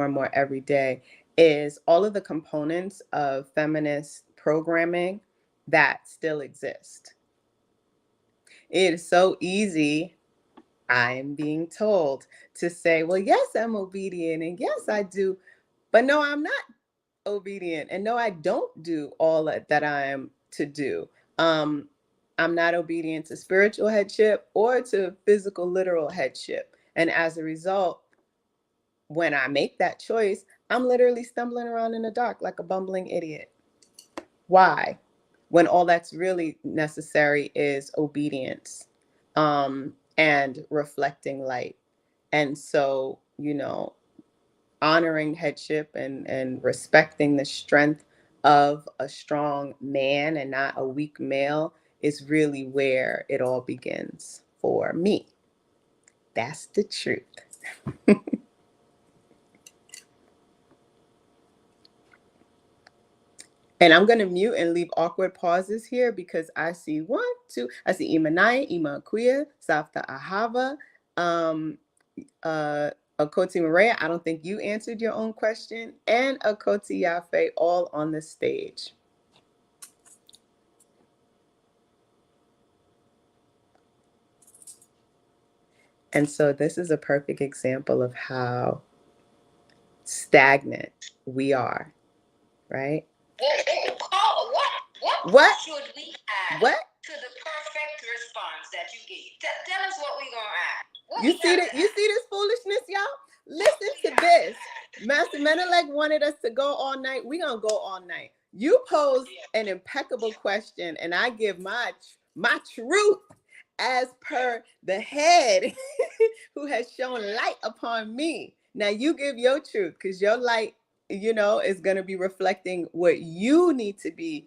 and more every day is all of the components of feminist programming that still exist. It is so easy, I'm being told, to say, well, yes, I'm obedient and yes, I do, but no, I'm not obedient and no, I don't do all that I am to do. I'm not obedient to spiritual headship or to physical, literal headship. And as a result, when I make that choice, I'm literally stumbling around in the dark like a bumbling idiot. Why? When all that's really necessary is obedience, and reflecting light. And so, honoring headship and respecting the strength of a strong man and not a weak male is really where it all begins for me. That's the truth. And I'm going to mute and leave awkward pauses here because I see one, two, I see Imanaya, Ima Akuya, Safta Ahava, Akoti Maria. I don't think you answered your own question, and Akoti Yafe, all on the stage. And so this is a perfect example of how stagnant we are, right? Paul, what should we add to the perfect response that you gave? Tell us what we're gonna add. You see that? You see this foolishness, y'all? Listen to this. Master Menelik wanted us to go all night. We're gonna go all night. You pose an impeccable question, and I give my truth as per the head who has shown light upon me. Now you give your truth, because your light, is going to be reflecting what you need to be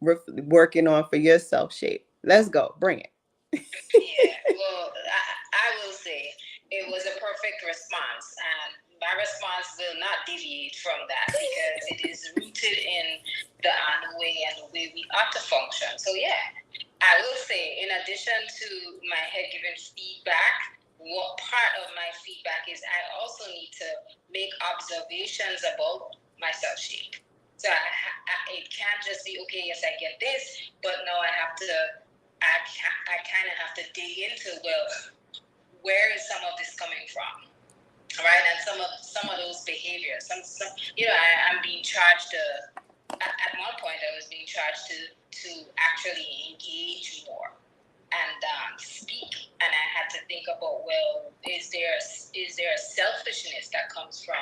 working on for your self shape. Let's go. Bring it. Well, I will say it was a perfect response, and my response will not deviate from that because it is rooted in the way and the way we ought to function. So I will say, in addition to my head giving feedback, what part of my feedback is I also need to make observations about my self shape. So it can't just be, okay, yes, I get this, but no, I kind of have to dig into, well, where is some of this coming from, right? And some of those behaviors, I'm being charged to. At one point, I was being charged to actually engage more and speak, and I had to think about, well, is there a selfishness that comes from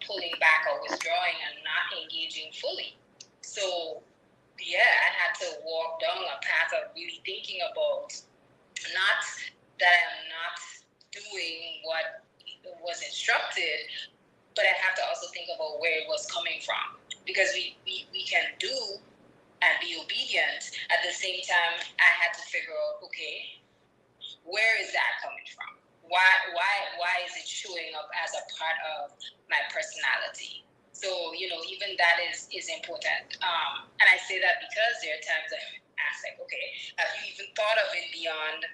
pulling back or withdrawing and not engaging fully? So I had to walk down a path of really thinking about, not that I'm not doing what was instructed, but I have to also think about where it was coming from, because we can do and be obedient. At the same time, I had to figure out, okay, where is that coming from? Why is it showing up as a part of my personality? So, even that is important. And I say that because there are times I ask, like, okay, have you even thought of it beyond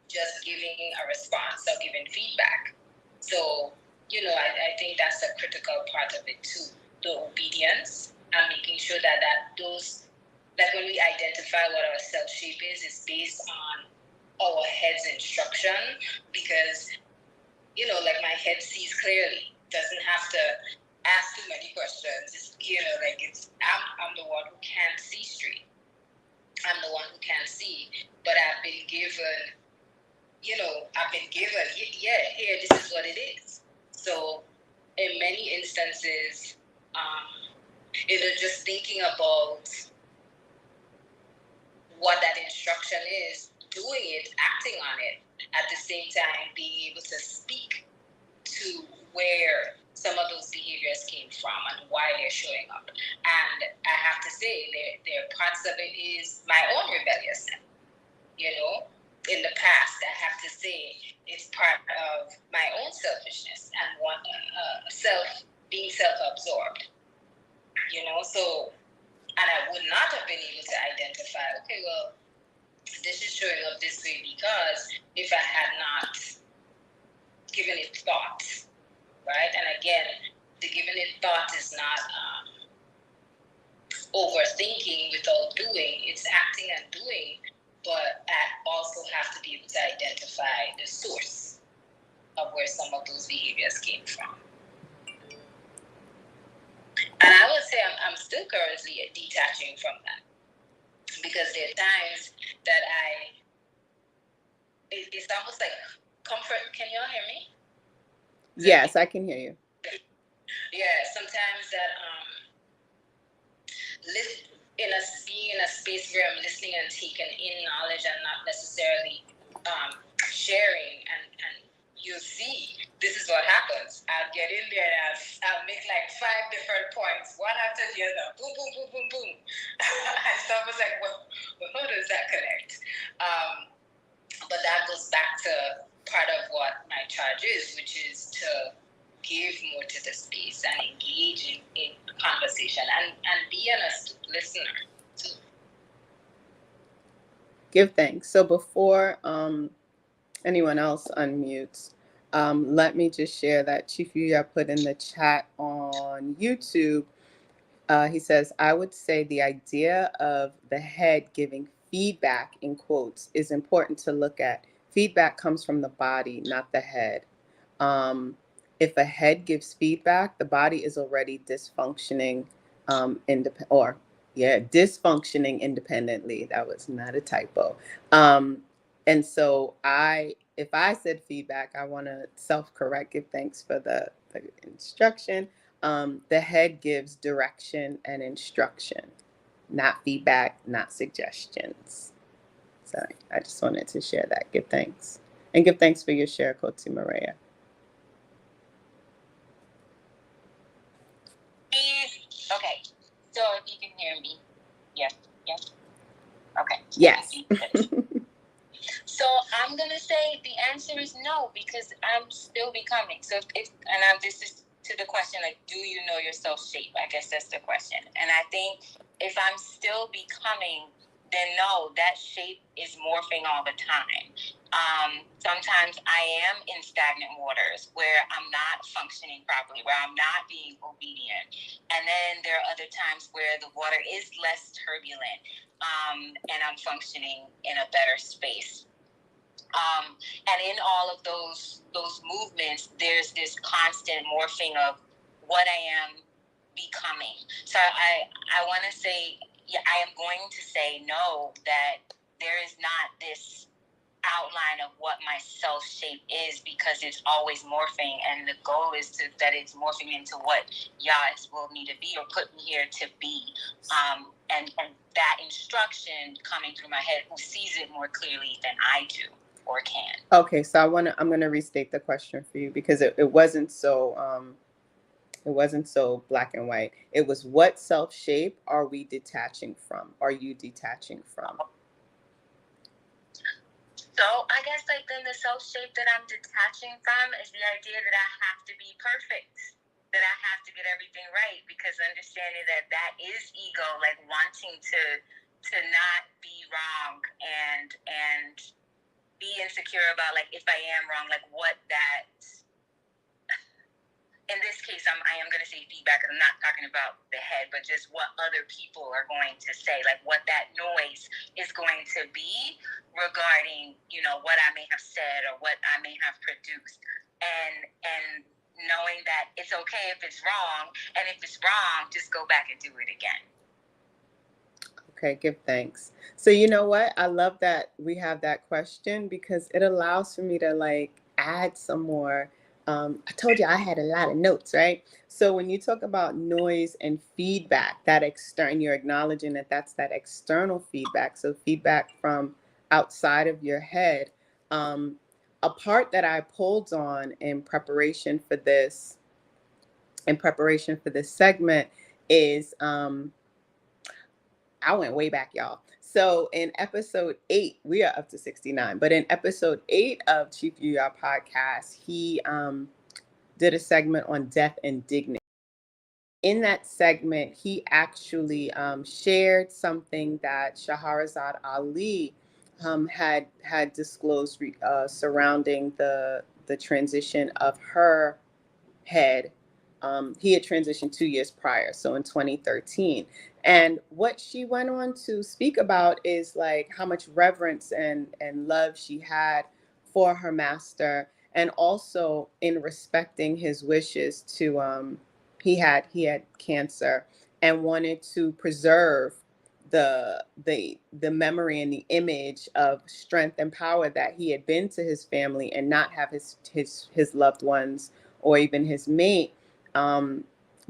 just giving a response or giving feedback? So, I think that's a critical part of it too, the obedience, and making sure that when we identify what our self-shape is based on our head's instruction, because, like, my head sees clearly, doesn't have to ask too many questions. I'm the one who can't see straight. I'm the one who can't see, but I've been given, here, this is what it is. So in many instances, just thinking about what that instruction is, doing it, acting on it, at the same time being able to speak to where some of those behaviors came from and why they're showing up. And I have to say, there are parts of it is my own rebelliousness. In the past, I have to say, it's part of my own selfishness and being self-absorbed. So, and I would not have been able to identify, okay, well, this is showing up this way because if I had not given it thought, right? And again, the giving it thought is not overthinking without doing, it's acting and doing, but I also have to be able to identify the source of where some of those behaviors came from. And I would say I'm still currently detaching from that, because there are times that it's almost like comfort. Can y'all hear me? Yes, I can hear you. Yeah, sometimes that being in a space where I'm listening and taking in knowledge and not necessarily sharing and you'll see this is what happens. I'll get in there and I'll make like 5 different points, one after the other, boom, boom, boom, boom, boom. And so I was like, well, how does that connect? But that goes back to part of what my charge is, which is to give more to the space and engage in conversation and be an astute listener too. Give thanks. So before anyone else unmutes, let me just share that Chief Yuya put in the chat on YouTube. He says, I would say the idea of the head giving feedback, in quotes, is important to look at. Feedback comes from the body, not the head. If a head gives feedback, the body is already dysfunctioning, dysfunctioning independently. That was not a typo. And so if I said feedback, I want to self-correct, give thanks for the instruction. The head gives direction and instruction, not feedback, not suggestions. So I just wanted to share that. Give thanks. And give thanks for your share, Koti Maria. Okay, so if you can hear me, yes, okay. Yes. So I'm gonna say the answer is no, because I'm still becoming. So this is to the question, like, do you know your self shape? I guess that's the question. And I think if I'm still becoming, then no, that shape is morphing all the time. Sometimes I am in stagnant waters where I'm not functioning properly, where I'm not being obedient. And then there are other times where the water is less turbulent, and I'm functioning in a better space. And in all of those movements, there's this constant morphing of what I am becoming. So I want to say, I am going to say no, that there is not this outline of what my self shape is, because it's always morphing, and the goal is that it's morphing into what Yas will me to be, or put me here to be. And that instruction coming through my head, who sees it more clearly than I do or can. Okay, so I'm gonna restate the question for you, because it wasn't so black and white. It was, what self shape are we detaching from? Are you detaching from? So I guess like then the self shape that I'm detaching from is the idea that I have to be perfect, that I have to get everything right, because understanding that is ego, like wanting to not be wrong and be insecure about, like, if I am wrong, like what that. In this case, I am going to say feedback, and I'm not talking about the head, but just what other people are going to say, like what that noise is going to be regarding, what I may have said or what I may have produced, and knowing that it's okay if it's wrong, and if it's wrong, just go back and do it again. Okay, give thanks. So you know what? I love that we have that question, because it allows for me to add some more. I told you I had a lot of notes, right? So when you talk about noise and feedback, that external, you're acknowledging that that's that external feedback. So feedback from outside of your head. A part that I pulled on in preparation for this segment is, I went way back, y'all. So in episode 8, we are up to 69, but in episode 8 of Chief Yuya podcast, he did a segment on death and dignity. In that segment, he actually shared something that Shahrazad Ali had disclosed surrounding the transition of her head. He had transitioned 2 years prior, so in 2013. And what she went on to speak about is like how much reverence and love she had for her master, and also in respecting his wishes to he had cancer and wanted to preserve the memory and the image of strength and power that he had been to his family, and not have his loved ones or even his mate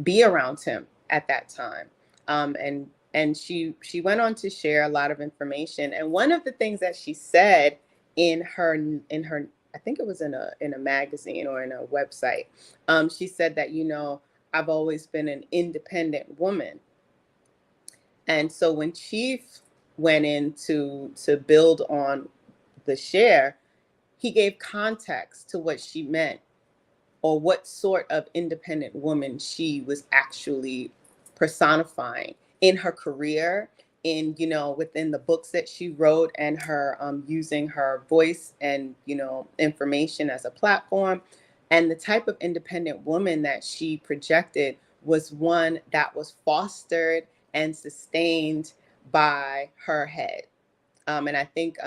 be around him at that time. And she went on to share a lot of information. And one of the things that she said in her I think it was in a magazine or in a website. She said that, I've always been an independent woman. And so when Chief went in to build on the share, he gave context to what she meant, or what sort of independent woman she was actually personifying in her career, in, within the books that she wrote, and her using her voice and, information as a platform. And the type of independent woman that she projected was one that was fostered and sustained by her head. And I think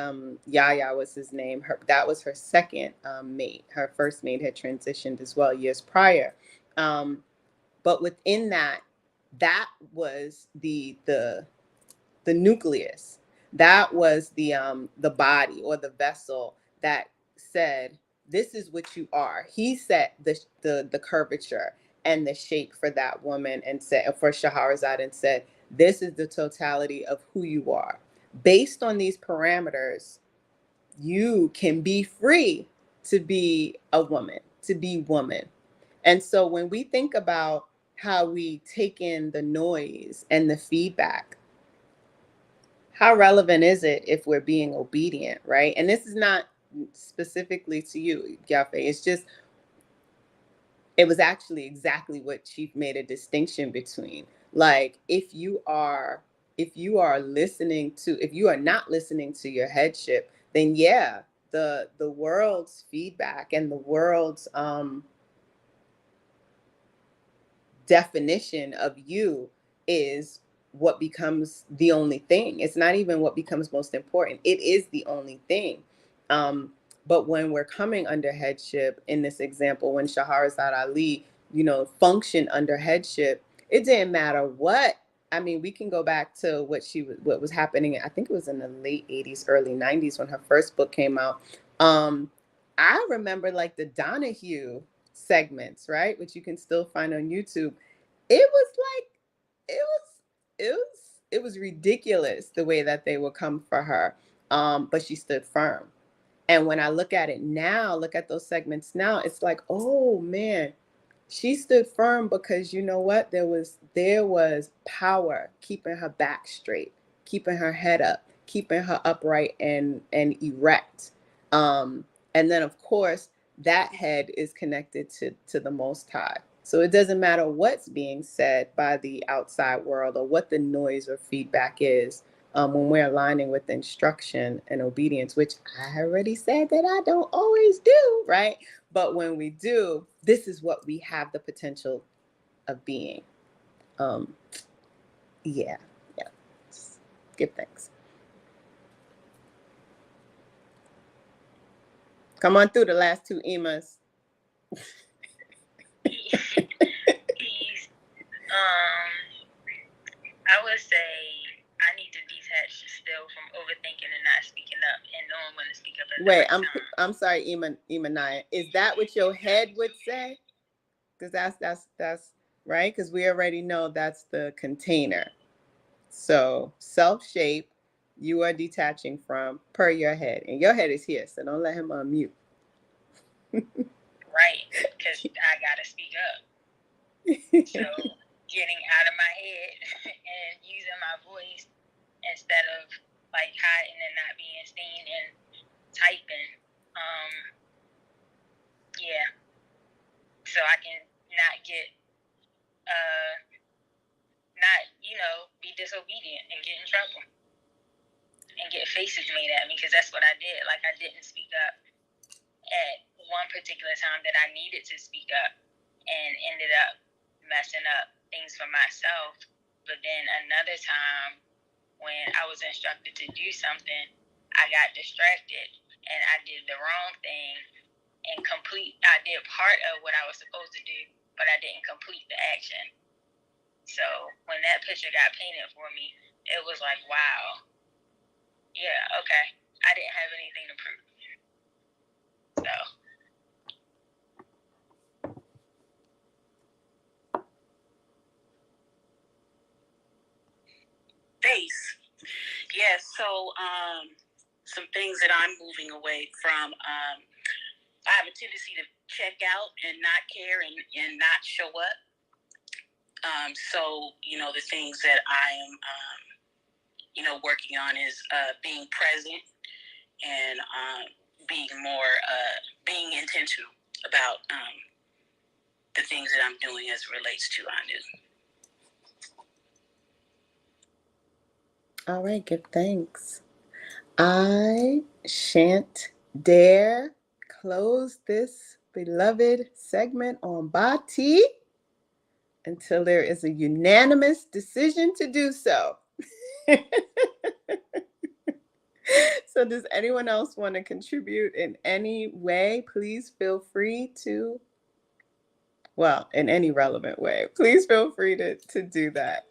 Yaya was his name. That was her second mate. Her first mate had transitioned as well years prior. But within that, that was the nucleus. That was the body, or the vessel, that said, "This is what you are." He set the curvature and the shape for that woman, and said, for Shahrazad, and said, "This is the totality of who you are. Based on these parameters, you can be free to be a woman, to be woman." And so when we think about how we take in the noise and the feedback, how relevant is it if we're being obedient, right? And this is not specifically to you, Yafe. It's just, it was actually exactly what Chief made a distinction between. Like, if you are listening to, if you are not listening to your headship, then yeah, the world's feedback and the world's definition of you is what becomes the only thing. It's not even what becomes most important. It is the only thing. But when we're coming under headship, in this example, when Shahrazad Ali, functioned under headship, it didn't matter what. I mean, we can go back to what was happening. I think it was in the late 80s, early 90s, when her first book came out. I remember, like, the Donahue segments, right, which you can still find on YouTube. It was like, it was ridiculous the way that they would come for her. But she stood firm. And when I look at it now, look at those segments now, it's like, oh man, she stood firm, because you know what? There was power keeping her back straight, keeping her head up, keeping her upright and erect. And then, of course, that head is connected to the Most High. So it doesn't matter what's being said by the outside world, or what the noise or feedback is, when we're aligning with instruction and obedience, which I already said that I don't always do, right? But when we do, this is what we have the potential of being. Um, yeah. Just give thanks. Come on through the last two emas. Peace. I would say I need to detach still from overthinking and not speaking up, and knowing when to speak up at the right time. I'm sorry, Imanaya. Is that what your head would say? Because that's right. Because we already know that's the container. So self-shape, you are detaching from, per your head, and your head is here. So don't let him unmute. Right, because I gotta speak up. So getting out of my head and using my voice instead of like hiding and not being seen and typing. Yeah. So I can not get not, be disobedient and get in trouble and get faces made at me, because that's what I did. Like, I didn't speak up at one particular time that I needed to speak up, and ended up messing up things for myself. But then another time, when I was instructed to do something, I got distracted and I did the wrong thing, and I did part of what I was supposed to do, but I didn't complete the action. So when that picture got painted for me, it was like, wow, yeah, okay, I didn't have anything to prove. So. Face. Yes, so some things that I'm moving away from. I have a tendency to check out and not care and not show up. So, the things that I am, working on is being present and being more, being intentional about the things that I'm doing as it relates to Anu. All right, give thanks. I shan't dare close this beloved segment on Bati until there is a unanimous decision to do so. So does anyone else want to contribute in any way? Please feel free to, well, in any relevant way. Please feel free to do that.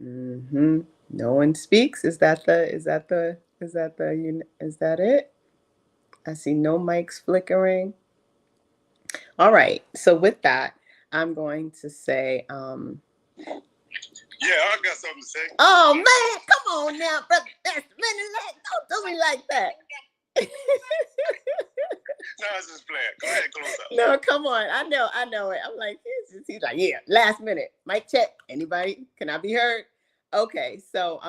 Mm-hmm. No one speaks. Is that it? I see no mics flickering. All right. So with that, I'm going to say, Yeah, I got something to say. oh man, come on now, brother. Don't do me like that. No, I was just playing. Go ahead, close up. No, come on. I know it. I'm like, he's like, yeah, last minute. Mic check. Anybody? Can I be heard? Okay, so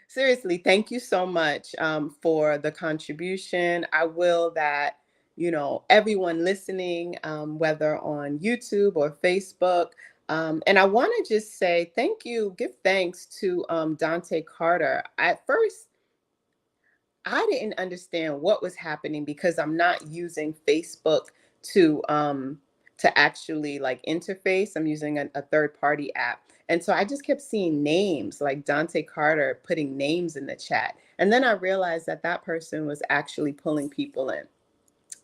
seriously, thank you so much for the contribution. I will that, everyone listening, whether on YouTube or Facebook. And I want to just say thank you, give thanks to Dante Carter. At first, I didn't understand what was happening because I'm not using Facebook to actually like interface. I'm using a third party app. And so I just kept seeing names like Dante Carter putting names in the chat. And then I realized that that person was actually pulling people in.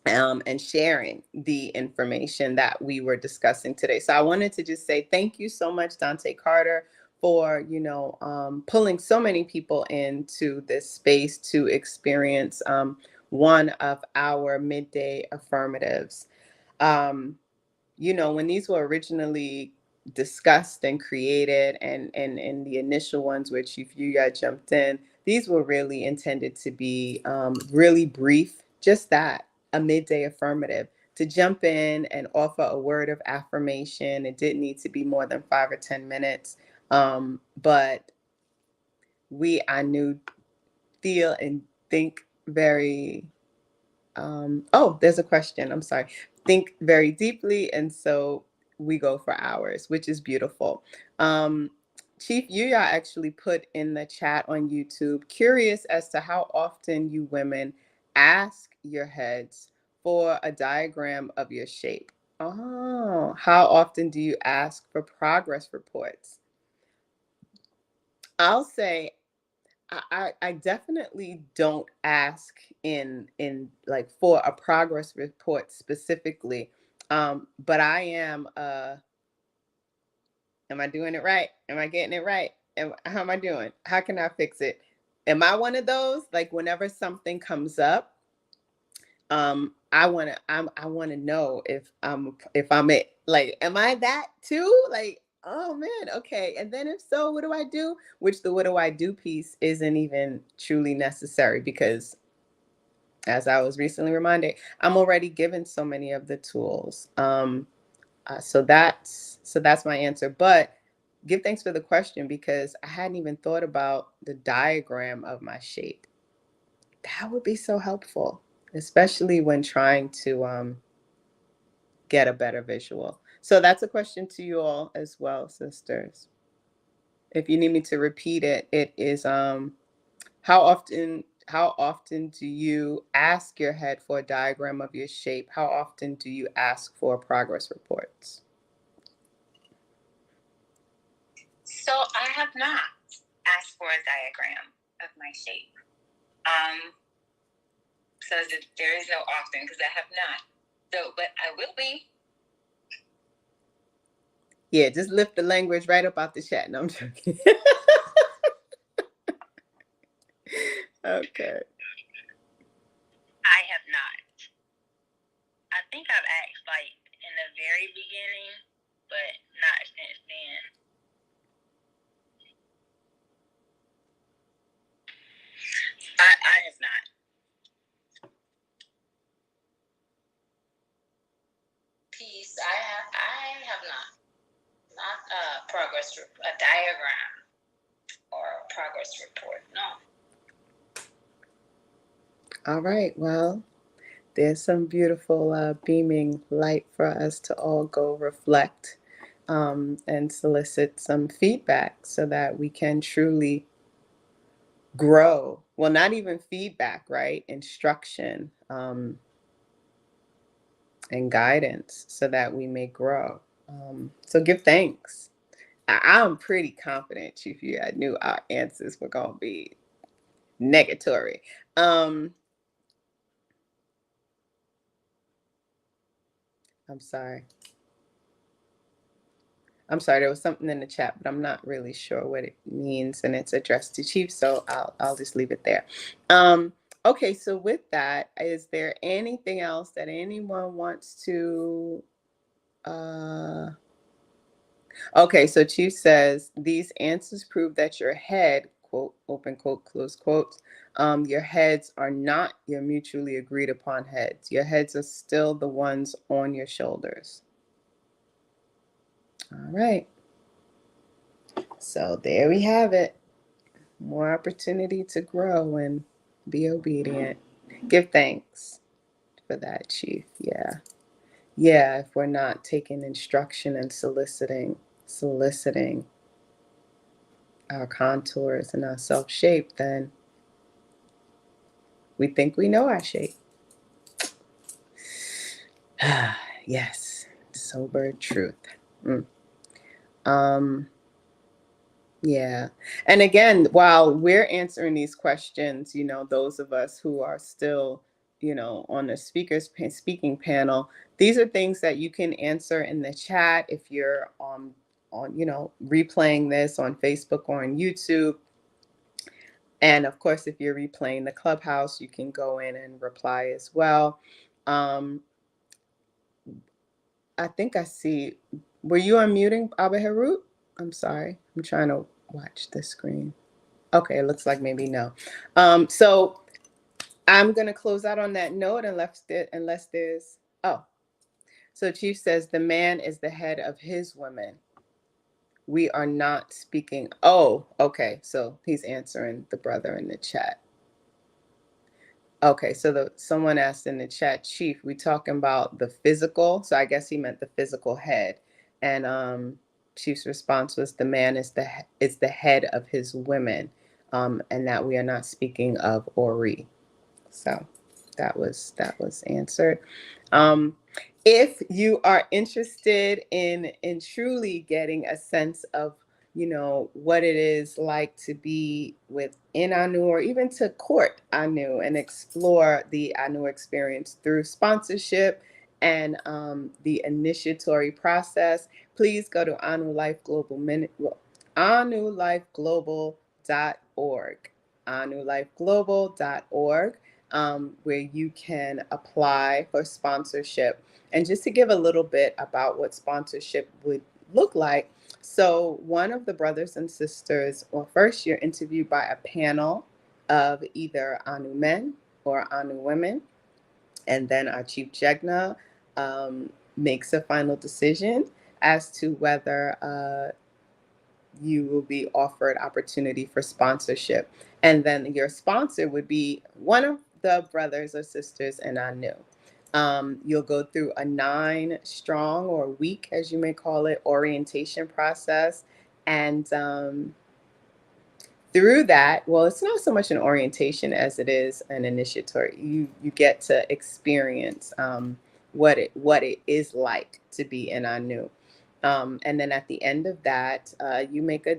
And sharing the information that we were discussing today. So I wanted to just say thank you so much, Dante Carter, for pulling so many people into this space to experience one of our midday affirmatives. When these were originally discussed and created, and the initial ones, which if you guys jumped in, these were really intended to be really brief, just that, a midday affirmative, to jump in and offer a word of affirmation. It didn't need to be more than 5 or 10 minutes. But I knew, feel, and think very, there's a question. I'm sorry. Think very deeply. And so we go for hours, which is beautiful. Chief Yuya actually put in the chat on YouTube, curious as to how often you women ask your heads for a diagram of your shape. Oh, how often do you ask for progress reports? I'll say I definitely don't ask in like for a progress report specifically. But I am am I doing it right? Am I getting it right? How am I doing? How can I fix it? Am I one of those? Like whenever something comes up, I want to know if I'm it. Like, am I that too? Like, oh man, okay. And then if so, what do I do? Which the what do I do piece isn't even truly necessary because, as I was recently reminded, I'm already given so many of the tools. So that's my answer. But give thanks for the question because I hadn't even thought about the diagram of my shape. That would be so helpful, especially when trying to get a better visual. So that's a question to you all as well, sisters. If you need me to repeat it, it is how often do you ask your head for a diagram of your shape? How often do you ask for progress reports? So I have not asked for a diagram of my shape. So there is no often because I have not. So, but I will be. Yeah, just lift the language right up out the chat. No, I'm joking. Okay. I have not. I think I've asked like in the very beginning, but not since then. I have a diagram or a progress report. No. All right. Well, there's some beautiful beaming light for us to all go reflect and solicit some feedback so that we can truly grow. Well, not even feedback, right? Instruction and guidance so that we may grow. So give thanks. I'm pretty confident, Chief, you I knew our answers were going to be negatory. I'm sorry. There was something in the chat, but I'm not really sure what it means, and it's addressed to Chief, so I'll just leave it there. Okay, so with that, is there anything else that anyone wants to? Okay, so Chief says these answers prove that your head, quote, open quote, close quotes, your heads are not your mutually agreed upon heads. Your heads are still the ones on your shoulders. All right. So there we have it. More opportunity to grow and be obedient. Give thanks for that, Chief. Yeah. Yeah, if we're not taking instruction and soliciting our contours and our self shape, then we think we know our shape. Yes, sober truth. Yeah. And again, while we're answering these questions, those of us who are still, on the speaking panel, these are things that you can answer in the chat if you're replaying this on Facebook or on YouTube. And of course, if you're replaying the Clubhouse, you can go in and reply as well. I think I see. Were you unmuting Abba Harut? I'm sorry. I'm trying to watch the screen. Okay, it looks like maybe no. So I'm going to close out on that note unless there's. Oh, so Chief says the man is the head of his women. We are not speaking. Oh, okay. So he's answering the brother in the chat. Okay, so someone asked in the chat, Chief, we talking about the physical. So I guess he meant the physical head. And Chief's response was the man is the head of his women, and that we are not speaking of Ori. So that was answered. If you are interested in truly getting a sense of what it is like to be within Anu, or even to court Anu and explore the Anu experience through sponsorship and the initiatory process, please go to Anu Life Global AnuLifeGlobal.org, AnuLifeGlobal.org, where you can apply for sponsorship. And just to give a little bit about what sponsorship would look like. So one of the brothers and sisters, well, first you're interviewed by a panel of either Anu men or Anu women. And then our Chief Jegna makes a final decision as to whether you will be offered opportunity for sponsorship. And then your sponsor would be one of the brothers or sisters in Anu. You'll go through a 9-strong or week, as you may call it, orientation process. And through that, well, it's not so much an orientation as it is an initiatory. You get to experience what it is like to be in Anu. And then at the end of that,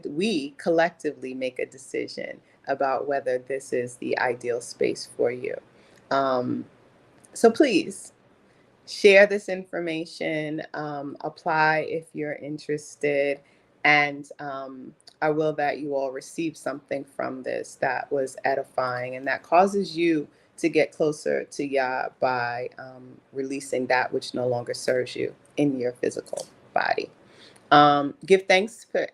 we collectively make a decision about whether this is the ideal space for you. So please share this information, apply if you're interested, and I will that you all receive something from this that was edifying and that causes you to get closer to Yah by releasing that which no longer serves you in your physical body. Give thanks to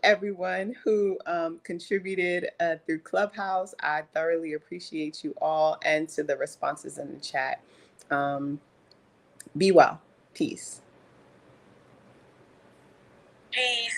everyone who contributed through Clubhouse. I thoroughly appreciate you all, and to the responses in the chat. Be well. Peace. Peace.